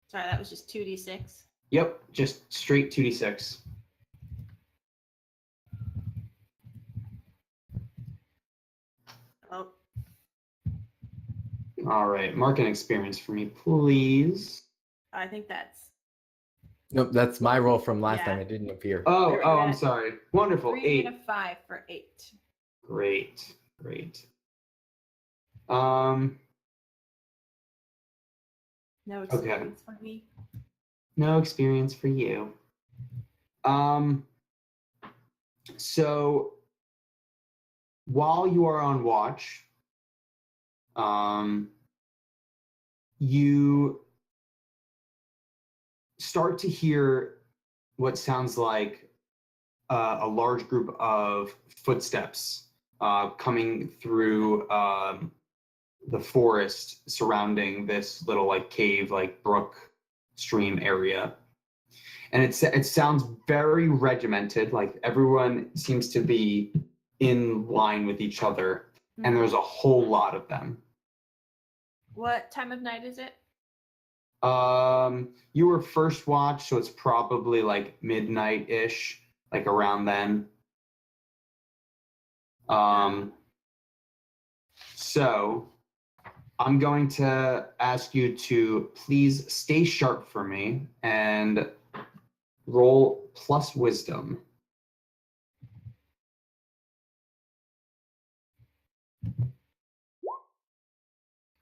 Sorry, that was just 2d6. Yep, just straight 2d6. Oh, All right, mark an experience for me, please. I think that's Nope, that's my roll from last Yeah. time. It didn't appear. Oh, Very I'm good. sorry. Wonderful. 3 8. and a 5 for 8. Great. No Okay. experience for me. No experience for you. So while you are on watch, you start to hear what sounds like a large group of footsteps coming through the forest surrounding this little like cave, like brook stream area. And it sounds very regimented, like everyone seems to be in line with each other, and there's a whole lot of them. What time of night is it? You were first watch, so it's probably like midnight-ish, like around then. So I'm going to ask you to please stay sharp for me and roll plus wisdom.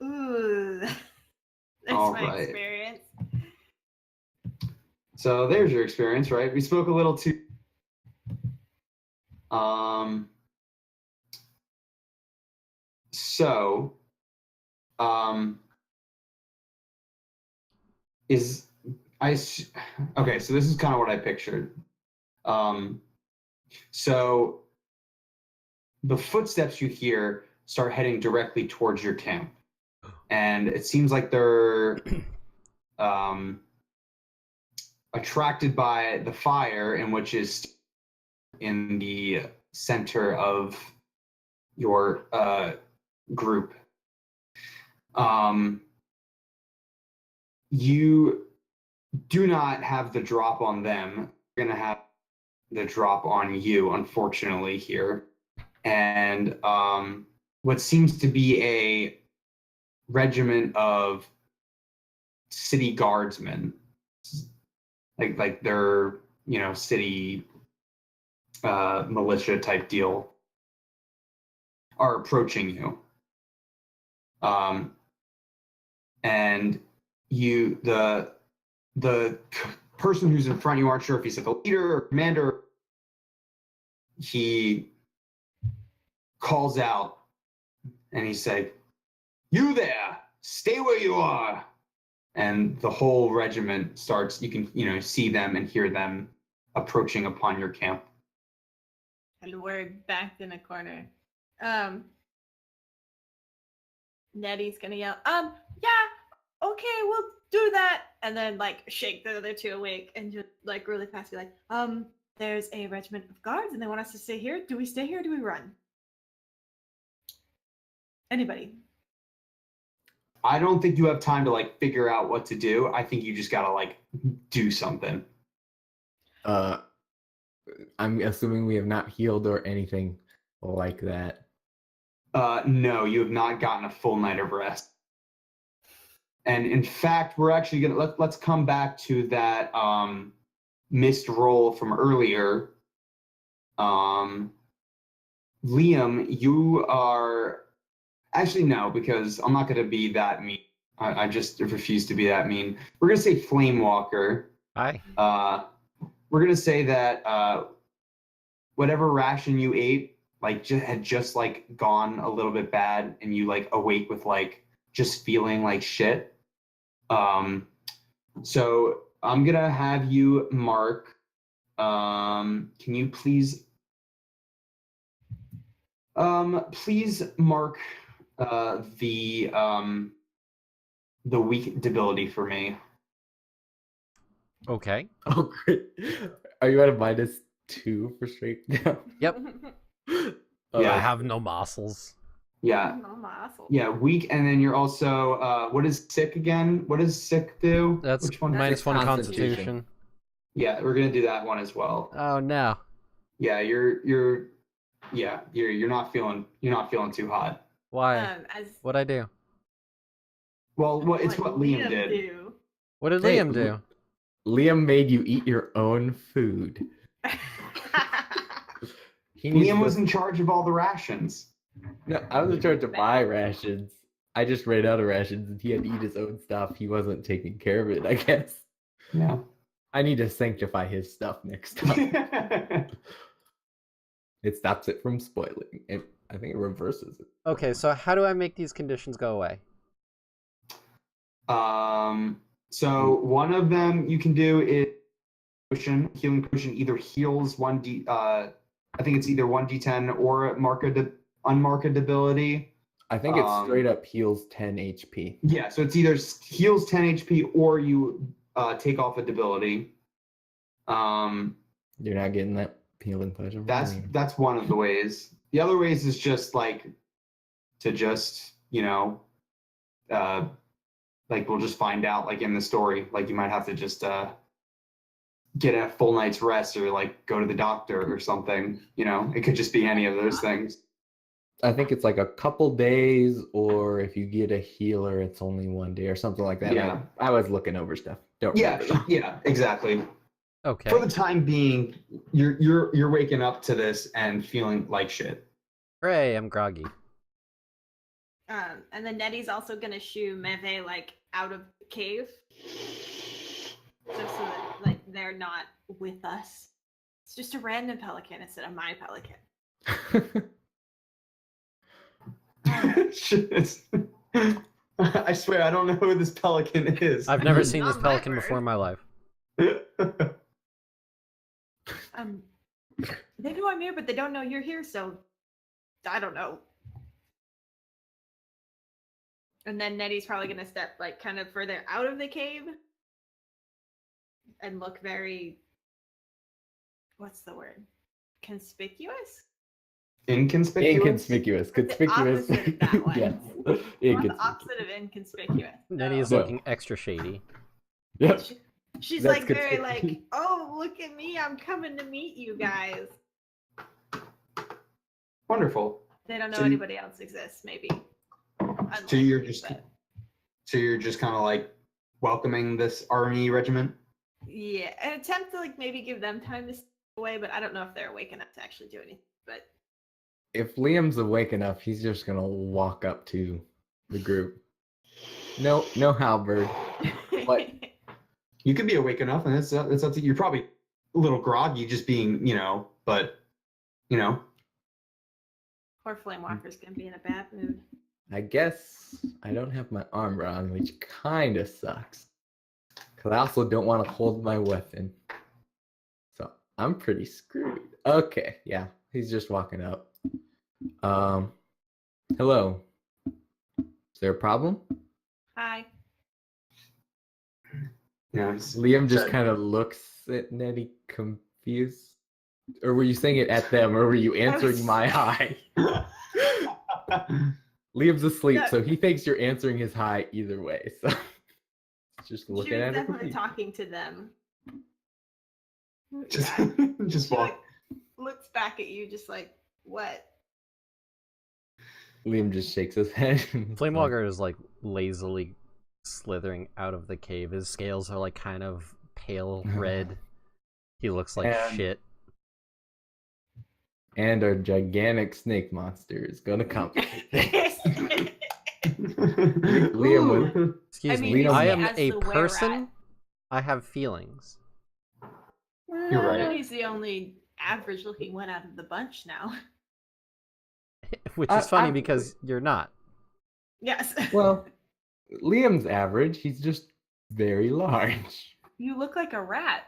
Ooh. That's All my right. experience. So there's your experience, right? We spoke a little too. So, okay, so this is kind of what I pictured. So the footsteps you hear start heading directly towards your camp, and it seems like they're attracted by the fire, in which is in the center of your group. You do not have the drop on them. You're going to have the drop on you, unfortunately, here. And what seems to be a regiment of city guardsmen, like they're, city militia type deal, are approaching you. And you, the person who's in front, you aren't sure if he's like a leader or commander. He calls out and he said, "You there, stay where you are." And the whole regiment starts, you can, see them and hear them approaching upon your camp. And we're backed in a corner. Nettie's gonna yell, yeah, okay, we'll do that. And then like shake the other 2 awake and just like really fast be like, there's a regiment of guards and they want us to stay here. Do we stay here or do we run? Anybody? I don't think you have time to like figure out what to do. I think you just gotta like do something. I'm assuming we have not healed or anything like that. No, you have not gotten a full night of rest. And in fact, we're actually gonna let's come back to that missed roll from earlier. Liam, you are actually no, because I'm not gonna be that mean. I just refuse to be that mean. We're gonna say Flame Walker. Hi. We're gonna say that whatever ration you ate like had just like gone a little bit bad, and you like awake with like just feeling like shit. So I'm gonna have you mark. Can you please mark the weak debility for me. Okay. Oh, great. Are you at a -2 for straight down? Yep. Yeah. I have no muscles. Yeah. No muscle. Yeah, weak, and then you're also what is sick again? What does sick do? That's Which one? minus one Constitution. constitution. Yeah, we're gonna do that one as well. Oh no. Yeah, you're not feeling too hot. Why? As What'd I do? Well, it's what Liam did. do. What did Hey, Liam do? Liam made you eat your own food. He needs Liam was to- in charge of all the rations. No, I was in charge to buy rations. I just ran out of rations and he had to eat his own stuff. He wasn't taking care of it, I guess. Yeah. I need to sanctify his stuff next time. It stops it from spoiling. I think it reverses it. Okay, so how do I make these conditions go away? So one of them you can do is healing potion either heals 1d I think it's either 1d10 or unmarked ability. I think it straight up heals 10 HP. Yeah, so it's either heals 10 HP or you take off a debility. You're not getting that healing potion. That's one of the ways. The other ways is just like to just, like we'll just find out like in the story, like you might have to just get a full night's rest or like go to the doctor or something. It could just be any of those things. I think it's like a couple days, or if you get a healer, it's only 1 day or something like that. Yeah. I was looking over stuff. Don't remember. Yeah, exactly. Okay. For the time being, you're waking up to this and feeling like shit. Hooray, I'm groggy. And then Nettie's also gonna shoo Meve like out of the cave, just so that like they're not with us. It's just a random pelican instead of my pelican. Shit. I swear I don't know who this pelican is. I've never seen this Not my pelican bird. before in my life. They know I'm here, but they don't know you're here, so I don't know. And then Nettie's probably gonna step like kind of further out of the cave and look very, what's the word? Conspicuous? Inconspicuous? Inconspicuous. Conspicuous. opposite of that one. Yes. Well, the Inconspicuous. opposite of inconspicuous. Nettie is So, No. looking extra shady. Yep. she's That's like very conspicuous. like, oh, look at me, I'm coming to meet you guys. Wonderful. They don't know So you- anybody else exists, maybe. So you're Unlikely, just but- kind of like welcoming this army regiment? yeah, an attempt to like maybe give them time to step away, but I don't know if they're awake enough to actually do anything. But If Liam's awake enough, he's just gonna walk up to the group. No halberd. What? You could be awake enough, and it's up to you. You're probably a little groggy, just being, but. Poor Flame Walker's gonna be in a bad mood. I guess I don't have my armor on, which kind of sucks. Because I also don't want to hold my weapon. So I'm pretty screwed. Okay, yeah, he's just walking up. Hello. Is there a problem? Hi. Yeah. Liam just Sorry. kind of looks at Nettie confused. Or were you saying it at them, or were you answering was- my hi? Liam's asleep, No. so he thinks you're answering his hi either way. So just She looking was at it. definitely talking to them. Just, Yeah. just She walk. like looks back at you, just like, what? Liam just shakes his head. and is like, Flamewalker is like lazily slithering out of the cave. His scales are like kind of pale red. He looks like And- shit. and our gigantic snake monster is gonna complicate things. Liam Ooh. Excuse I mean, me. you I see am as a the were-rat. person. I have feelings. You're right. He's the only average-looking one out of the bunch now. Which is funny I- because you're not. Yes. Well, Liam's average. He's just very large. You look like a rat.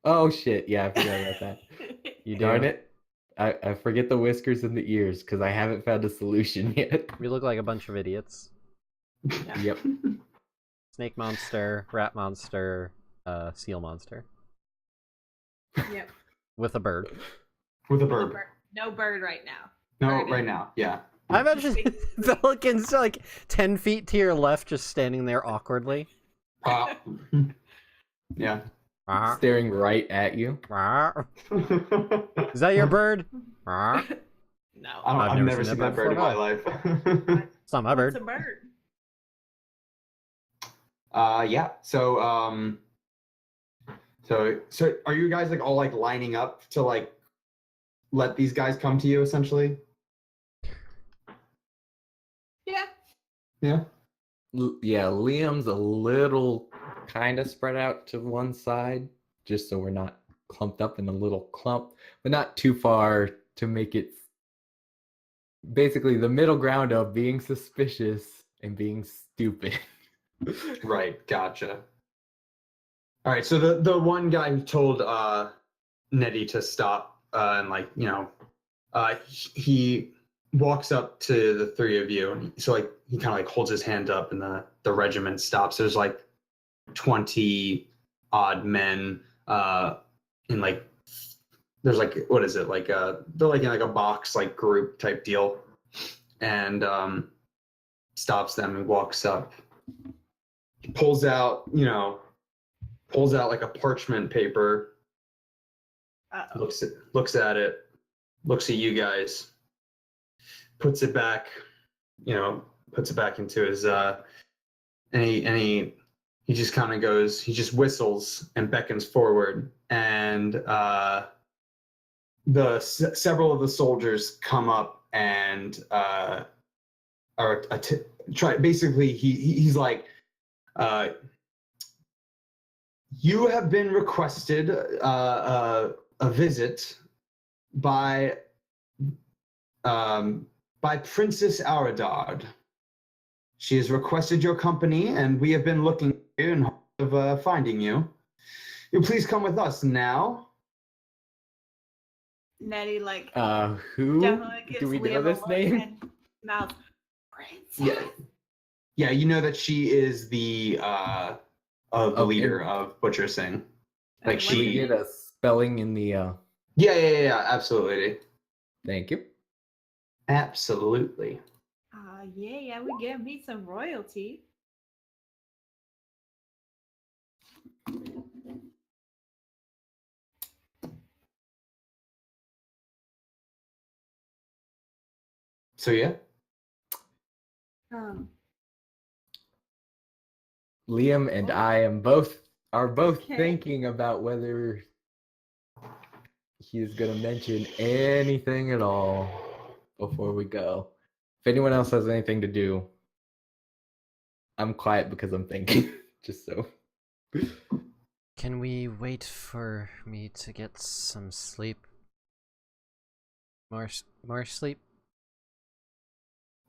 Oh shit! Yeah, I forgot about that. You do. Darn it! I forget the whiskers and the ears because I haven't found a solution yet. We look like a bunch of idiots. Yep. Snake monster, rat monster, seal monster. Yep. With a bird. With a No bird. bird. No bird right now. No, Bird right is- now. Yeah. I imagine Pelican's like 10 feet to your left, just standing there awkwardly. Yeah. Rah, Staring right at you. rah. Is that your bird? Rah. No. I've never seen that bird in my life. It's not my What's bird. a bird? Yeah. So are you guys like all like lining up to like let these guys come to you essentially? Yeah. Yeah. Yeah, Liam's a little kind of spread out to one side, just so we're not clumped up in a little clump, but not too far to make it basically the middle ground of being suspicious and being stupid. Right. Gotcha. All right. So the one guy who told Nettie to stop and like he walks up to the three of you, and so like he kind of like holds his hand up, and the regiment stops. There's like 20 odd men in like there's like what is it like they're like in like a box like group type deal, and stops them and walks up, pulls out like a parchment paper, Uh-oh. looks at it, looks at you guys, puts it back into his and he just kind of goes, he just whistles and beckons forward, and several of the soldiers come up and basically he's like, you have been requested a visit by Princess Aradard. She has requested your company, and we have been looking for you in hopes of finding you. You please come with us now. Nettie like Who? definitely gives Do we know Liam a this look name? and mouth. Princess. Yeah, you know that she is the Okay. leader of Butcher Singh. Like Okay, Can we she- get a spelling in the Yeah, absolutely. thank you. Absolutely. Yeah, we get me some royalty. So yeah. Liam and I are both Okay. thinking about whether he's gonna mention anything at all before we go. If anyone else has anything to do, I'm quiet because I'm thinking. Just so. Can we wait for me to get some sleep? More sleep?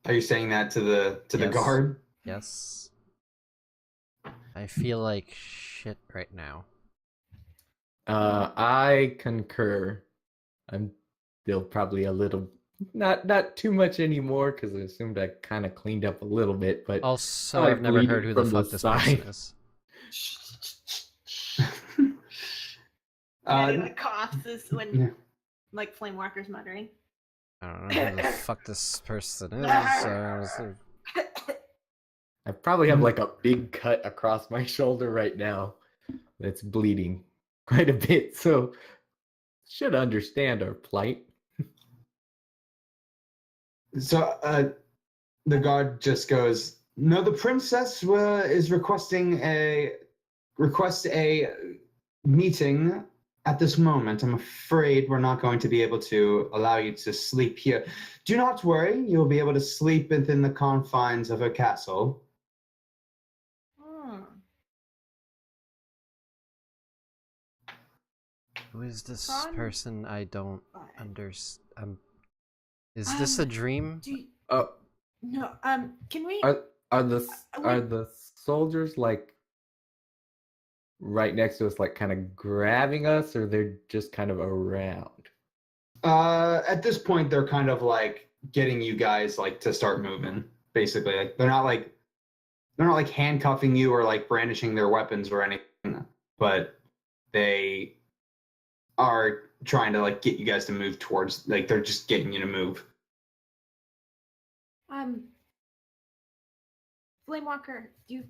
Are you saying that to the Yes. guard? Yes. I feel like shit right now. I concur. I'm still probably a little not too much anymore because I assumed I kind of cleaned up a little bit, but Also, like I've never bleeding heard who the from the fuck this person side. is. Nettie like coughs is when yeah. like Flamewalker's muttering. I don't know who the fuck this person is. I probably have like a big cut across my shoulder right now that's bleeding quite a bit, so should understand our plight. So the guard just goes, "No, the princess is requesting a meeting at this moment. I'm afraid we're not going to be able to allow you to sleep here. Do not worry, you'll be able to sleep within the confines of her castle." Hmm. Who is this Ron? person? I don't What? understand. Is this a dream? Do you, Oh, no. Can we? are the wait. are the soldiers like right next to us, like kind of grabbing us, or they're just kind of around? At this point, they're kind of like getting you guys like to start moving. Basically, like they're not like handcuffing you or like brandishing their weapons or anything, but they are trying to like get you guys to move towards, like they're just getting you to move. Flamewalker, do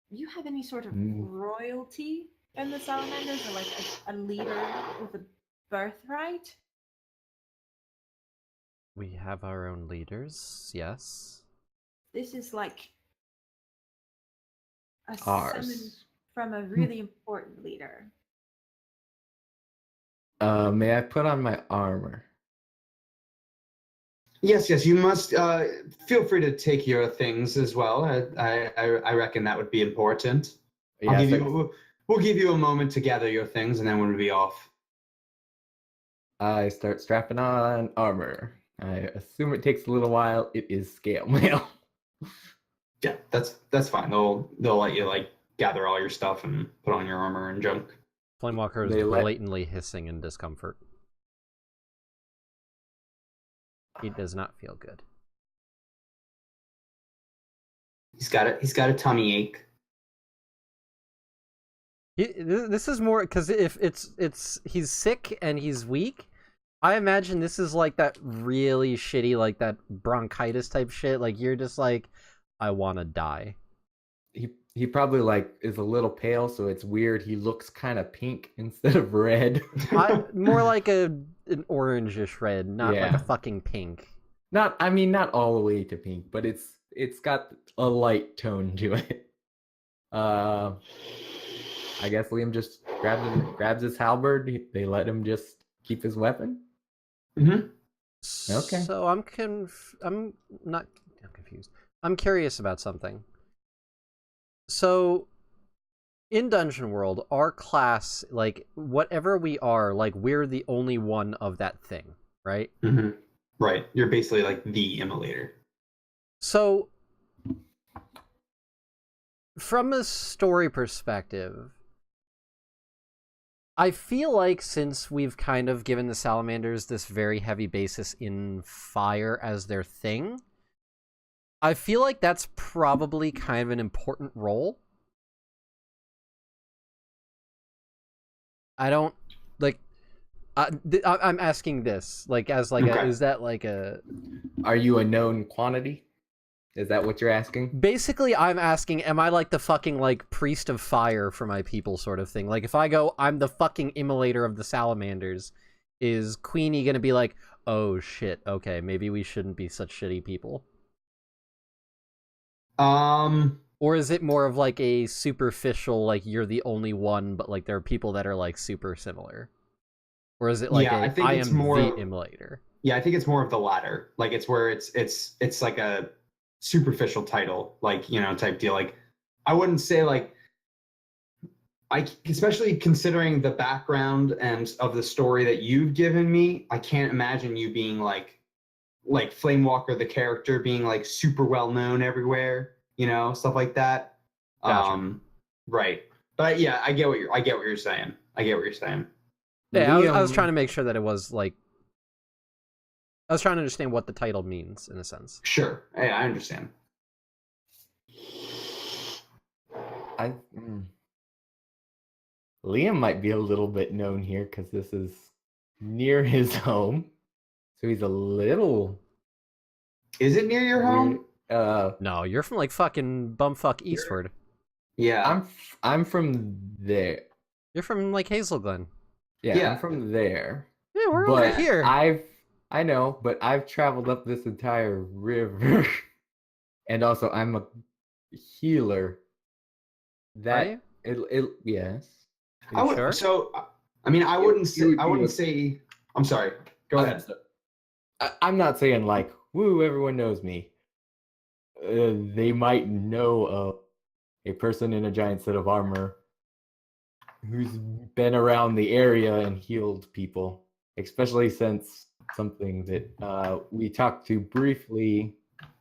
you have any sort of Mm. royalty in the Salamanders, or like a leader with a birthright? We have our own leaders, yes. This is like a summon Ours. from a really important leader. May I put on my armor? Yes, you must. Feel free to take your things as well. I reckon that would be important. Yes, We'll give you a moment to gather your things, and then we'll be off. I start strapping on armor. I assume it takes a little while. It is scale mail. Yeah, that's fine. They'll let you like gather all your stuff and put on your armor and junk. Flamewalker is They let- blatantly hissing in discomfort. He does not feel good. He's got a tummy ache. This is more because if he's sick and he's weak, I imagine this is like that really shitty, like that bronchitis type shit. Like you're just like, I want to die. He probably like is a little pale, so it's weird. He looks kind of pink instead of red. More like an orangish red, not like Yeah. a fucking pink. Not all the way to pink, but it's got a light tone to it. I guess Liam just grabs his halberd. They let him just keep his weapon. Mm-hmm. Okay. So I'm confused. I'm curious about something. So in Dungeon World, our class, like whatever we are, like we're the only one of that thing, right? Mm-hmm. Right. You're basically like the immolator. So from a story perspective, I feel like since we've kind of given the Salamanders this very heavy basis in fire as their thing, I feel like that's probably kind of an important role. I don't like. I'm asking this, like, as like, Okay. is that like a? Are you a known quantity? Is that what you're asking? Basically, I'm asking, am I like the fucking like priest of fire for my people, sort of thing? Like, if I go, I'm the fucking immolator of the Salamanders, is Queenie gonna be like, oh shit, okay, maybe we shouldn't be such shitty people? Or is it more of like a superficial, like you're the only one, but like there are people that are like super similar? Or is it like Yeah, I think I it's am more- the immolator? Yeah, I think it's more of the latter. Like it's where it's like a superficial title, like, you know, type deal. Like I wouldn't say like especially considering the background and of the story that you've given me, I can't imagine you being like Flamewalker the character being like super well known everywhere, you know, stuff like that. Gotcha. Right. But yeah, I get what you're saying. Yeah, I was Liam- trying to make sure that it was like, I was trying to understand what the title means in a sense. Sure. Hey, I understand. Liam might be a little bit known here because this is near his home. So he's a little Is it near your home? No, you're from like fucking bumfuck Eastward. Yeah. I'm from there. You're from like Hazel Glen. Yeah, Yeah. I'm from there. Yeah, we're But over here. I know, but I've traveled up this entire river. And also I'm a healer. Are That you? it yes. I would, sure? So, I mean, I wouldn't say. would I be wouldn't a- say. I'm sorry. Go ahead. I'm not saying like, woo, everyone knows me. They might know a person in a giant set of armor who's been around the area and healed people, especially since something that we talked to briefly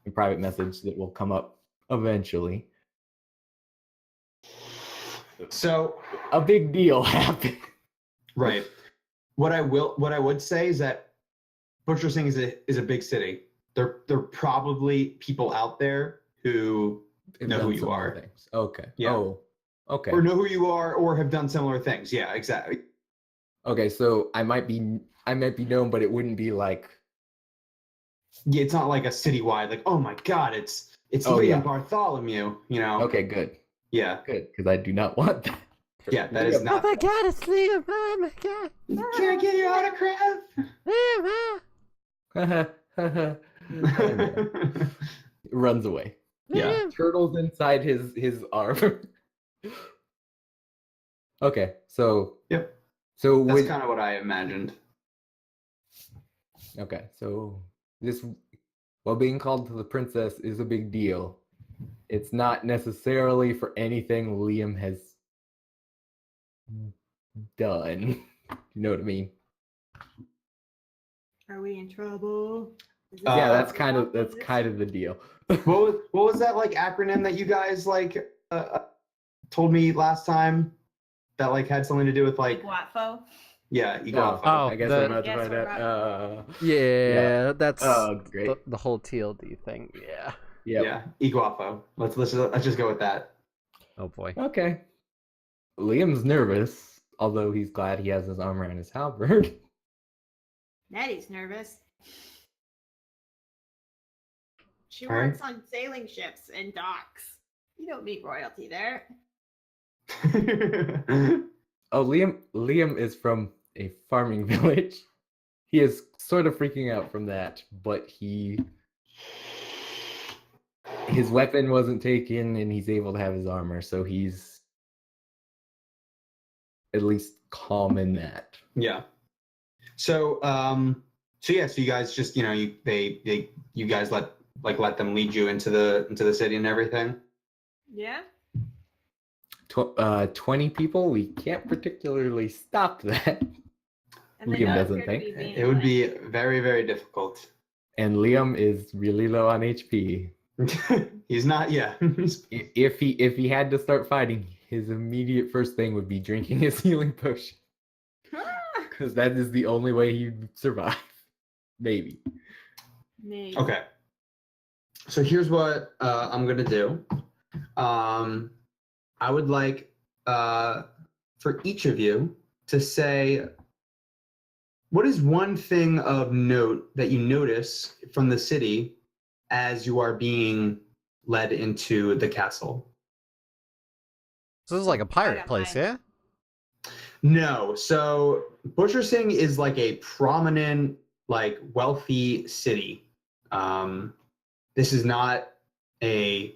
in private message that will come up eventually. So, A big deal happened. right. What I would say is that Butcher Sing is a big city. There are probably people out there who They've know done who you similar are. Things. Okay. Yeah. Oh, okay. or know who you are or have done similar things. Yeah, exactly. Okay, so I might be known, but it wouldn't be like Yeah, it's not like a citywide like, oh my god, it's Oh, Liam yeah. Bartholomew, you know. okay, good, Yeah. because I do not want that. Yeah, that is Oh not. my god, it's Liam! Oh my god! Can I get your autograph? Liam! Runs away. Yeah. Liam! Turtles inside his arm. Okay, so Yep. so That's with kind of what I imagined. okay, so this well being called to the princess is a big deal. It's not necessarily for anything Liam has done. You know what I mean? Are we in trouble? Is this Yeah, Uh, that's a kind of problem? the deal. What was that like acronym that you guys like told me last time that like had something to do with like Guapo. yeah, Iguafa. Oh, I guess the- we're about to Yes, find we're out. Yeah, that's Oh, great. the whole TLD thing. Yeah. Yep. Yeah, Iguapo. Let's just go with that. Oh boy. Okay. Liam's nervous, although he's glad he has his armor and his halberd. Nettie's nervous. She All right. works on sailing ships and docks. You don't meet royalty there. Oh, Liam is from a farming village. He is sort of freaking out from that, but his weapon wasn't taken and he's able to have his armor, so he's at least calm in that. Yeah. So so you guys just you guys let them lead you into the city and everything. Yeah. 20 people, we can't particularly stop that. And they Liam don't doesn't appear to think. be being It would be like- very, very difficult. And Liam is really low on HP. He's not. Yeah. If he had to start fighting, his immediate first thing would be drinking his healing potion, because that is the only way he'd survive. Maybe. Maybe. Okay. So here's what I'm gonna do. I would like for each of you to say what is one thing of note that you notice from the city as you are being led into the castle. So this is like a pirate got place, mine. yeah? No, so Butcher Sing is like a prominent, like wealthy city. This is not a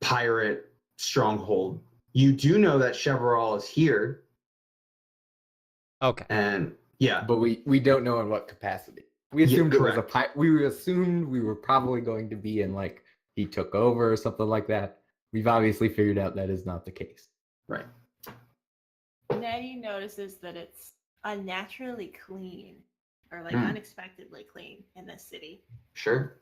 pirate stronghold. You do know that Chevrolet is here, Okay. and yeah, But we don't know in what capacity. We Yeah, assumed it was a correct. we assumed we were probably going to be in like he took over or something like that. We've obviously figured out that is not the case. right. Nettie notices that it's unnaturally clean, or like Hmm. unexpectedly clean in this city. Sure.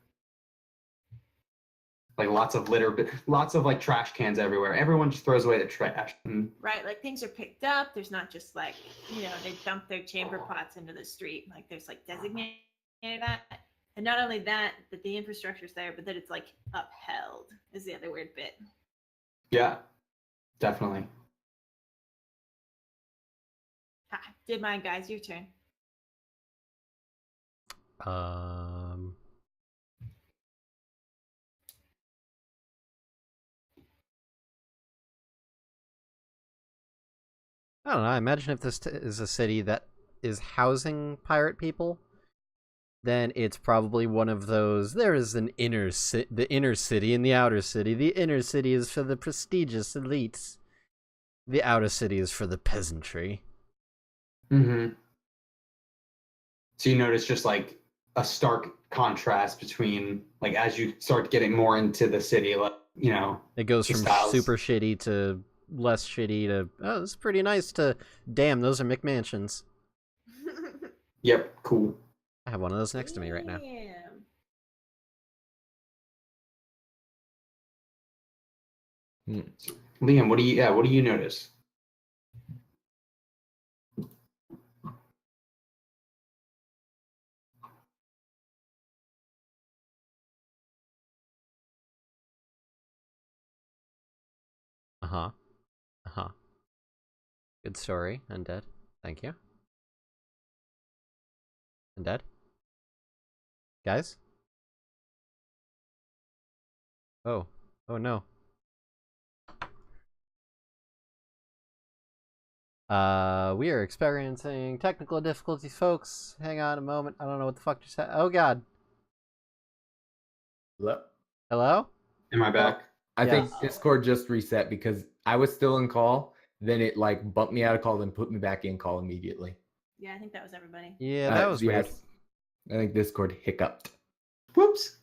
Like lots of litter, lots of like trash cans everywhere. Everyone just throws away the trash. Right, like things are picked up. There's not just like, they dump their chamber pots into the street. Like there's like designated that. And not only that, but the infrastructure's there, but that it's like upheld is the other weird bit. Yeah, definitely. Ha, did mine, guys. Your turn. Um, I don't know. I imagine if this is a city that is housing pirate people, then it's probably one of those. There is the inner city and the outer city. The inner city is for the prestigious elites. The outer city is for the peasantry. Mm-hmm. So you notice just like a stark contrast between like as you start getting more into the city, like it goes the from styles. super shitty to less shitty to this is pretty nice to damn, those are McMansions. Yep, cool. I have one of those next to me right now. Liam, what do you notice? Good story, Undead. Thank you. Undead? Guys? Oh no. We are experiencing technical difficulties, folks. Hang on a moment. I don't know what the fuck just happened. Oh god. Hello? Am I back? I think Yes. Discord just reset because I was still in call. Then it like bumped me out of call and put me back in call immediately. Yeah, I think that was everybody. Yeah, that was weird. Yes. I think Discord hiccuped. Whoops.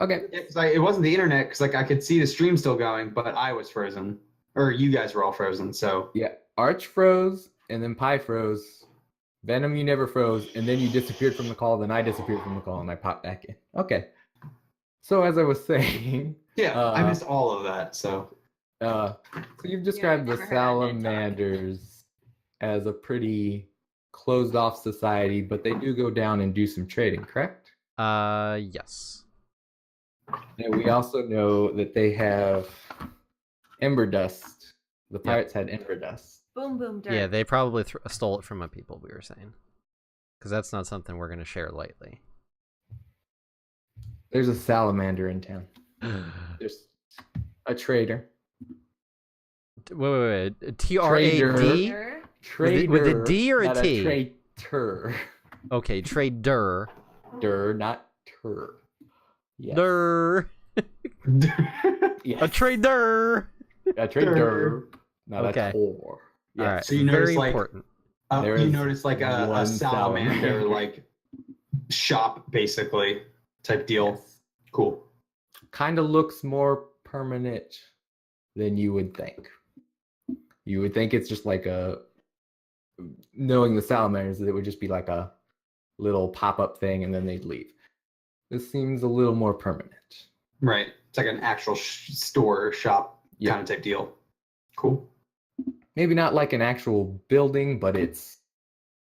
Okay. Yeah, it wasn't the internet because like I could see the stream still going, but I was frozen, or you guys were all frozen. So Yeah. Arch froze, and then Pi froze. Venom, you never froze, and then you disappeared from the call. Then I disappeared from the call, and I popped back in. Okay. So as I was saying, yeah, I missed all of that. So so you've described the never heard Undead talk. salamanders as a pretty closed off society, but they do go down and do some trading, correct? Yes. And we also know that they have ember dust. The pirates had ember dust. Boom, boom, dirt. Yeah, they probably stole it from my people, we were saying. Because that's not something we're going to share lightly. There's a salamander in town. There's a trader. Wait. TRAD? Trader. With a D or a not T? Traitor. Okay, trader. Der, not tur. Yes. Der. Yes. A trader. A trader. Not Okay. a tor. Yes. All right. So you very notice, like, important. There you is notice like a one salamander salamander. like shop basically type deal. Yes. Cool. Kind of looks more permanent than you would think. You would think it's just like knowing the salamanders, it would just be like a little pop-up thing and then they'd leave. This seems a little more permanent. Right. It's like an actual store or shop Yeah. kind of type deal. Cool. Maybe not like an actual building, but it's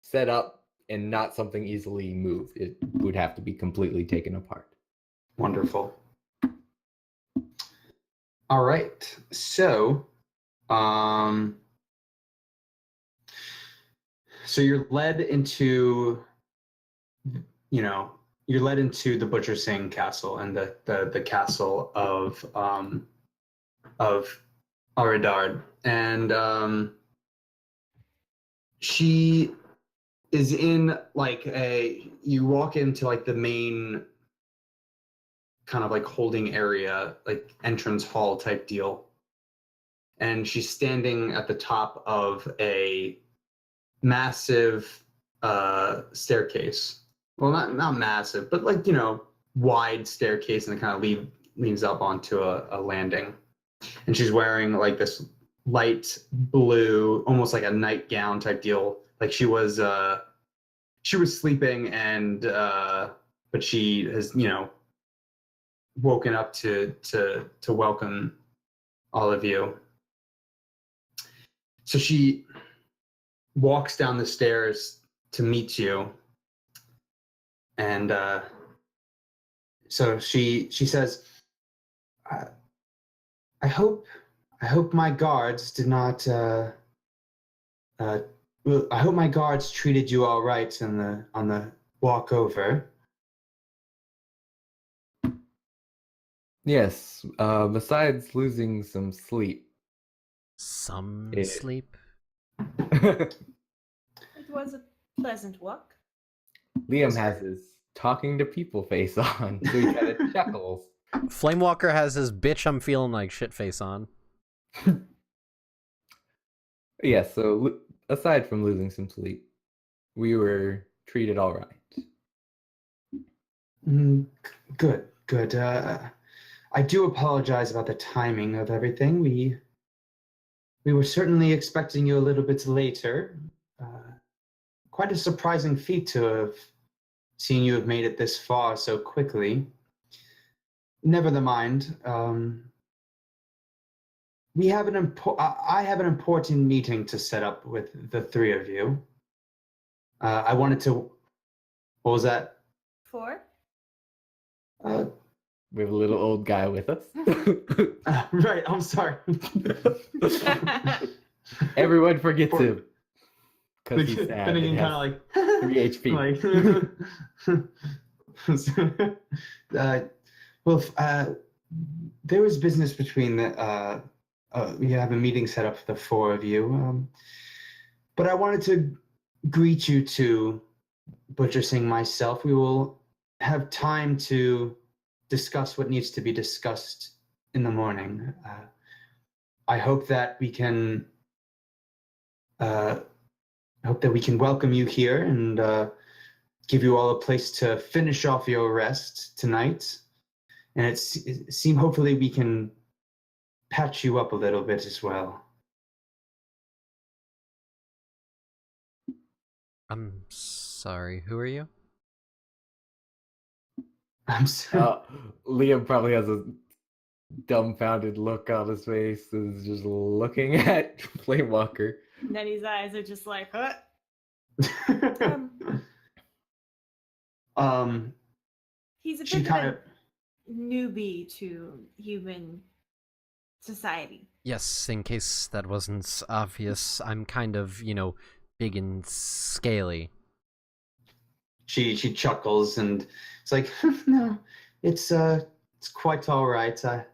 set up and not something easily moved. It would have to be completely taken apart. Wonderful. All right. So, so you're led into, you're led into the Butcher Singh castle and the castle of Aridard, and she is in like you walk into like the main kind of like holding area, like entrance hall type deal. And she's standing at the top of a massive staircase. Well, not massive, but like, wide staircase, and it kind of leans up onto a landing. And she's wearing like this light blue, almost like a nightgown type deal. Like she was sleeping, and but she has, woken up to welcome all of you. So she walks down the stairs to meet you, and so she says, I hope my guards did not I hope my guards treated you all right on the walk over. Yes, besides losing some sleep. Some It- sleep. It was a pleasant walk. Liam has his talking to people face on, so he kind of chuckles. Flamewalker has his bitch I'm feeling like shit face on. Yeah, so aside from losing some sleep, we were treated all right. Good, good. I do apologize about the timing of everything. We were certainly expecting you a little bit later. Quite a surprising feat to have seen you have made it this far so quickly. Never the mind. We have I have an important meeting to set up with the three of you. I wanted to. What was that? 4. We have a little old guy with us. Right. I'm sorry. Everyone forgets For- him. Because he's sad. Finnegan and kind has of like 3 HP. There was business between the. We have a meeting set up for the four of you, but I wanted to greet you to Butcher Singh myself. We will have time to discuss what needs to be discussed in the morning. I hope that we can. I hope that we can welcome you here and give you all a place to finish off your rest tonight. And it seems hopefully we can patch you up a little bit as well. I'm sorry, who are you? I'm sorry. Liam probably has a dumbfounded look on his face and is just looking at Flamewalker. Nettie's eyes are just like, huh? He's a she bit kind of of a newbie to human society. Yes, in case that wasn't obvious, I'm kind of, big and scaly. she chuckles and it's like, no, it's quite all right. I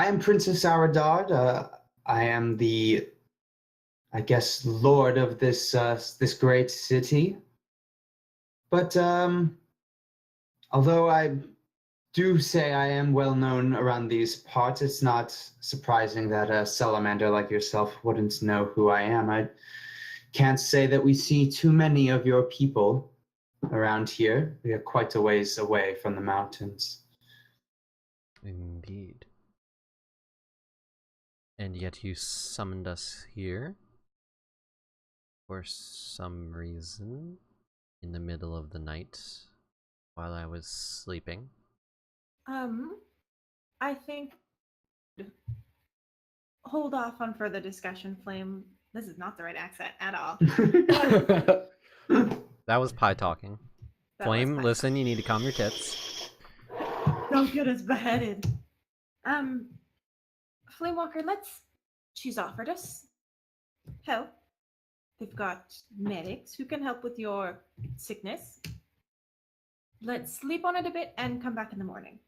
am Princess Aradard. I am the, I guess, lord of this this great city. But although I do say I am well known around these parts, it's not surprising that a salamander like yourself wouldn't know who I am. I can't say that we see too many of your people around here. We are quite a ways away from the mountains. Indeed. And yet you summoned us here for some reason in the middle of the night while I was sleeping. I think hold off on further discussion, Flame. This is not the right accent at all. That was pie talking. That Flame, was listen, you need to calm your tits. Don't get us beheaded. Flamewalker, she's offered us help. They've got medics who can help with your sickness. Let's sleep on it a bit and come back in the morning.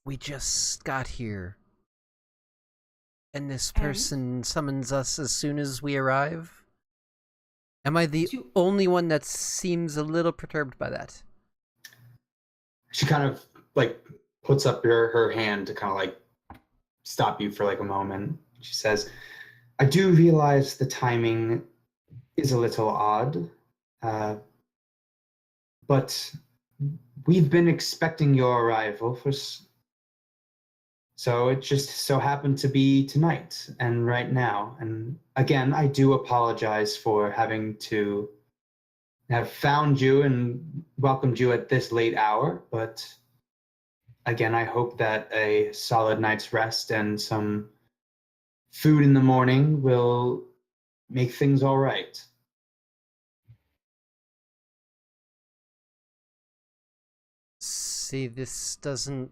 We just got here. And this And? person summons us as soon as we arrive? Am I the To- only one that seems a little perturbed by that? She kind of like puts up her hand to kind of like stop you for like a moment. She says, I do realize the timing is a little odd, but we've been expecting your arrival so it just so happened to be tonight and right now. And again, I do apologize for having to have found you and welcomed you at this late hour, but again, I hope that a solid night's rest and some food in the morning will make things all right. See, this doesn't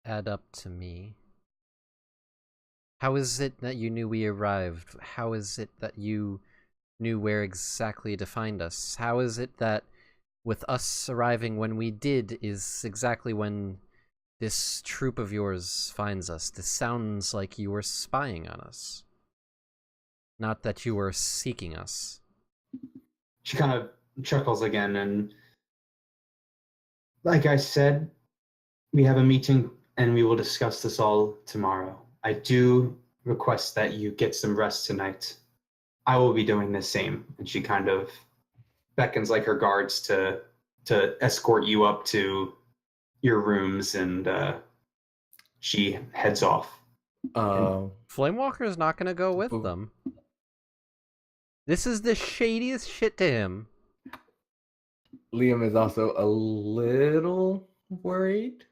add up to me. How is it that you knew we arrived? How is it that you knew where exactly to find us? How is it that with us arriving when we did is exactly when this troop of yours finds us, this sounds like you were spying on us. Not that you were seeking us. She kind of chuckles again, and like I said, we have a meeting and we will discuss this all tomorrow. I do request that you get some rest tonight. I will be doing the same. And she kind of beckons like her guards to escort you up to your rooms, and she heads off. Flamewalker is not going to go with them. This is the shadiest shit to him. Liam is also a little worried.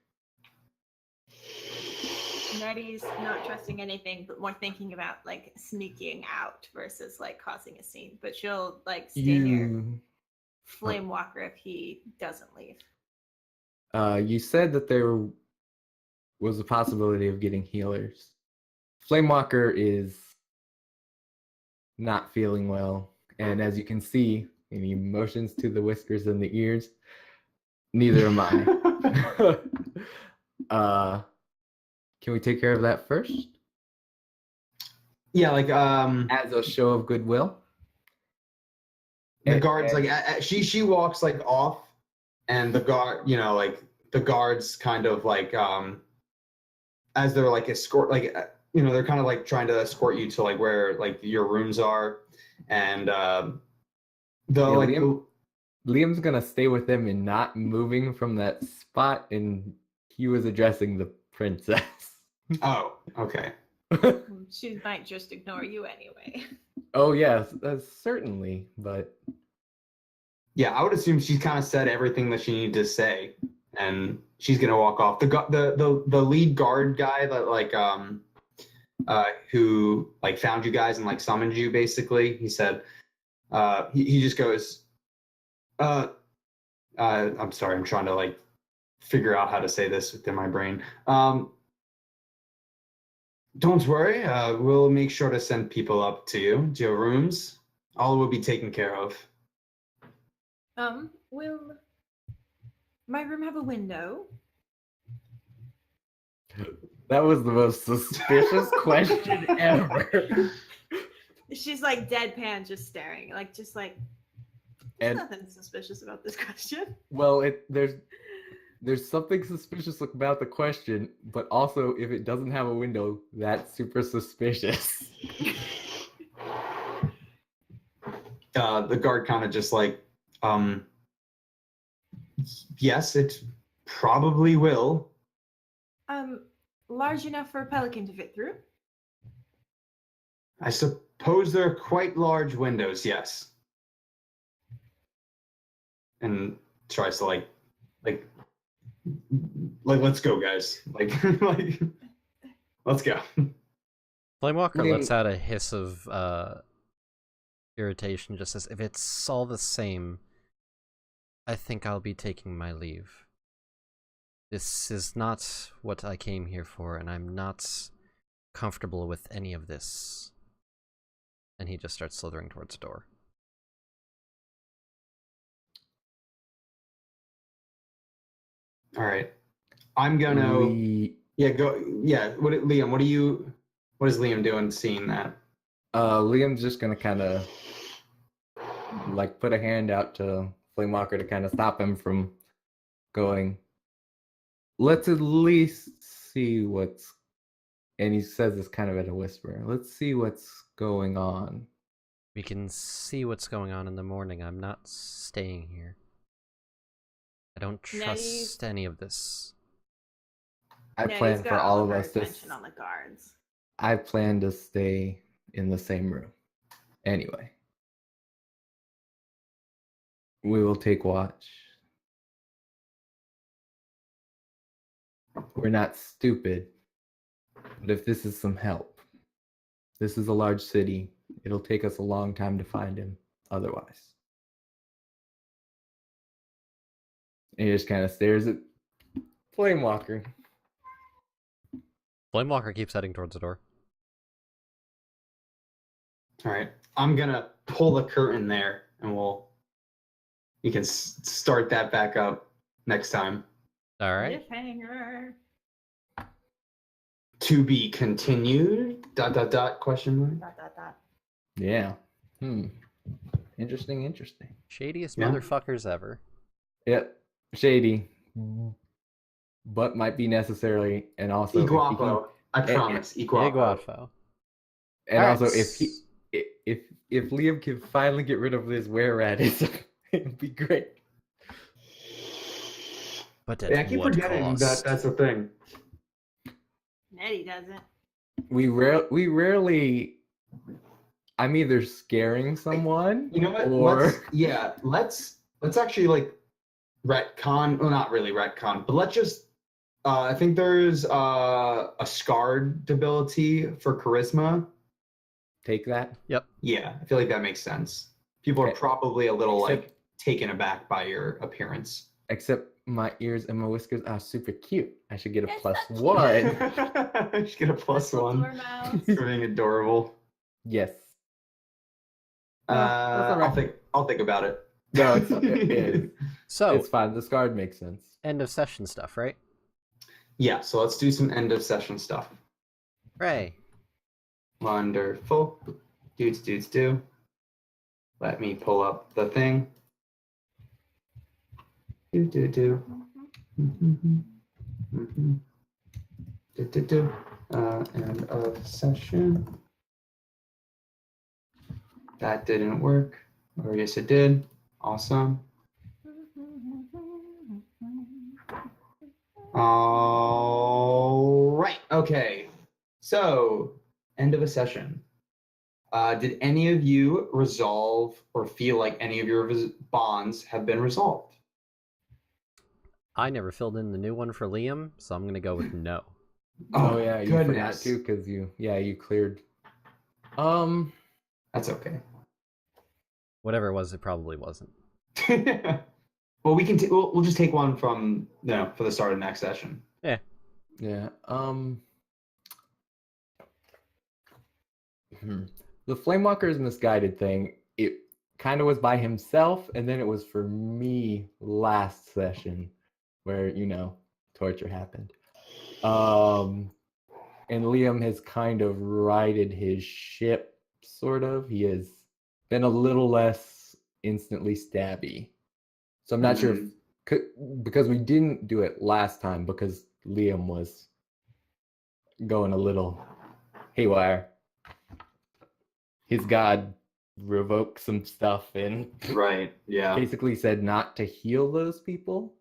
Nettie's not trusting anything, but more thinking about like sneaking out versus like causing a scene. But she'll like stay near Flamewalker if he doesn't leave. You said that there was a possibility of getting healers. Flamewalker is not feeling well, and as you can see, and he motions to the whiskers and the ears, neither am I. Can we take care of that first? Yeah, like As a show of goodwill? the guards like she walks like off, and the guard, like the guards kind of like as they're like escort, like they're kind of like trying to escort you to like where like your rooms are, and Liam's gonna stay with them and not moving from that spot, and he was addressing the princess. Oh, okay. She might just ignore you anyway. Oh yes, certainly, but Yeah, I would assume she's kind of said everything that she needed to say, and she's gonna walk off. The lead guard guy that like who like found you guys and like summoned you, basically, he said he just goes, I'm sorry, I'm trying to like figure out how to say this within my brain. Don't worry, we'll make sure to send people up to your rooms. All will be taken care of. Will my room have a window? that was the most suspicious question ever. She's like deadpan, just staring, like there's And nothing suspicious about this question. well, there's something suspicious about the question, but also if it doesn't have a window, that's super suspicious. The guard kind of just like, yes, it probably will. Large enough for a pelican to fit through? I suppose they're quite large windows, yes. And tries to like let's go, guys. Like let's go. Flamewalker Liam- lets out a hiss of irritation, just as if it's all the same, I think I'll be taking my leave. This is not what I came here for, and I'm not comfortable with any of this. And he just starts slithering towards the door. All right. I'm gonna go. Yeah, Liam, what is Liam doing seeing that? Liam's just gonna kind of like put a hand out to Flamewalker to kind of stop him from going. Let's at least see what's, and he says this kind of at a whisper. Let's see what's going on. We can see what's going on in the morning. I'm not staying here. I don't trust any of this. I Nettie's plan got for all of her us to. attention on the guards. I plan to stay in the same room. Anyway, we will take watch. We're not stupid, but if this is some help, this is a large city. It'll take us a long time to find him otherwise. And he just kind of stares at Flamewalker. Flamewalker keeps heading towards the door. All right. I'm gonna pull the curtain there, and you can start that back up next time. All right. Cliffhanger. To be continued? ... Question mark. ... Dot, dot, dot. Yeah. Interesting. Shadiest Yeah. motherfuckers ever. Yep. Shady. But might be necessary, and also if he can- Iguapo. I promise. Iguapo. Iguapo. and Alright, also if Liam can finally get rid of this were rat, it'd be great. But at Yeah, I keep what forgetting cost? that's a thing. Nettie doesn't. We rarely. I'm either scaring someone, You know what? or Let's actually like retcon. Well, not really retcon, but let's just. I think there's a scarred ability for charisma. take that. Yep. Yeah, I feel like that makes sense. People are Okay. probably a little Except- like taken aback by your appearance. Except my ears and my whiskers are super cute. I should get a That's plus not cute. one. Just get a plus one Dormouse. for being adorable. Yes. That's all right. I'll think about it. No, it's So, it's fine. The scarred makes sense. end of session stuff, right? Yeah, so let's do some end of session stuff. Hooray. Wonderful. Dudes, do. Let me pull up the thing. Do. Do. End of session. That didn't work. Or yes, it did. Awesome. All right. Okay. So, end of a session. Did any of you resolve or feel like any of your bonds have been resolved? I never filled in the new one for Liam, so I'm gonna go with no. Oh yeah, you forgot goodness. too because you cleared. That's okay. Whatever it was, it probably wasn't. Well, we can. We'll just take one from for the start of next session. Yeah. The Flamewalker's misguided thing, it kind of was by himself, and then it was for me last session where, torture happened. And Liam has kind of righted his ship, sort of. He has been a little less instantly stabby. So I'm not sure if, because we didn't do it last time because Liam was going a little haywire. His god revoked some stuff and Right. Yeah. basically said not to heal those people.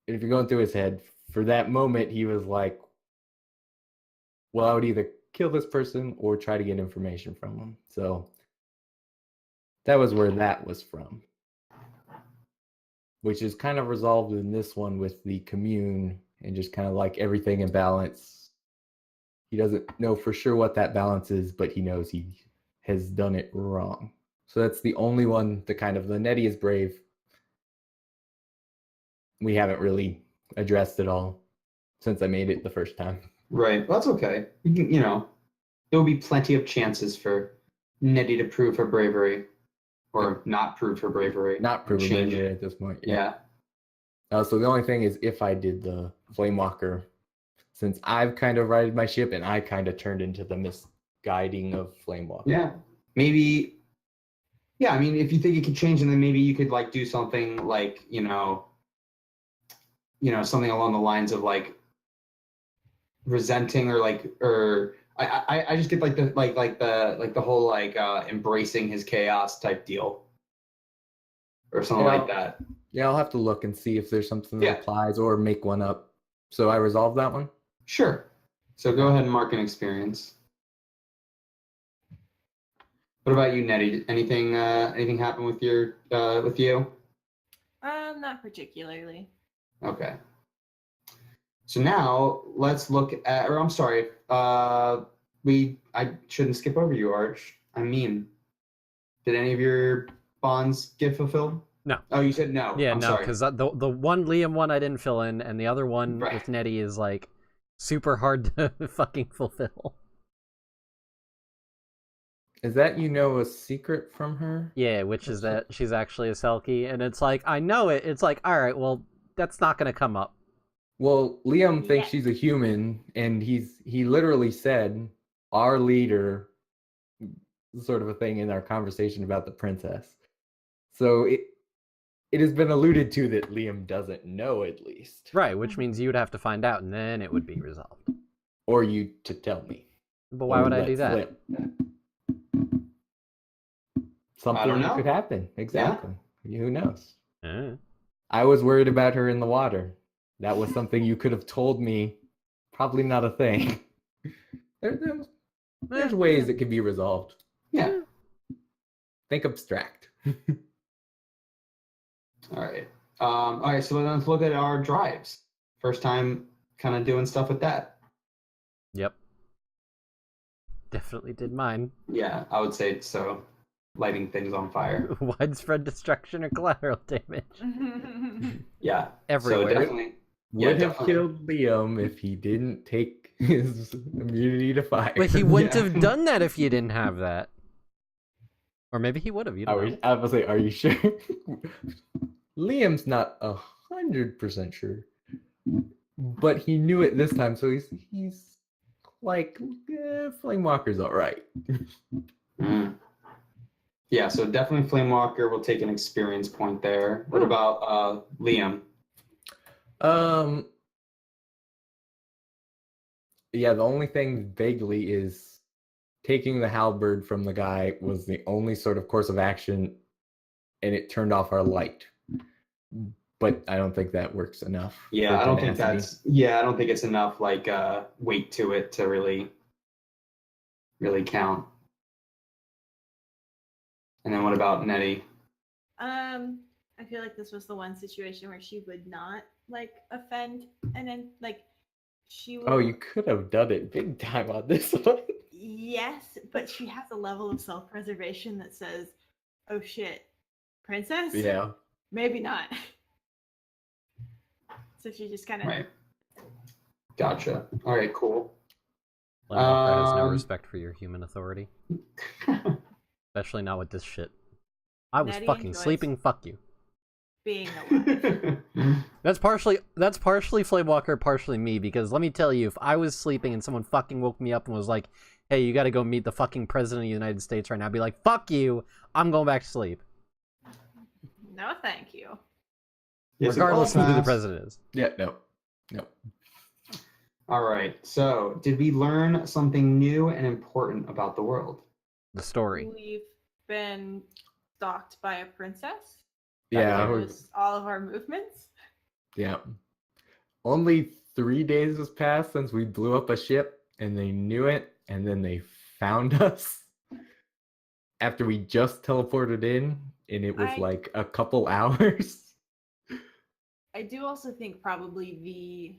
And if you're going through his head, for that moment, he was like, well, I would either kill this person or try to get information from him. So that was where that was from. Which is kind of resolved in this one with the commune and just kind of like everything in balance. He doesn't know for sure what that balance is, but he knows he has done it wrong. So that's the only one, the Nettie is brave. We haven't really addressed it all since I made it the first time. Right. Well, that's okay. You can, there will be plenty of chances for Nettie to prove her bravery, or not prove her bravery. Not proven Change bravery it. at this point. Yeah. So the only thing is if I did the Flamewalker, since I've kind of righted my ship and I kind of turned into the misguiding of Flamewalker. Yeah. Maybe. Yeah. I mean, if you think it could change, and then maybe you could like do something like something along the lines of like resenting or I just get like the whole embracing his chaos type deal or something like that. Yeah, I'll have to look and see if there's something that Yeah. applies or make one up. So I resolved that one? Sure. So go ahead and mark an experience. What about you, Nettie? Anything happen with your with you? Not particularly. Okay. So now let's look at, or I'm sorry, I shouldn't skip over you, Arch. I mean, did any of your bonds get fulfilled? No. Oh, you said no. Yeah, I'm no, sorry. because the one Liam one I didn't fill in, and the other one Right. with Nettie is like super hard to fucking fulfill. Is that a secret from her? Yeah, which is that she's actually a Selkie, and it's like, I know it. It's like, all right, well, that's not going to come up. Well, Liam thinks Yes. she's a human, and he literally said our leader, sort of a thing in our conversation about the princess. So it has been alluded to that Liam doesn't know, at least. Right, which means you would have to find out, and then it would be resolved. Or you to tell me. But why Or would I let do that? slip. Something don't know. could happen. Exactly. Who knows? Eh. I was worried about her in the water. That was something you could have told me. Probably not a thing. There's ways it can be resolved. Yeah. Think abstract. All right. All right. So let's look at our drives. First time kind of doing stuff with that. Yep. Definitely did mine. Yeah, I would say so. Lighting things on fire. Widespread destruction or collateral damage. Yeah. Everywhere. So definitely. Would have definitely. killed Liam if he didn't take his immunity to fire. But he wouldn't Yeah. have done that if you didn't have that. Or maybe he would have. You don't know. I was like, are you sure? Liam's not 100% sure, but he knew it this time, so he's like, Flamewalker's all right. Mm. Yeah, so definitely Flamewalker will take an experience point there. What about Liam? Yeah, the only thing vaguely is taking the halberd from the guy was the only sort of course of action, and it turned off our light. But I don't think that works enough. Yeah, for I don't think tenacity. I don't think it's enough like weight to it to really count. And then what about Nettie? I feel like this was the one situation where she would not like offend, and then like she would. Oh, you could have done it big time on this one. Yes, but she has a level of self-preservation that says, "Oh shit, princess? Yeah. Maybe not." So she just kind of. Right. Gotcha. All right, cool. Flamewalker has no Um, respect for your human authority. Especially not with this shit. I was Nettie fucking enjoys- sleeping, fuck you. Being alive. That's partially Flamewalker, partially me, because let me tell you, if I was sleeping and someone fucking woke me up and was like, hey, you gotta go meet the fucking president of the United States right now, I'd be like, fuck you, I'm going back to sleep. No, thank you. Yes, Regardless of all who the fast. president is. Yeah, no. All right. So, did we learn something new and important about the world? The story. We've been stalked by a princess. Yeah, That knows all of our movements. yeah. Only 3 days has passed since we blew up a ship, and they knew it, and then they found us after we just teleported in, and it was like a couple hours. I do also think probably the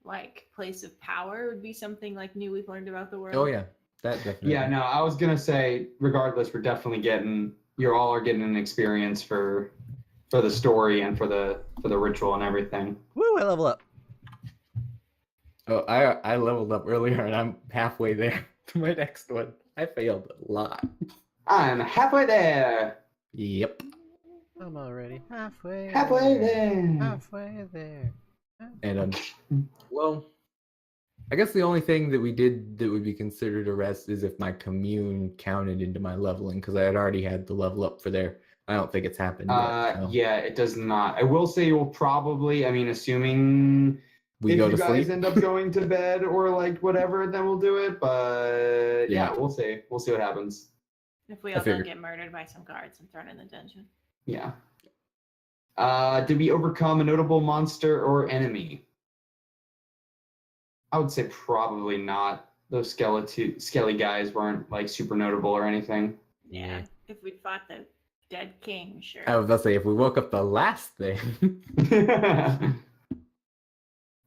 like place of power would be something like new we've learned about the world. Oh yeah, that definitely. Yeah, no, I was gonna say, regardless, we're definitely you all are getting an experience for the story and for the ritual and everything. Woo, I level up. Oh, I leveled up earlier, and I'm halfway there to my next one. I failed a lot. I'm halfway there. Yep. I'm already halfway Halfway Halfway there. And well, I guess the only thing that we did that would be considered a rest is if my commune counted into my leveling, because I had already had the level up for there. I don't think it's happened yet. So Yeah, it does not. I will say you'll probably, I mean, assuming we if go you to guys sleep. end up going to bed or like whatever, then we'll do it. But yeah, Yeah. we'll see. We'll see what happens. If we I all don't figured. get murdered by some guards and thrown in the dungeon. Yeah. Did we overcome a notable monster or enemy? I would say probably not. Those skelly guys weren't like super notable or anything. Yeah. If we fought the dead king, sure. I was about to say if we woke up the last thing.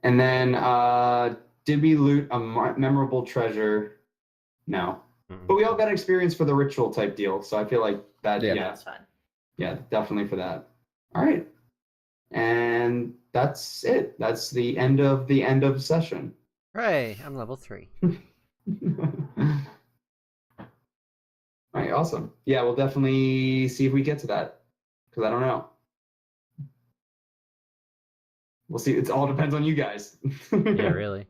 And then, did we loot a memorable treasure? No. But we all got experience for the ritual type deal, so I feel like that, Yeah. yeah, That's fun. yeah, definitely for that. All right. And that's it. That's the end of session. Hooray, I'm level 3. All right, awesome. Yeah, we'll definitely see if we get to that, because I don't know. We'll see. It all depends on you guys. Yeah, really.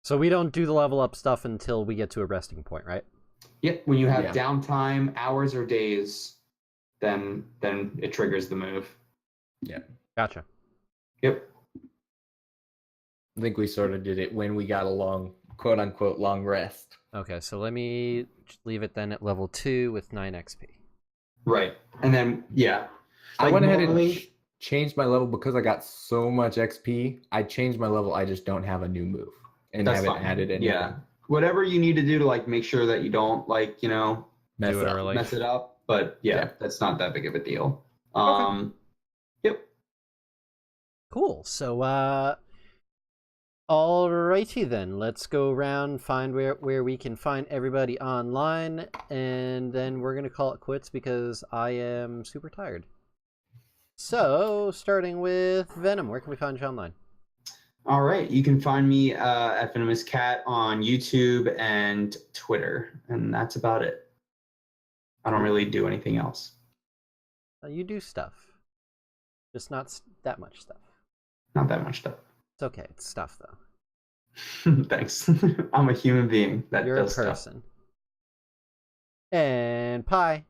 So we don't do the level up stuff until we get to a resting point, right? Yep. When you have Yeah. downtime, hours or days, then it triggers the move. Gotcha. Yep. I think we sort of did it when we got a long, quote unquote, long rest. Okay, so let me leave it then at level 2 with 9 XP. Right. And then yeah. I Like, went ahead and normally- changed my level because I got so much XP. I changed my level. I just don't have a new move and That's haven't fine. added anything. Yeah. Whatever you need to do to like make sure that you don't like, Mess Do it it up. early. mess it up. But yeah, Yeah. that's not that big of a deal. Yep. Cool. So, alrighty then. Let's go around, find where we can find everybody online, and then we're gonna call it quits because I am super tired. So, starting with Venom, where can we find you online? All right. You can find me at Venomous Cat on YouTube and Twitter, and that's about it. I don't really do anything else. You do stuff, just not that much stuff. Not that much stuff. It's okay. It's stuff though. Thanks. I'm a human being that You're a does stuff. person. And Pie.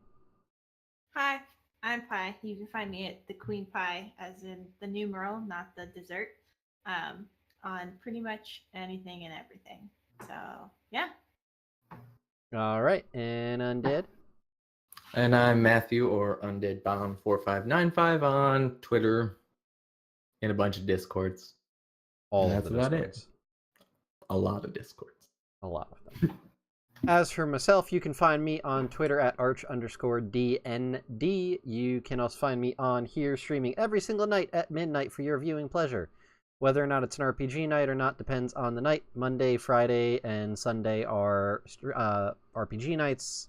Hi, I'm Pie. You can find me at the Queen Pie, as in the numeral, not the dessert, on pretty much anything and everything. So, yeah. All right, and Undead. And I'm Matthew, or Undead Bomb 4595 on Twitter and a bunch of Discords. All And of that's the about it. Discords. A lot of Discords. A lot of them. As for myself, you can find me on Twitter at arch_DND. You can also find me on here streaming every single night at midnight for your viewing pleasure. Whether or not it's an RPG night or not depends on the night. Monday, Friday, and Sunday are RPG nights.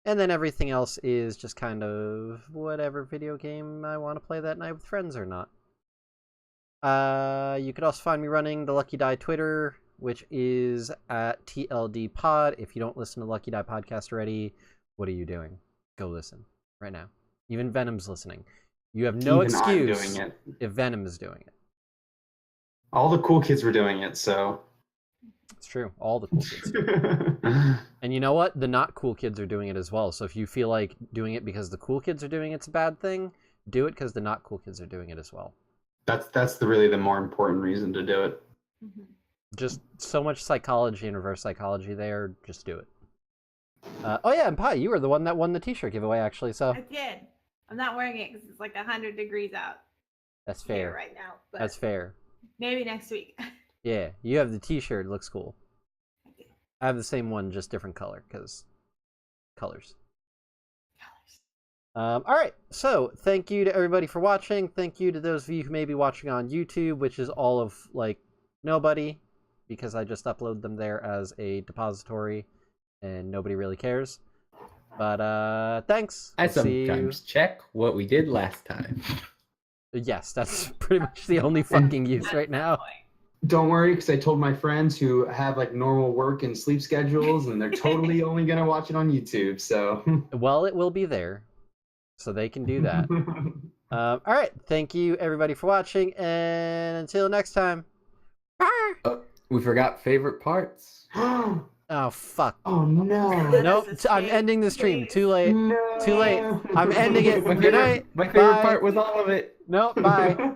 And then everything else is just kind of whatever video game I want to play that night with friends or not. You could also find me running the Lucky Die Twitter, which is at TLD Pod. If you don't listen to Lucky Die Podcast already, what are you doing? Go listen right now. Even Venom's listening. You have no Even I'm excuse doing it. if Venom is doing it. All the cool kids were doing it, so. It's true. All the cool kids. And you know what? The not cool kids are doing it as well. So if you feel like doing it because the cool kids are doing it's a bad thing, do it because the not cool kids are doing it as well. That's really the more important reason to do it. Mhm. Just so much psychology and reverse psychology there. Just do it. Oh yeah, and Pi, you were the one that won the T-shirt giveaway actually. So I did. I'm not wearing it because it's like 100 degrees out that's here fair. right now. But That's fair. maybe next week. Yeah, you have the T-shirt. It looks cool. I do. I have the same one, just different color because colors. All right, so thank you to everybody for watching. Thank you to those of you who may be watching on YouTube, which is all of like nobody, because I just upload them there as a depository, and nobody really cares. But thanks. I We'll see you- sometimes check what we did last time. Yes, that's pretty much the only fucking use right now. Don't worry, because I told my friends who have like normal work and sleep schedules, and they're totally only gonna watch it on YouTube. So. Well, it will be there, so they can do that. All right, thank you everybody for watching, and until next time. Oh, we forgot favorite parts. Oh fuck. Oh no. Nope, That's a I'm shame. ending the stream. Please. Too late. No. Too late. I'm ending it. My Good night. favorite Bye. part was all of it. Nope, bye.